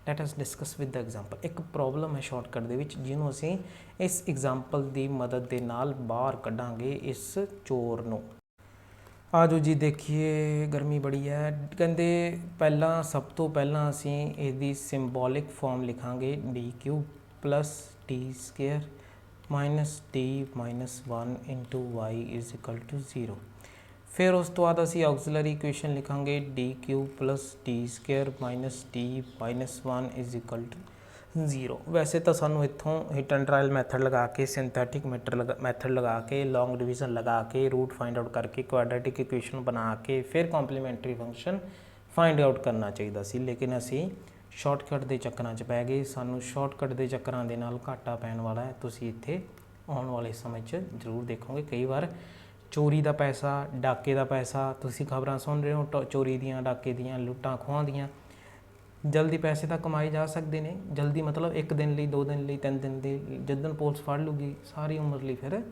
let us discuss with the example एक प्रॉब्लम है शॉर्टकट के जिन्हों असी इस एग्जाम्पल की मदद के नाल बाहर कढ़ांगे इस चोर नूं ਆਜੋ ਜੀ ਦੇਖੀਏ ਗਰਮੀ ਬੜੀ ਹੈ। ਕਹਿੰਦੇ ਪਹਿਲਾਂ ਸਭ ਤੋਂ ਪਹਿਲਾਂ ਅਸੀਂ ਇਹਦੀ ਸਿੰਬੋਲਿਕ ਫਾਰਮ ਲਿਖਾਂਗੇ D cube plus T square minus T minus 1 into Y is equal to 0। ਫਿਰ ਉਸ ਤੋਂ ਬਾਅਦ ਅਸੀਂ ਆਕਸੀਲਰੀ ਇਕੁਏਸ਼ਨ ਲਿਖਾਂਗੇ D cube plus T square minus T minus 1 is equal to 0। ਵੈਸੇ ਤਾਂ ਸਾਨੂੰ ਇੱਥੋਂ ਹਿਟ ਐਂਡ ਟਰਾਇਲ ਮੈਥਡ ਲਗਾ ਕੇ ਸਿੰਥੈਟਿਕ ਮੈਥਡ ਲਗਾ ਕੇ ਲੌਂਗ ਡਿਵੀਜ਼ਨ ਲਗਾ ਕੇ ਰੂਟ ਫਾइंड आउट करके ਕੁਆਡਰੇਟਿਕ ਇਕੁਏਸ਼ਨ ਬਣਾ ਕੇ ਫਿਰ ਕੰਪਲੀਮੈਂਟਰੀ ਫੰਕਸ਼ਨ ਫਾइंड आउट ਕਰਨਾ ਚਾਹੀਦਾ ਸੀ, ਲੇਕਿਨ ਅਸੀਂ ਸ਼ਾਰਟਕਟ ਦੇ ਚੱਕਰਾਂ 'ਚ ਪੈ ਗਏ। ਸਾਨੂੰ ਸ਼ਾਰਟਕਟ ਦੇ ਚੱਕਰਾਂ ਦੇ ਨਾਲ ਘਾਟਾ ਪੈਣ ਵਾਲਾ ਹੈ। ਤੁਸੀਂ ਇੱਥੇ ਆਉਣ ਵਾਲੇ ਸਮੇਂ 'ਚ ਜ਼ਰੂਰ ਦੇਖੋਗੇ। ਕਈ ਵਾਰ ਚੋਰੀ ਦਾ ਪੈਸਾ, ਡਾਕੇ ਦਾ ਪੈਸਾ, ਤੁਸੀਂ ਖਬਰਾਂ ਸੁਣ ਰਹੇ ਹੋ ਚੋਰੀ ਦੀਆਂ, ਡਾਕੇ ਦੀਆਂ, ਲੁੱਟਾਂ ਖੋਹਾਂ ਦੀਆਂ। ਜਲਦੀ ਪੈਸੇ ਤਾਂ ਕਮਾਏ ਜਾ ਸਕਦੇ ਨੇ, ਜਲਦੀ ਮਤਲਬ 1 ਦਿਨ ਲਈ, 2 ਦਿਨ ਲਈ, 3 ਦਿਨ ਲਈ। ਜਦੋਂ ਪੁਲਿਸ ਫੜ ਲੂਗੀ ਸਾਰੀ ਉਮਰ ਲਈ ਫਿਰ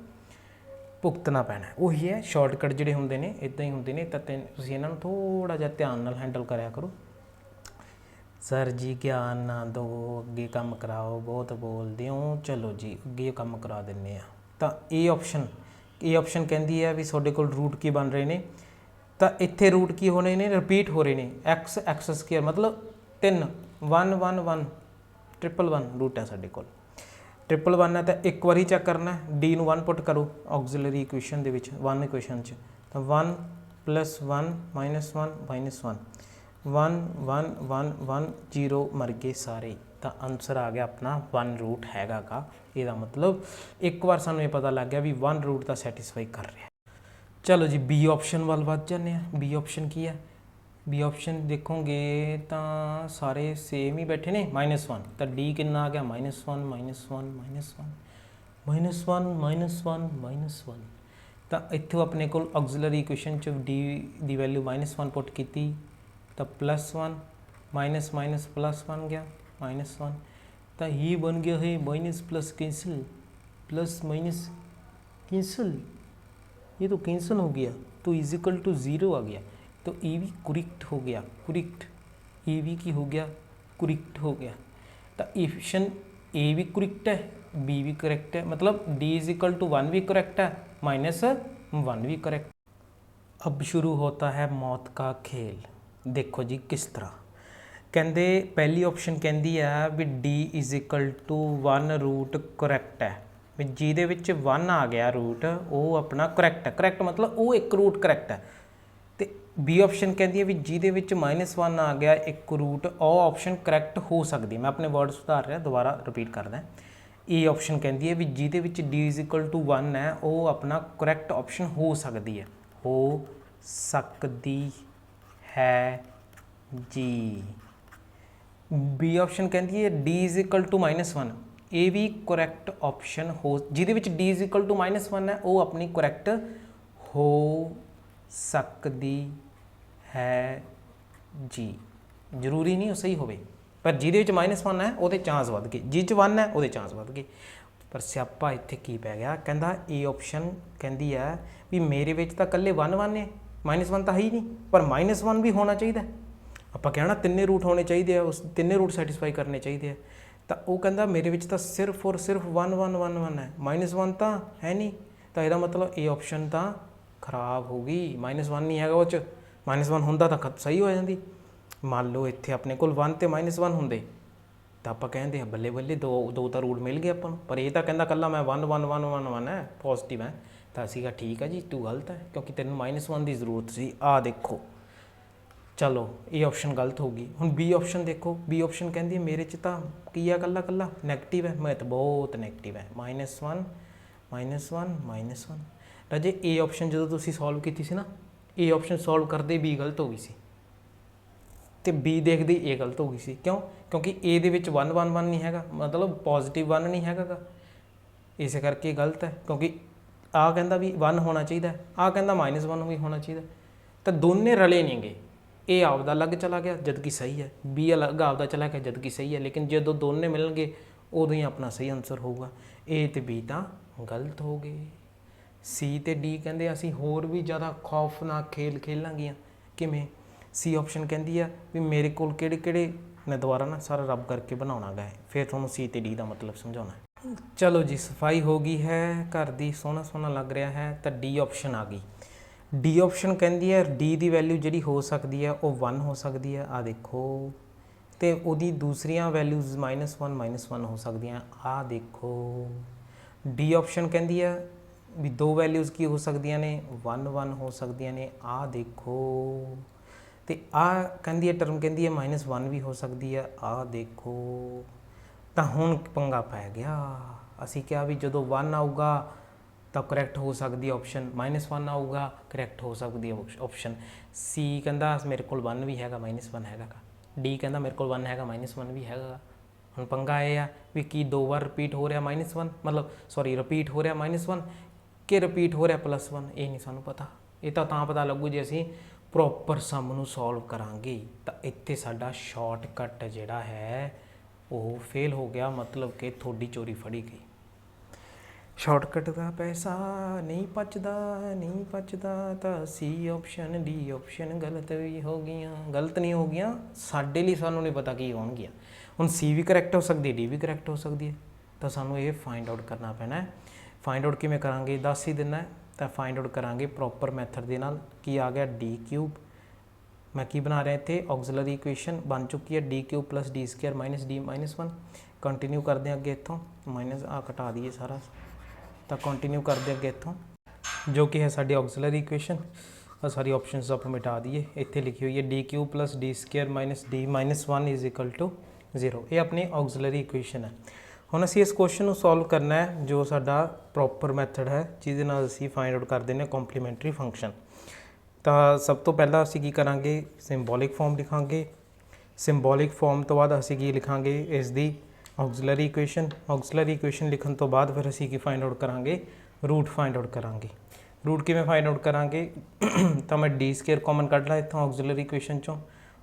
ਭੁਗਤਣਾ ਪੈਣਾ। ਉਹੀ ਹੈ ਸ਼ਾਰਟਕਟ ਜਿਹੜੇ ਹੁੰਦੇ ਨੇ ਇੱਦਾਂ ਹੀ ਹੁੰਦੇ ਨੇ। ਤਾਂ ਤੁਸੀਂ ਇਹਨਾਂ ਨੂੰ ਥੋੜ੍ਹਾ ਜਿਹਾ ਧਿਆਨ ਨਾਲ ਹੈਂਡਲ ਕਰਿਆ ਕਰੋ। ਸਰ ਜੀ ਗਿਆਨ ਨਾ ਦਿਓ, ਅੱਗੇ ਕੰਮ ਕਰਾਓ, ਬਹੁਤ ਬੋਲਦੇ ਹੋ। ਚਲੋ ਜੀ ਅੱਗੇ ਕੰਮ ਕਰਾ ਦਿੰਦੇ ਆ। ਤਾਂ ਇਹ ਆਪਸ਼ਨ ਕਹਿੰਦੀ ਹੈ ਵੀ ਤੁਹਾਡੇ ਕੋਲ ਰੂਟ ਕੀ ਬਣ ਰਹੇ ਨੇ। ਤਾਂ ਇੱਥੇ ਰੂਟ ਕੀ ਹੋਣੇ ਨੇ, ਰਿਪੀਟ ਹੋ ਰਹੇ ਨੇ। ਐਕਸ ਸਕੇਅਰ ਮਤਲਬ 3 1 1 1 1 1 ਰੂਟ ਹੈ ਸਾਡੇ ਕੋਲ। 1 1 ਹੈ ਤਾਂ ਇੱਕ ਵਾਰੀ ਚੈੱਕ ਕਰਨਾ। ਡੀ ਨੂੰ 1 ਪੁੱਟ ਕਰੋ ਆਕਸੀਲਰੀ ਇਕੁਏਸ਼ਨ ਦੇ ਵਿੱਚ, 1 ਇਕੁਏਸ਼ਨ 'ਚ। ਤਾਂ 1 + 1 - 1 1 1 1 1 0 ਮਰ ਗਏ ਸਾਰੇ। ਤਾਂ ਆਨਸਰ ਆ ਗਿਆ ਆਪਣਾ 1 ਰੂਟ ਹੈਗਾ ਗਾ। ਇਹਦਾ ਮਤਲਬ ਇੱਕ ਵਾਰ ਸਾਨੂੰ ਇਹ ਪਤਾ ਲੱਗ ਗਿਆ ਵੀ 1 ਰੂਟ ਤਾਂ ਸੈਟੀਸਫਾਈ ਕਰ ਰਿਹਾ। ਚਲੋ ਜੀ ਬੀ ਆਪਸ਼ਨ ਵੱਲ ਵੱਧ ਜਾਂਦੇ ਹਾਂ। ਬੀ ਆਪਸ਼ਨ ਕੀ ਹੈ? ਬੀ ਆਪਸ਼ਨ ਦੇਖੋਗੇ ਤਾਂ ਸਾਰੇ ਸੇਮ ਹੀ ਬੈਠੇ ਨੇ। -1 ਤਾਂ ਡੀ ਕਿੰਨਾ ਆ ਗਿਆ? -1 -1 -1 -1 ਤਾਂ ਇੱਥੋਂ ਆਪਣੇ ਕੋਲ ਆਕਸੀਲਰੀ ਇਕੁਏਸ਼ਨ 'ਚ ਡੀ ਦੀ ਵੈਲਿਊ -1 ਪੁੱਟ ਕੀਤੀ ਤਾਂ +1 ਮਾਈਨਸ ਪਲੱਸ ਬਣ ਗਿਆ -1। ਤਾਂ ਇਹ ਬਣ ਗਿਆ ਹੈ minus plus cancel, plus minus cancel, ये तो कैंसिल हो गया तो इज इक्वल टू 0 आ गया। तो ए भी कुरिक्ट हो गया, कुरिक्ट। ए भी की हो गया? कुरिक्ट हो गया। तो ऑप्शन ए भी कुरिक्ट है, बी भी करेक्ट है। मतलब डी इज इक्वल टू 1 भी करेक्ट है, -1 भी करेक्ट। अब शुरू होता है मौत का खेल। देखो जी किस तरह कहते। पहली ऑप्शन कहती है भी d is equal to 1 root correct है, भी ਜਿਹਦੇ ਵਿੱਚ 1 ਆ ਗਿਆ रूट ਉਹ ਆਪਣਾ ਕਰੈਕਟ ਹੈ। ਕਰੈਕਟ ਮਤਲਬ ਉਹ ਇੱਕ रूट ਕਰੈਕਟ ਹੈ। ਤੇ ਬੀ ਆਪਸ਼ਨ ਕਹਿੰਦੀ ਹੈ ਵੀ ਜਿਹਦੇ ਵਿੱਚ -1 ਆ ਗਿਆ ਇੱਕ रूट, ਉਹ ਆਪਸ਼ਨ ਕਰੈਕਟ ਹੋ ਸਕਦੀ। ਮੈਂ ਆਪਣੇ ਵਰਡ ਸੁਧਾਰ ਰਿਹਾ, ਦੁਬਾਰਾ ਰਿਪੀਟ ਕਰਦਾ। ਇਹ ਆਪਸ਼ਨ ਕਹਿੰਦੀ ਹੈ ਵੀ ਜਿਹਦੇ ਵਿੱਚ ਡੀ ਇਜ਼ ਇਕੁਅਲ ਟੂ 1 ਹੈ ਉਹ ਆਪਣਾ ਕਰੈਕਟ ਆਪਸ਼ਨ ਹੋ ਸਕਦੀ ਹੈ, ਹੋ ਸਕਦੀ ਹੈ ਜੀ। ਬੀ ਆਪਸ਼ਨ ਕਹਿੰਦੀ ਹੈ ਡੀ ਇਜ਼ ਇਕੁਅਲ ਟੂ -1, ਇਹ ਵੀ ਕਰੈਕਟ ਆਪਸ਼ਨ ਹੋ, ਜਿਹਦੇ ਵਿੱਚ ਡੀ ਇਜ਼ ਇਕੁਅਲ ਟੂ -1 ਹੈ ਉਹ ਆਪਣੀ ਕਰੈਕਟ ਹੋ ਸਕਦੀ ਹੈ ਜੀ। ਜ਼ਰੂਰੀ ਨਹੀਂ ਉਹ ਸਹੀ ਹੋਵੇ, ਪਰ ਜਿਹਦੇ ਵਿੱਚ -1 ਹੈ ਉਹਦੇ ਚਾਂਸ ਵੱਧ ਗਏ, ਜਿਹ 'ਚ 1 ਹੈ ਉਹਦੇ ਚਾਂਸ ਵੱਧ ਗਏ। ਪਰ ਸਿਆਪਾ ਇੱਥੇ ਕੀ ਪੈ ਗਿਆ? ਕਹਿੰਦਾ ਇਹ ਆਪਸ਼ਨ ਕਹਿੰਦੀ ਹੈ ਵੀ ਮੇਰੇ ਵਿੱਚ ਤਾਂ ਇਕੱਲੇ 1 ਨੇ, -1 ਤਾਂ ਹੈ ਹੀ ਨਹੀਂ, ਪਰ -1 ਵੀ ਹੋਣਾ ਚਾਹੀਦਾ। ਆਪਾਂ ਕਹਿਣਾ ਤਿੰਨੇ रूट ਹੋਣੇ ਚਾਹੀਦੇ ਆ, ਉਸ ਤਿੰਨੇ रूट ਸੈਟੀਸਫਾਈ ਕਰਨੇ ਚਾਹੀਦੇ ਆ। ਤਾਂ ਉਹ ਕਹਿੰਦਾ ਮੇਰੇ ਵਿੱਚ ਤਾਂ ਸਿਰਫ ਔਰ ਸਿਰਫ 1 1 1 1 ਹੈ, -1 ਤਾਂ ਹੈ ਨਹੀਂ। ਤਾਂ ਇਹਦਾ ਮਤਲਬ ਇਹ ਆਪਸ਼ਨ ਤਾਂ ਖਰਾਬ ਹੋ ਗਈ। -1 ਨਹੀਂ ਹੈਗਾ ਉਹ 'ਚ, -1 ਹੁੰਦਾ ਤਾਂ ਸਹੀ ਹੋ ਜਾਂਦੀ। ਮੰਨ ਲਓ ਇੱਥੇ ਆਪਣੇ ਕੋਲ 1 ਤੇ -1 ਹੁੰਦੇ ਤਾਂ ਆਪਾਂ ਕਹਿੰਦੇ ਆ ਬੱਲੇ ਬੱਲੇ, ਦੋ ਤਾਂ ਰੂਟ ਮਿਲ ਗਏ ਆਪਾਂ ਨੂੰ। ਪਰ ਇਹ ਤਾਂ ਕਹਿੰਦਾ ਇਕੱਲਾ ਮੈਂ 1 1 1 1 1 ਹੈ, ਪੋਜ਼ੀਟਿਵ ਹੈ। ਤਾਂ ਅਸੀਂ ਕਿਹਾ ਠੀਕ ਹੈ ਜੀ ਤੂੰ ਗਲਤ ਹੈ, ਕਿਉਂਕਿ ਤੈਨੂੰ -1 ਦੀ ਜ਼ਰੂਰਤ ਸੀ। ਆਹ ਦੇਖੋ, ਚਲੋ ਇਹ ਆਪਸ਼ਨ ਗਲਤ ਹੋ ਗਈ। ਹੁਣ ਬੀ ਆਪਸ਼ਨ ਦੇਖੋ। ਬੀ ਆਪਸ਼ਨ ਕਹਿੰਦੀ ਮੇਰੇ 'ਚ ਤਾਂ ਕੀ ਆ, ਇਕੱਲਾ ਨੈਗੇਟਿਵ ਹੈ। ਮੈਂ ਤਾਂ ਬਹੁਤ ਨੈਗੇਟਿਵ ਹੈ, -1 -1 ਰਾਜੇ। ਇਹ ਆਪਸ਼ਨ ਜਦੋਂ ਤੁਸੀਂ ਸੋਲਵ ਕੀਤੀ ਸੀ ਨਾ, ਇਹ ਆਪਸ਼ਨ ਸੋਲਵ ਕਰਦੇ ਬੀ ਗਲਤ ਹੋ ਗਈ ਸੀ ਤੇ ਬੀ ਦੇਖਦੇ ਇਹ ਗਲਤ ਹੋ ਗਈ ਸੀ। ਕਿਉਂ? ਕਿਉਂਕਿ ਏ ਦੇ ਵਿੱਚ 1 1 1 ਨਹੀਂ ਹੈਗਾ, ਮਤਲਬ ਪੋਜ਼ੀਟਿਵ 1 ਨਹੀਂ ਹੈਗਾ ਗਾ, ਇਸੇ ਕਰਕੇ ਗਲਤ ਹੈ। ਕਿਉਂਕਿ ਆਹ ਕਹਿੰਦਾ ਵੀ 1 ਹੋਣਾ ਚਾਹੀਦਾ, ਆਹ ਕਹਿੰਦਾ -1 ਵੀ ਹੋਣਾ ਚਾਹੀਦਾ। ਤਾਂ ਦੋਨੇ ਰਲੇ ਨਹੀਂ ਗੇ। ਇਹ ਆਪਦਾ ਅਲੱਗ ਚਲਾ ਗਿਆ ਜਦ ਕਿ ਸਹੀ ਹੈ, ਬੀ ਅਲੱਗ ਆਪਦਾ ਚਲਾ ਗਿਆ ਜਦ ਕਿ ਸਹੀ ਹੈ। ਲੇਕਿਨ ਜਦੋਂ ਦੋਨੇ ਮਿਲਣਗੇ ਉਦੋਂ ਹੀ ਆਪਣਾ ਸਹੀ ਆਨਸਰ ਹੋਊਗਾ। ਏ ਤੇ ਬੀ ਤਾਂ ਗਲਤ ਹੋ ਗਏ। ਸੀ ਤੇ ਡੀ ਕਹਿੰਦੇ ਅਸੀਂ ਹੋਰ ਵੀ ਜ਼ਿਆਦਾ ਖੌਫਨਾਕ ਖੇਲ ਖੇਲਾਂਗੀਆਂ। ਕਿਵੇਂ? ਸੀ ਆਪਸ਼ਨ ਕਹਿੰਦੀ ਆ ਵੀ ਮੇਰੇ ਕੋਲ ਕਿਹੜੇ ਮੈਂ ਦੁਬਾਰਾ ਨਾ ਸਾਰਾ ਰੱਬ ਕਰਕੇ ਬਣਾਉਣਾ ਗਾ, ਫਿਰ ਤੁਹਾਨੂੰ ਸੀ ਤੇ ਡੀ ਦਾ ਮਤਲਬ ਸਮਝਾਉਣਾ। ਚਲੋ ਜੀ ਸਫਾਈ ਹੋ ਗਈ ਹੈ ਘਰ ਦੀ, ਸੋਹਣਾ ਲੱਗ ਰਿਹਾ ਹੈ। ਤਾਂ ਡੀ ਆਪਸ਼ਨ ਆ ਗਈ। डी ऑप्शन कहती है डी की वैल्यू जी हो सकती है वो 1 हो सकती है, आ देखो, तो वो दूसरिया वैल्यूज़ -1 हो सकती हैं, आ देखो। डी ऑप्शन कहती है भी 2 वैल्यूज़ की हो सकदियां ने 1 हो सकदियां ने, आ देखो। तो आ कहती है टर्म कहती है -1 भी हो सकती है, आ देखो। तो हुण पंगा पै गया, असी क्या भी जो 1 आऊगा तो करैक्ट हो सकती है ऑप्शन, -1 आऊगा करैक्ट हो सकती है ऑप्शन। सी कहता मेरे को 1 भी हैगा -1 हैगा, डी कहता मेरे को 1 हैगा -1 भी हैगा। हुण पंगा ये आ भी कि 2 बार रिपीट हो रहा -1 मतलब सॉरी रिपीट हो रहा -1 कि रिपीट हो रहा +1, ये नहीं सानू पता। ये तो पता लगू जे असी प्रॉपर सम नूं सॉल्व करांगे। तो इत्थे साडा शॉर्टकट जिहड़ा है वो फेल हो गया, मतलब कि थोड़ी चोरी फड़ी गई। शॉर्टकट का पैसा नहीं पचदा तो सी ऑप्शन डी ऑप्शन गलत भी हो गई, गलत नहीं हो गई, साडे लिए सानू नहीं पता की होणगियां। हुण सी भी करैक्ट हो सकती है, डी भी करैक्ट हो सकती है, तो सानू ये फाइंड आउट करना पैना है। फाइंड आउट किवें करांगे, दस ही देना है, तो फाइंड आउट करांगे प्रॉपर मैथड के नाल। की आ गया d3, मैं की बना रहा इत्थे ऑक्सिलरी इक्वेशन बन चुकी है d3 + d² - d -1। कंटिन्यू करते हैं अगे इत्थों, माइनस आ घटा दीए सारा, तो कंटिन्यू करते अगे इत्थों जो कि है साडी ऑक्सिलरी इक्वेशन। सारी ऑप्शनस आप मिटा दिए, इत्थे लिखी हुई है d3 + d² - d -1 = 0, ये अपनी ऑक्सिलरी इक्वेशन है। हुण असीं इस क्वेश्चन को सॉल्व करना है जो साडा प्रॉपर मैथड है जिहदे नाल असीं फाइंड आउट कर देने कॉम्पलीमेंट्री फंक्शन। तो सब तो पहला असीं की करांगे, सिंबॉलिक फॉर्म लिखांगे। सिंबॉलिक फॉर्म तो बाद असीं की लिखांगे इस दी ऑक्सिलरी इक्वेशन। ऑक्सिलरी इक्वेशन लिखण तो बाद फिर असीं की फाइंड आउट करांगे, रूट फाइंड आउट करांगे। रूट किवें फाइंड आउट करांगे, तो मैं d² कॉमन कढ ला इत्थों ऑक्सिलरी इक्वेशन चों,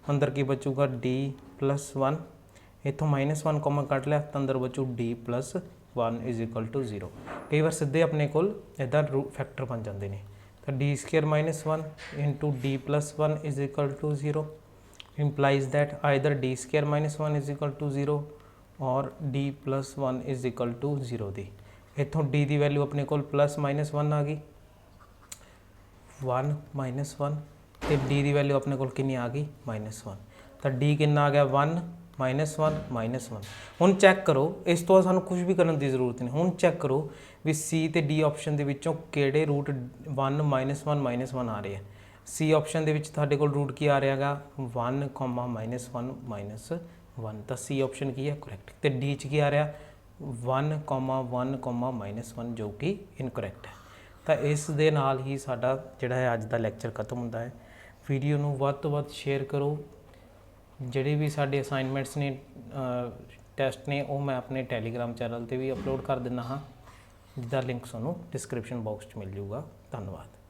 अंदर की बचूगा d + 1, इत्थों -1 कॉमन कट लिया तो अंदर बचू d + 1 = 0। कई बार सीधे अपने को इदा फैक्टर बन जाते हैं, तो d² - 1 × d + 1 = 0 implies that either d² - 1 = 0 और d + 1 = 0 दी। इत्थों d की वैल्यू अपने को +-1 आ गई, 1 -1, तो d की वैल्यू अपने को कितनी आ गई -1, तो d कितना आ गया 1 -1 हुण चैक करो, इस तो सानू कुछ भी करने की जरूरत नहीं। हुण चैक करो भी सी तो डी ऑप्शन के विचों किहड़े रूट 1 -1 आ रहे हैं। सी ऑप्शन के तुहाडे कोल रूट की आ रहा है 1, -1 -1, तो सी ऑप्शन की है करैक्ट। तो डी च की आ रहा 1, 1, -1 जो कि इनकरैक्ट है। तो इस दे नाल ही साडा जिहड़ा है अज दा लैक्चर खत्म हुंदा है। वीडियो नूं वध तो वध शेयर करो। ਜਿਹੜੇ ਵੀ ਸਾਡੇ ਅਸਾਈਨਮੈਂਟਸ ਨੇ ਟੈਸਟ ਨੇ ਉਹ ਮੈਂ ਆਪਣੇ ਟੈਲੀਗ੍ਰਾਮ ਚੈਨਲ ਤੇ ਵੀ ਅਪਲੋਡ ਕਰ ਦਿੰਦਾ ਹਾਂ, ਜਿਹਦਾ ਲਿੰਕ ਤੁਹਾਨੂੰ ਡਿਸਕ੍ਰਿਪਸ਼ਨ ਬਾਕਸ 'ਚ ਮਿਲ ਜਾਊਗਾ। ਧੰਨਵਾਦ।